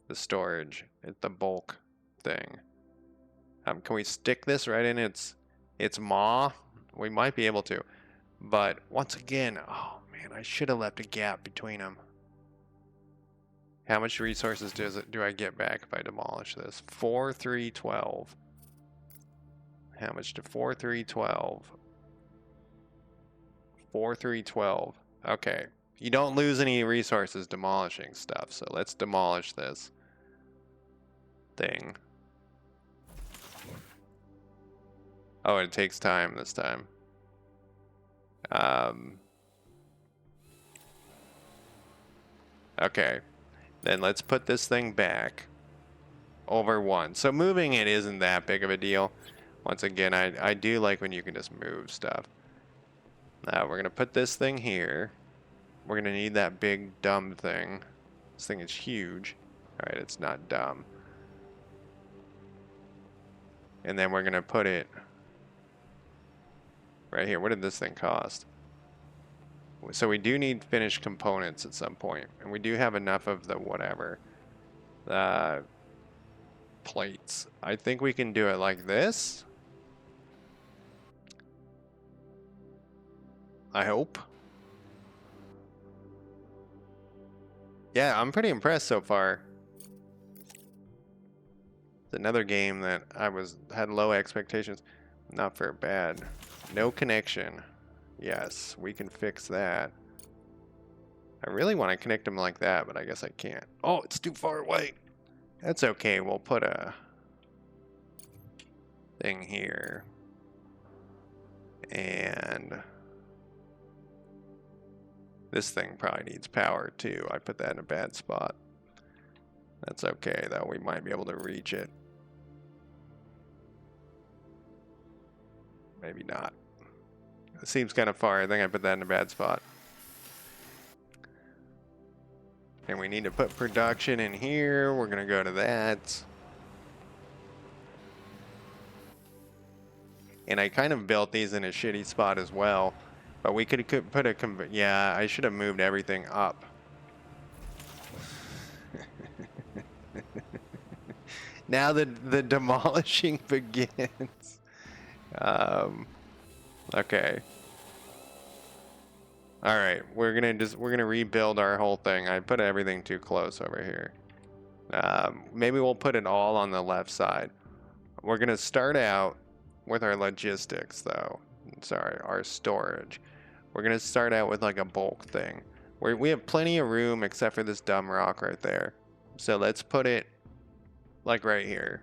The storage, the bulk thing. Can we stick this right in its maw? We might be able to. But once again, oh man, I should have left a gap between them. How much resources do I get back if I demolish this? 4, 3, 12. How much to 4, 3, 12? 4, 3, 12. Okay. You don't lose any resources demolishing stuff, so let's demolish this thing. Oh, it takes time this time. Okay. Then let's put this thing back over 1. So moving it isn't that big of a deal. Once again, I do like when you can just move stuff. Now we're gonna put this thing here. We're gonna need that big dumb thing. This thing is huge. Alright, it's not dumb. And then we're gonna put it right here. What did this thing cost? So we do need finished components at some point. And we do have enough of the whatever. Plates. I think we can do it like this. I hope. Yeah, I'm pretty impressed so far. It's another game that I had low expectations. Not for bad. No connection. Yes, we can fix that. I really want to connect them like that, but I guess I can't. Oh, it's too far away. That's okay. We'll put a thing here. And this thing probably needs power too. I put that in a bad spot. That's okay though. We might be able to reach it. Maybe not. It seems kind of far. I think I put that in a bad spot. And we need to put production in here. We're going to go to that. And I kind of built these in a shitty spot as well. But we could put a... Yeah, I should have moved everything up. Now the demolishing begins. Okay. All right, we're gonna rebuild our whole thing. I put everything too close over here. Maybe we'll put it all on the left side. We're gonna start out with our logistics, though. Sorry, our storage. We're gonna start out with like a bulk thing. We have plenty of room except for this dumb rock right there. So let's put it like right here.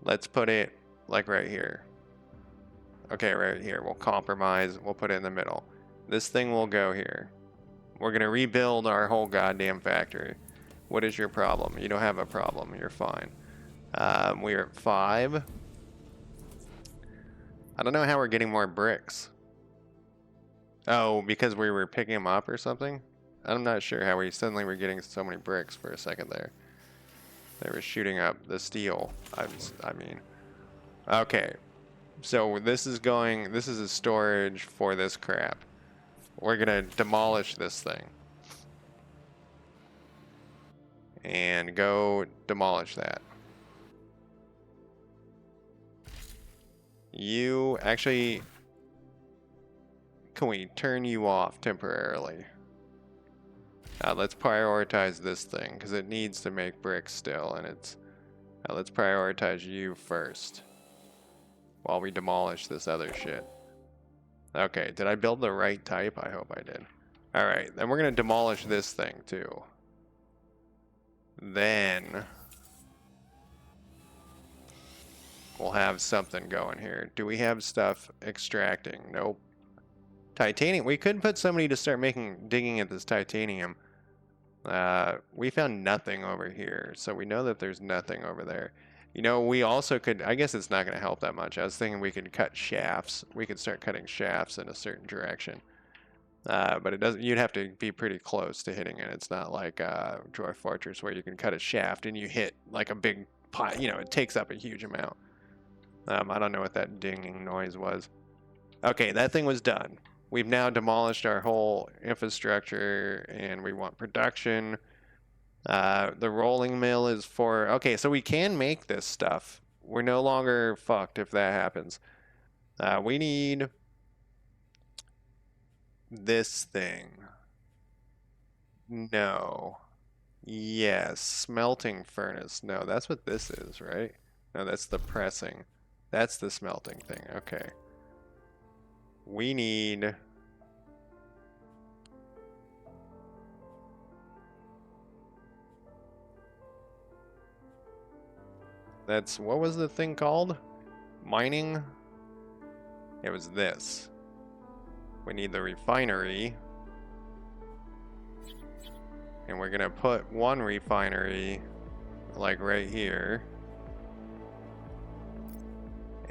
Let's put it like right here. Okay, right here. We'll compromise. We'll put it in the middle. This thing will go here. We're going to rebuild our whole goddamn factory. What is your problem? You don't have a problem. You're fine. We are at 5. I don't know how we're getting more bricks. Oh, because we were picking them up or something? I'm not sure how we suddenly were getting so many bricks for a second there. They were shooting up the steel. I mean. Okay. So this is a storage for this crap. We're gonna demolish this thing. And go demolish that. You actually, can we turn you off temporarily? Let's prioritize this thing because it needs to make bricks still, and it's. Let's prioritize you first. While we demolish this other shit. Okay, did I build the right type? I hope I did. Alright, then we're going to demolish this thing too. Then we'll have something going here. Do we have stuff extracting? Nope. Titanium. We could put somebody to start digging at this titanium. We found nothing over here, so we know that there's nothing over there. You know, we also could, I guess it's not going to help that much. I was thinking we could cut shafts. We could start cutting shafts in a certain direction. But it doesn't, you'd have to be pretty close to hitting it. It's not like Dwarf Fortress where you can cut a shaft and you hit like a big pile. You know, it takes up a huge amount. I don't know what that dinging noise was. Okay, that thing was done. We've now demolished our whole infrastructure and we want production. The rolling mill is for... Okay, so we can make this stuff. We're no longer fucked if that happens. We need this thing. No. Yes. Smelting furnace. No, that's what this is, right? No, that's the pressing. That's the smelting thing. Okay. We need... That's, what was the thing called? Mining? It was this. We need the refinery. And we're gonna put one refinery, like right here.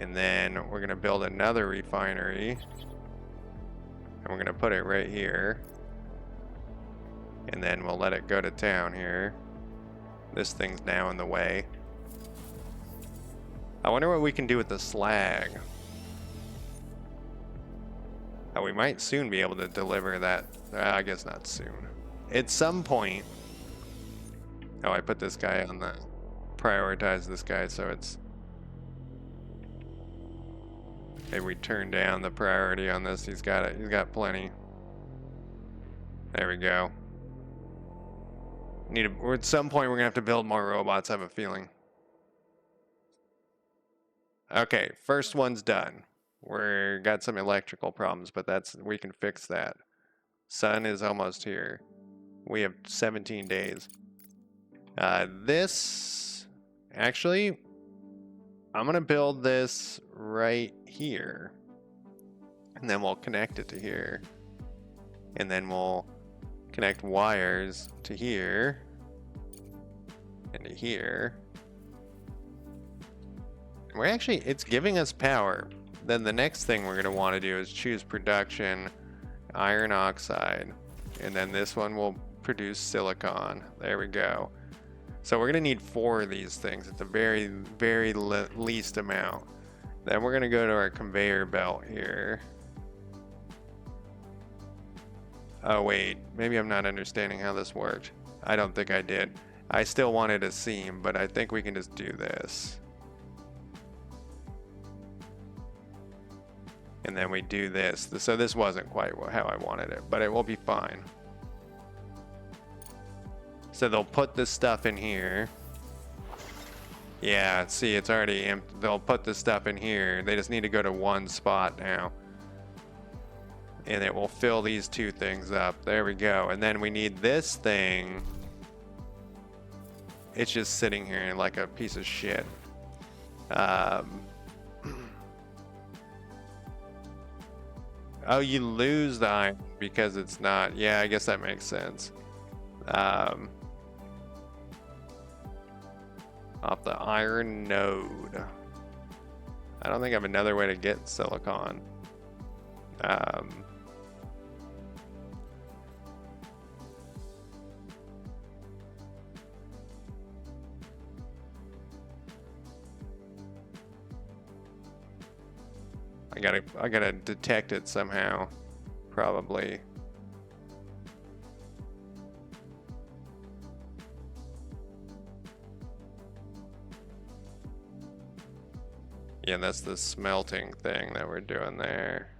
And then we're gonna build another refinery. And we're gonna put it right here. And then we'll let it go to town here. This thing's now in the way. I wonder what we can do with the slag. Oh, we might soon be able to deliver that. I guess not soon. At some point. Oh, I put this guy on the... Prioritize this guy so it's... Maybe we turn down the priority on this. He's got it. He's got plenty. There we go. At some point we're gonna have to build more robots, I have a feeling. Okay, first one's done. We're got some electrical problems, but we can fix that. Sun is almost here. We have 17 days. This actually, I'm gonna build this right here, and then we'll connect it to here, and then we'll connect wires to here and to here. We're actually, it's giving us power. Then the next thing we're going to want to do is choose production, iron oxide, and then this one will produce silicon. There we go. So we're going to need 4 of these things at the very, very least amount. Then we're going to go to our conveyor belt here. Oh wait, maybe I'm not understanding how this worked. I don't think I did. I still wanted a seam, but I think we can just do this. And then we do this. So this wasn't quite how I wanted it, but it will be fine. So they'll put this stuff in here. Yeah, see, it's already empty. They'll put this stuff in here. They just need to go to one spot now. And it will fill these 2 things up. There we go. And then we need this thing. It's just sitting here like a piece of shit. Oh, you lose the iron because it's not. Yeah, I guess that makes sense. Off the iron node. I don't think I have another way to get silicon. I gotta detect it somehow, probably. Yeah, that's the smelting thing that we're doing there.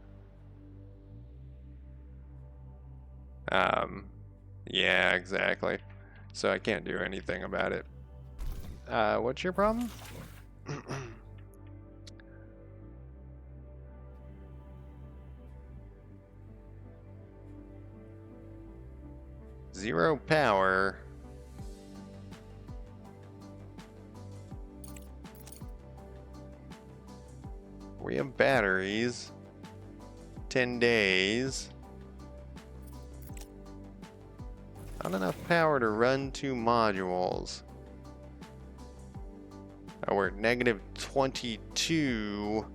Yeah, exactly. So I can't do anything about it. What's your problem? 0 power. We have batteries. 10 days. Not enough power to run 2 modules. Oh, we're at -22.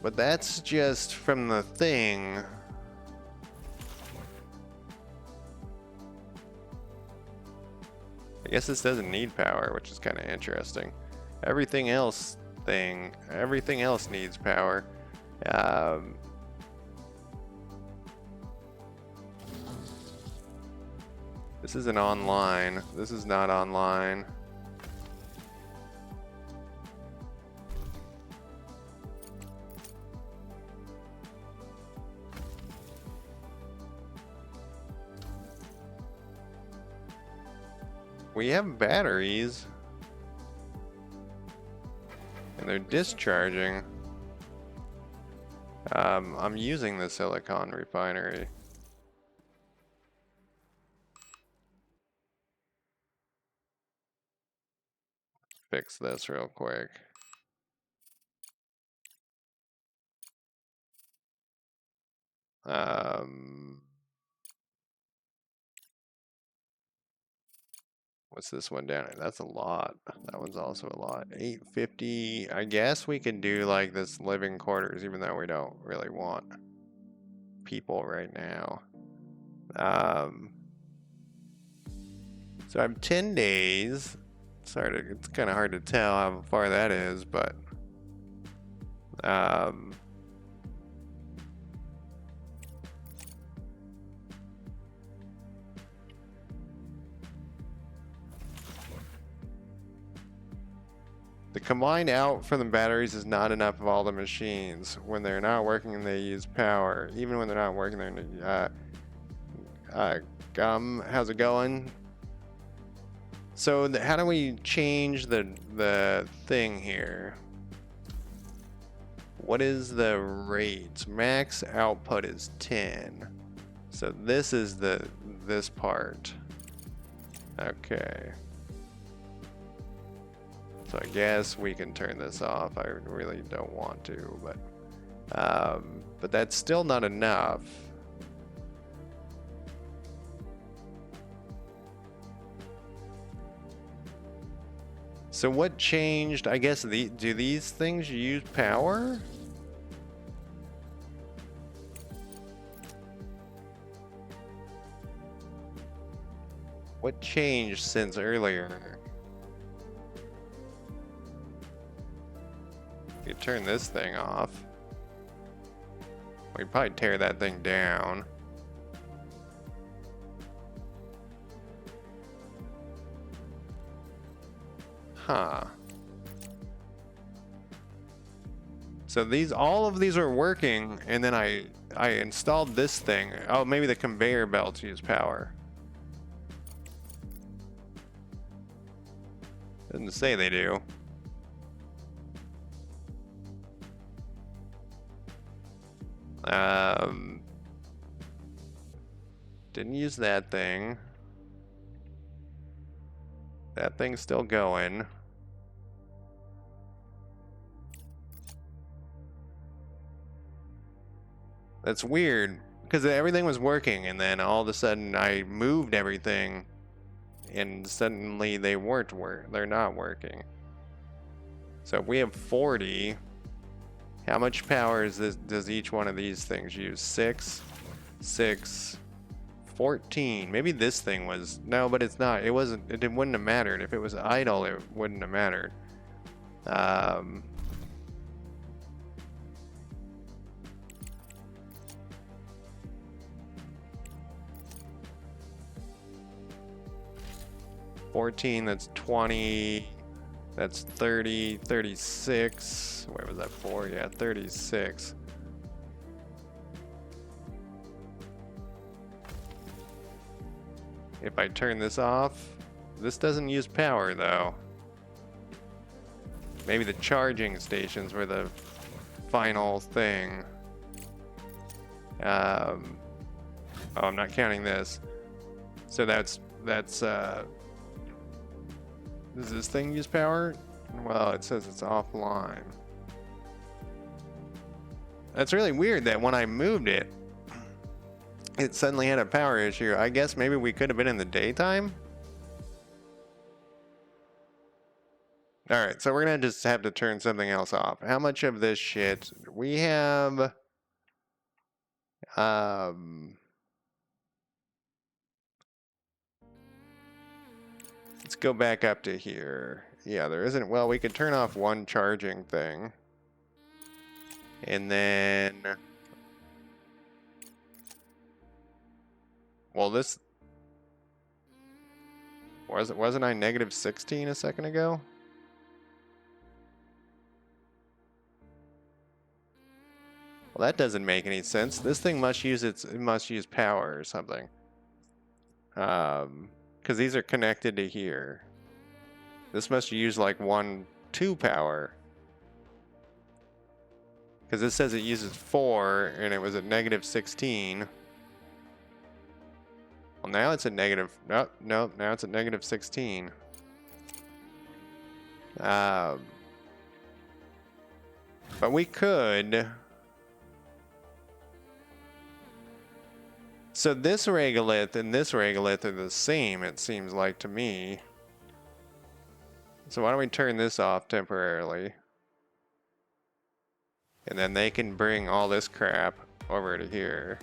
But that's just from the thing. I guess this doesn't need power, which is kind of interesting. Everything else needs power. This isn't online. This is not online. We have batteries. And they're discharging. I'm using the silicon refinery. Fix this real quick. What's this one down? That's a lot. That one's also a lot. 850. I guess we can do like this living quarters, even though we don't really want people right now. So I have 10 days. It's kind of hard to tell how far that is, but the combined out from the batteries is not enough of all the machines. When they're not working, they use power. Even when they're not working, they're Gum, how's it going? So how do we change the thing here? What is the rate? Max output is 10. So this is this part. Okay. So I guess we can turn this off. I really don't want to, but that's still not enough. So what changed? I guess do these things use power? What changed since earlier? You turn this thing off. We'd probably tear that thing down. Huh. So all of these are working, and then I installed this thing. Oh, maybe the conveyor belts use power. Doesn't say they do. Didn't use that thing. That thing's still going. That's weird, because everything was working, and then all of a sudden I moved everything, and suddenly they're not working. So if we have 40, how much power does each one of these things use? 6, 6, 14. Maybe this thing was, no, but it's not. It wouldn't have mattered. If it was idle, it wouldn't have mattered. 14, that's 20, that's 30, 36. Where was that for? Yeah, 36. If I turn this off, this doesn't use power though. Maybe the charging stations were the final thing. Oh, I'm not counting this. So that's does this thing use power? Well, it says it's offline. That's really weird that when I moved it, it suddenly had a power issue. I guess maybe we could have been in the daytime? Alright, so we're gonna just have to turn something else off. How much of this shit? We have... let's go back up to here. Yeah, there isn't... Well, we could turn off one charging thing. And then... Well, this... Wasn't I negative 16 a second ago? Well, that doesn't make any sense. This thing must use power or something. Because these are connected to here. This must use like 2 power. Because it says it uses 4 and it was at negative 16. Well, now it's at negative... No, now it's at negative 16. But we could... So this regolith and this regolith are the same, it seems like to me. So why don't we turn this off temporarily? And then they can bring all this crap over to here.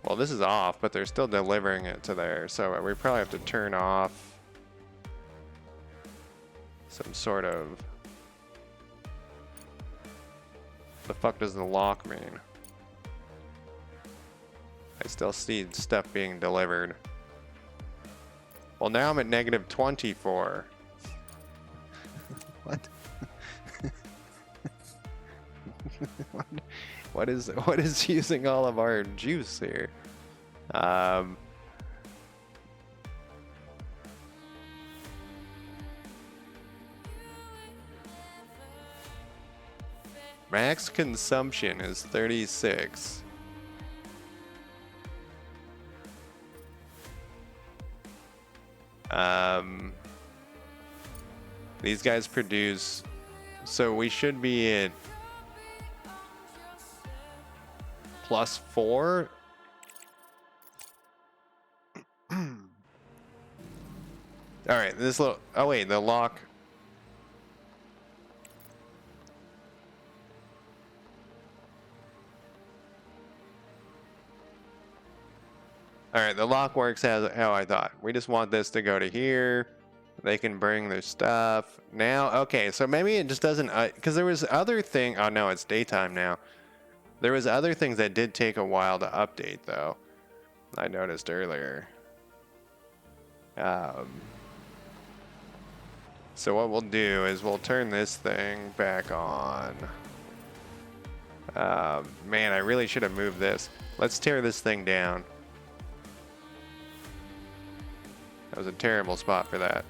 Well, this is off, but they're still delivering it to there. So we probably have to turn off some sort of... The fuck does the lock mean? I still see stuff being delivered. Well, now I'm at negative 24. What? What is using all of our juice here? Max consumption is 36. These guys produce, so we should be at +4. All right, this little, oh wait, the lock. All right, the lock works as how I thought. We just want this to go to here. They can bring their stuff. Now, okay, so maybe it just doesn't, because there was other thing, oh no, it's daytime now. There was other things that did take a while to update though. I noticed earlier. So what we'll do is we'll turn this thing back on. Man, I really should have moved this. Let's tear this thing down. That was a terrible spot for that.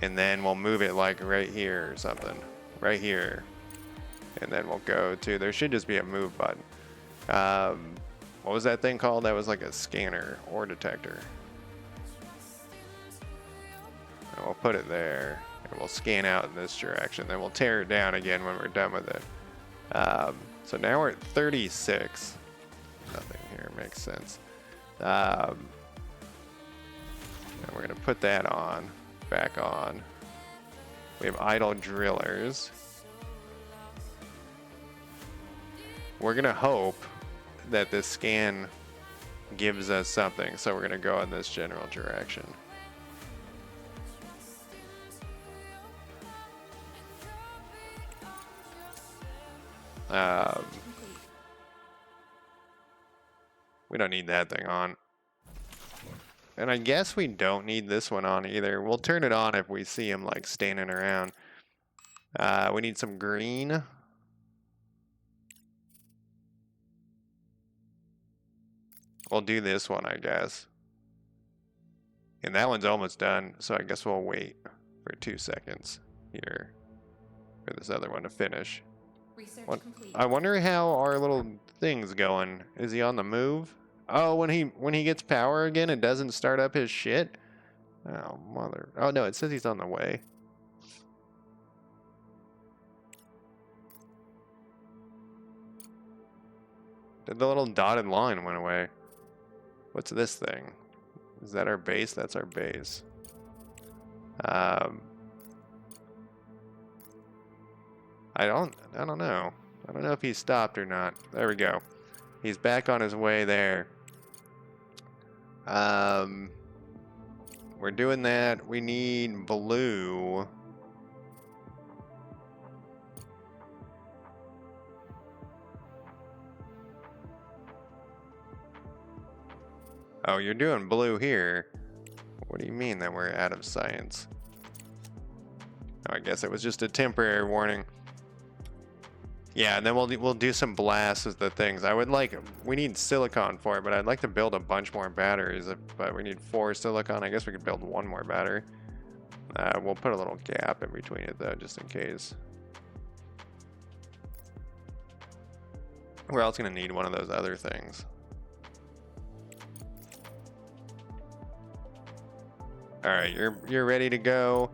And then we'll move it like right here or something. Right here. And then we'll go to, there should just be a move button. What was that thing called? That was like a scanner or detector. And we'll put it there. And we'll scan out in this direction. Then we'll tear it down again when we're done with it. So now we're at 36. Nothing here makes sense. And we're going to put that on. Back on. We have idle drillers. We're going to hope that this scan gives us something. So we're going to go in this general direction. We don't need that thing on. And I guess we don't need this one on either. We'll turn it on if we see him like standing around. We need some green. We'll do this one, I guess. And that one's almost done, so I guess we'll wait for 2 seconds here for this other one to finish. Research complete. I wonder how our little thing's going. Is he on the move? Oh, when he gets power again, it doesn't start up his shit? Oh, mother. Oh, no, it says he's on the way. The little dotted line went away. What's this thing? Is that our base? That's our base. I don't know. I don't know if he stopped or not. There we go. He's back on his way there. We're doing that. We need blue. Oh, you're doing blue here. What do you mean that we're out of science? Oh, I guess it was just a temporary warning. Yeah, and then we'll do some blasts with the things. We need silicon for it, but I'd like to build a bunch more batteries. But we need 4 silicon. I guess we could build 1 more battery. We'll put a little gap in between it though, just in case. We're also gonna need one of those other things. All right, you're ready to go.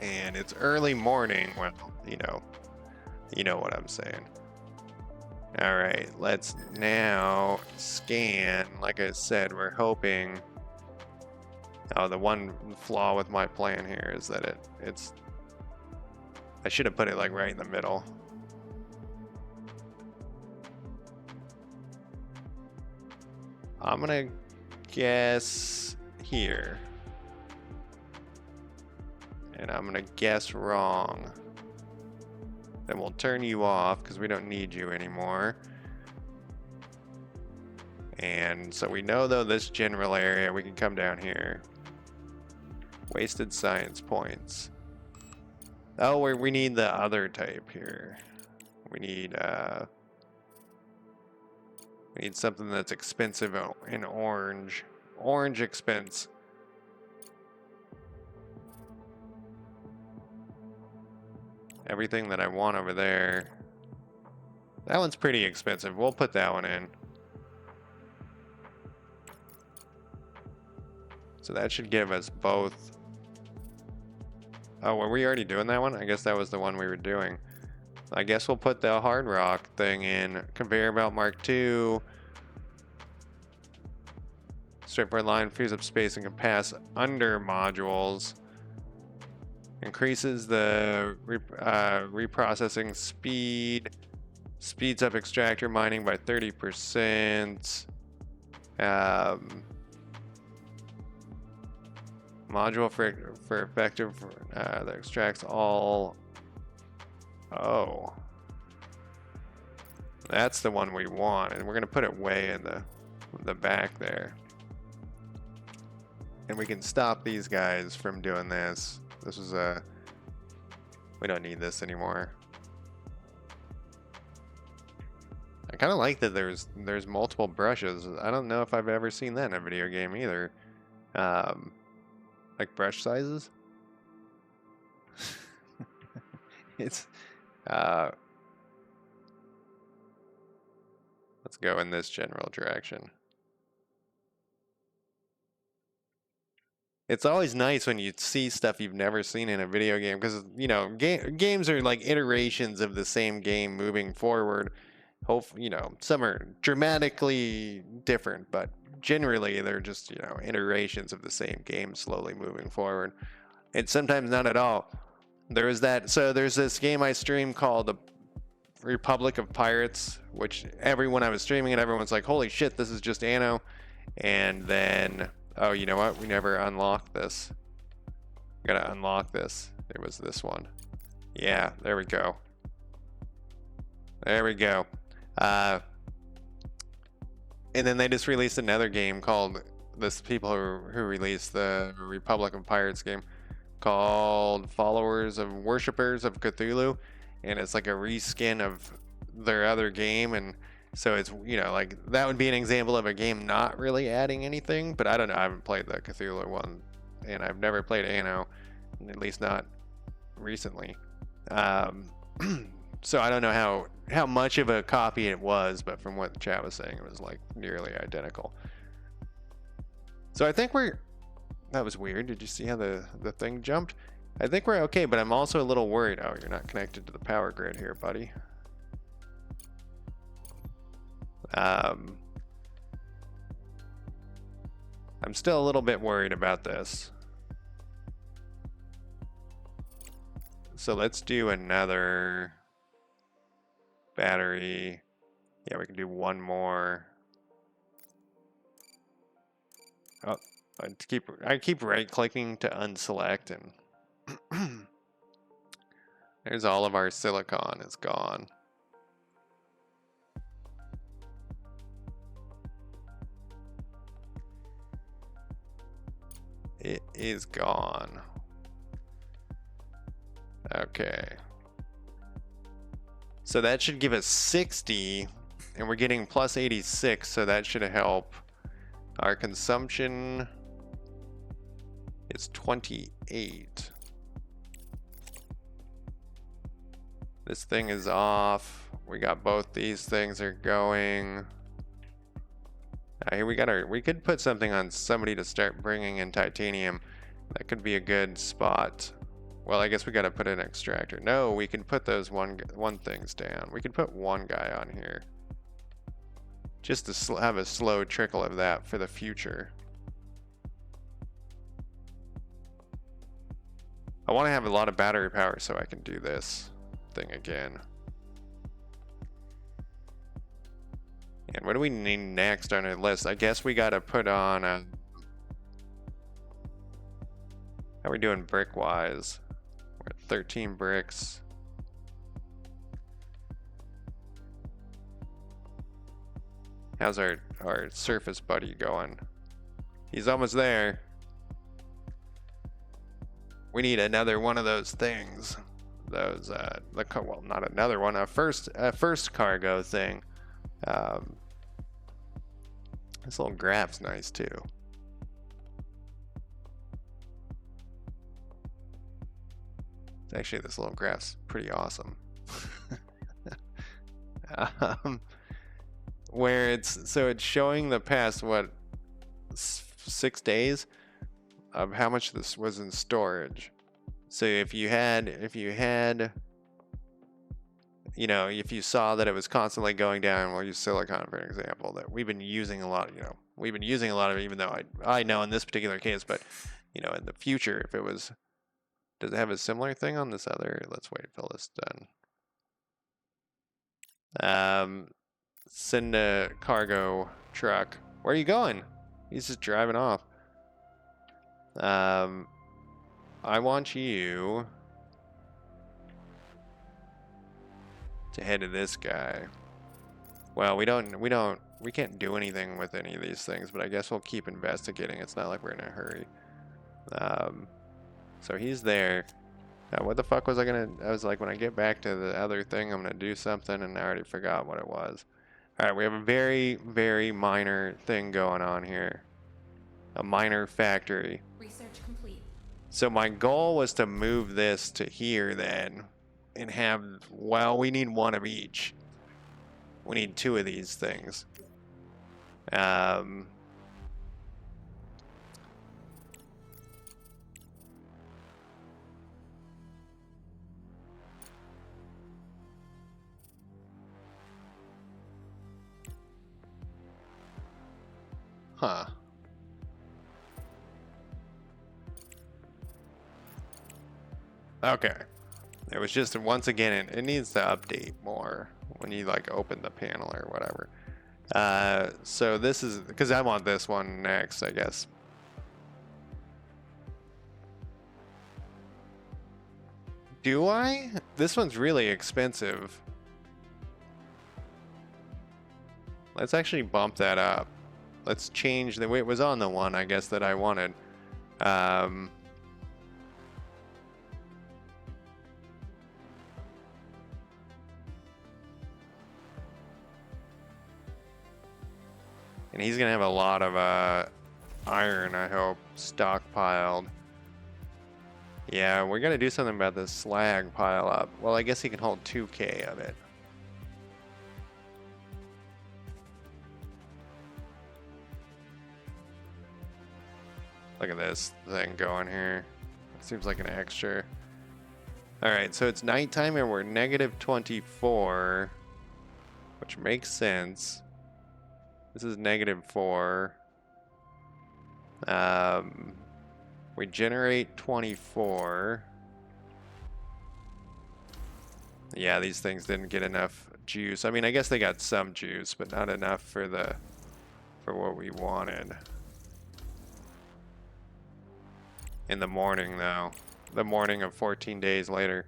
And it's early morning. Well, you know what I'm saying. All right, let's now scan. Like I said, we're hoping. Oh, the one flaw with my plan here is that it's. I should have put it like right in the middle. I'm gonna guess here. And I'm gonna guess wrong. Then we'll turn you off because we don't need you anymore. And so we know though this general area, we can come down here. Wasted science points. Oh, we need the other type here. We need something that's expensive in orange. Orange expense. Everything that I want over there. That one's pretty expensive. We'll put that one in. So that should give us both. Oh, were we already doing that one? I guess that was the one we were doing. I guess we'll put the hard rock thing in. Conveyor belt Mark II. Straightforward line frees up space and can pass under modules. Increases the reprocessing speed. Speeds up extractor mining by 30%. Module for effective that extracts all. Oh, that's the one we want, and we're gonna put it way in the back there, and we can stop these guys from doing this. This is we don't need this anymore. I kind of like that there's multiple brushes. I don't know if I've ever seen that in a video game either. Like brush sizes. It's let's go in this general direction. It's always nice when you see stuff you've never seen in a video game because, you know, games are like iterations of the same game moving forward. Hopefully, you know, some are dramatically different, but generally they're just, you know, iterations of the same game slowly moving forward. And sometimes not at all. There's this game I streamed called the Republic of Pirates, which when I was streaming it, everyone's like, holy shit, this is just Anno. And then, oh, you know what? We never unlocked this. We gotta unlock this. It was this one. Yeah, there we go. There we go. And then they just released another game called people who released the Republic of Pirates game called Worshippers of Cthulhu, and it's like a reskin of their other game, and so it's, you know, like that would be an example of a game not really adding anything, but I don't know, I haven't played the Cthulhu one, and I've never played Anno, at least not recently. So I don't know how much of a copy it was, but from what the chat was saying, it was like nearly identical. So I think that was weird. Did you see how the thing jumped? I think we're okay, but I'm also a little worried. Oh, you're not connected to the power grid here, buddy. I'm still a little bit worried about this. So let's do another battery. Yeah, we can do one more. Oh, I keep right clicking to unselect, and there's all of our silicon is gone. It is gone. Okay. So that should give us 60, and we're getting plus 86, so that should help. Our consumption is 28. This thing is off. We got both these things are going. Here we could put something on somebody to start bringing in titanium. That could be a good spot. Well, I guess we got to put an extractor. No, we can put those one things down. We can put one guy on here. just to have a slow trickle of that for the future. I want to have a lot of battery power so I can do this thing again. And what do we need next on our list? I guess we got to put on a... How are we doing brick-wise? We're at 13 bricks. How's our surface buddy going? He's almost there. We need another one of those things. Those, well, not another one, a first cargo thing. This little graph's nice too. Actually, this little graph's pretty awesome. Where it's showing the past, what, 6 days of how much this was in storage. So if you saw that it was constantly going down, we'll use silicon for an example, that we've been using a lot, we've been using a lot of it, even though I know in this particular case, but in the future, if it was, does it have a similar thing on this other? Let's wait until it's done. Send a cargo truck. Where are you going? He's just driving off. I want you to head to this guy. Well, we can't do anything with any of these things, but I guess we'll keep investigating. It's not like we're in a hurry. So he's there. What the fuck was I was like, when I get back to the other thing, I'm gonna do something, and I already forgot what it was. All right, we have a very, very minor thing going on here. A minor factory. Research complete. So my goal was to move this to here then, and have, well, we need one of each. We need 2 of these things. Huh. Okay. It was just, once again, it needs to update more when you like open the panel or whatever. So this is, because I want this one next, I guess. Do I? This one's really expensive. Let's actually bump that up. Let's change the way it was on the one, I guess, that I wanted. And he's gonna have a lot of iron, I hope, stockpiled. Yeah, we're gonna do something about this slag pile up. Well, I guess he can hold 2K of it. Look at this thing going here. It seems like an extra. Alright, so it's nighttime and we're -24, which makes sense. This is -4. We generate 24. Yeah, these things didn't get enough juice. I mean, I guess they got some juice, but not enough for what we wanted. In the morning, though. The morning of 14 days later.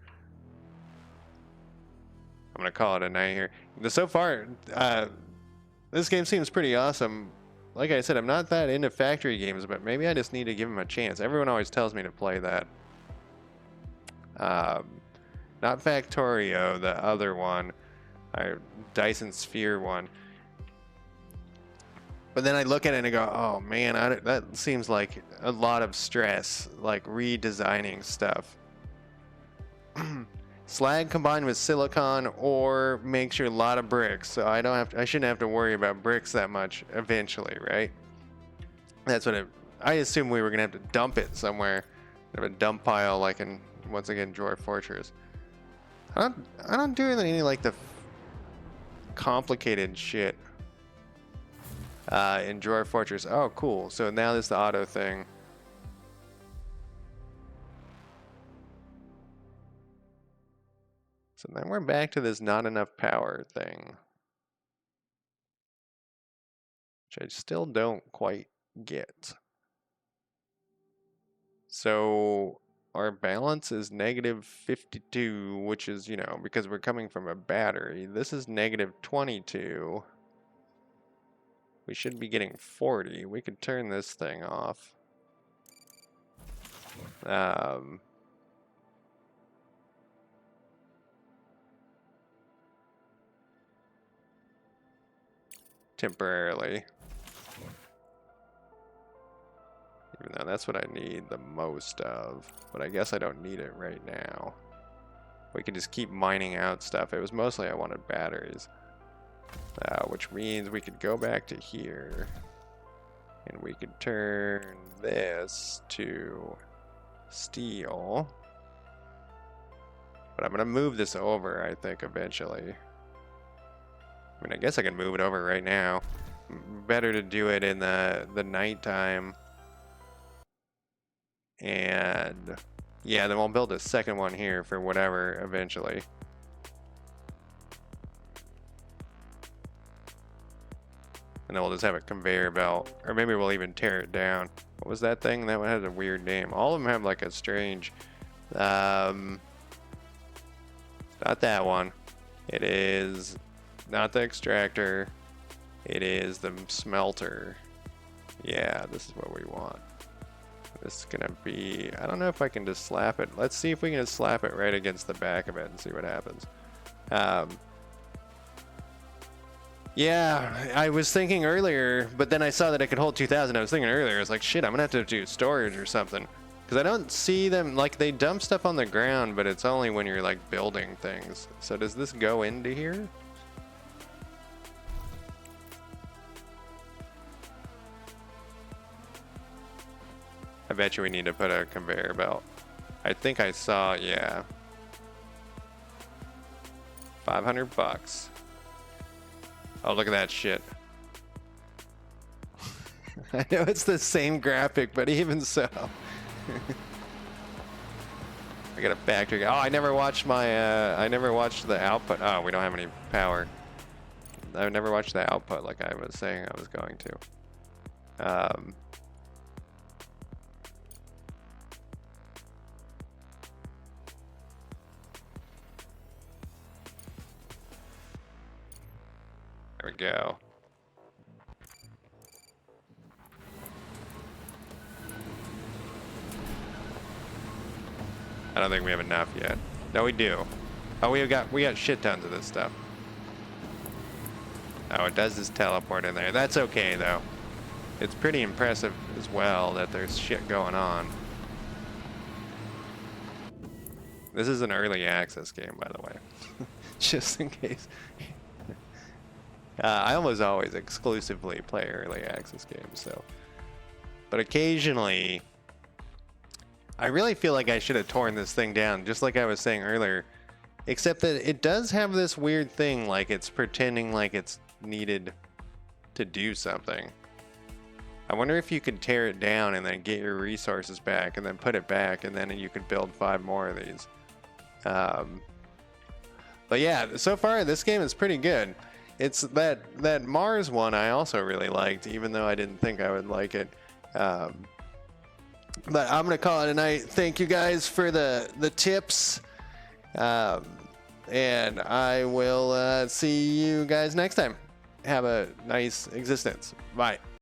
I'm gonna call it a night here. So far, this game seems pretty awesome. Like I said, I'm not that into factory games, but maybe I just need to give them a chance. Everyone always tells me to play that. Not Factorio, the other one. Dyson Sphere one. But then I look at it and I go, oh man, that seems like a lot of stress, like redesigning stuff. Slag combined with silicon or makes you a lot of bricks, so I shouldn't have to worry about bricks that much eventually, right? That's what I assume we were gonna have to dump it somewhere. Have a dump pile like in, once again, Dwarf Fortress. I don't do any like the complicated shit. in Drawer Fortress. Oh, cool. So now this is the auto thing. So then we're back to this not enough power thing. Which I still don't quite get. So our balance is negative 52, which is, you know, because we're coming from a battery. This is negative 22. We should be getting 40. We could turn this thing off. Temporarily. Even though that's what I need the most of. But I guess I don't need it right now. We could just keep mining out stuff. It was mostly I wanted batteries. Which means we could go back to here. And we could turn this to steel. But I'm going to move this over, I think, eventually. I mean, I guess I can move it over right now. Better to do it in the nighttime. And yeah, then we'll build a second one here for whatever eventually. And then we'll just have a conveyor belt. Or maybe we'll even tear it down. What was that thing? That one had a weird name. All of them have like a strange... not that one. It is not the extractor. It is the smelter. Yeah, this is what we want. This is gonna be... I don't know if I can just slap it. Let's see if we can just slap it right against the back of it and see what happens. Yeah, I was thinking earlier, but then I saw that it could hold 2,000. I was thinking earlier, I was like, shit, I'm gonna have to do storage or something. Because I don't see them, like, they dump stuff on the ground, but it's only when you're, like, building things. So does this go into here? I bet you we need to put a conveyor belt. I think I saw, yeah. 500 bucks. Oh, look at that shit. I know it's the same graphic, but even so. I got a factory. Oh, I never watched my, I never watched the output. Oh, we don't have any power. I never watched the output like I was saying I was going to. There we go. I don't think we have enough yet. No, we do. Oh, we got shit tons of this stuff. Oh, it does just teleport in there. That's okay though. It's pretty impressive as well that there's shit going on. This is an early access game, by the way. Just in case. I almost always exclusively play early access games, so. But occasionally, I really feel like I should have torn this thing down, just like I was saying earlier. Except that it does have this weird thing, like it's pretending like it's needed to do something. I wonder if you could tear it down and then get your resources back and then put it back and then you could build 5 more of these. But yeah, so far this game is pretty good. It's that Mars one I also really liked, even though I didn't think I would like it. But I'm gonna call it a night. Thank you guys for the tips, and I will see you guys next time. Have a nice existence. Bye.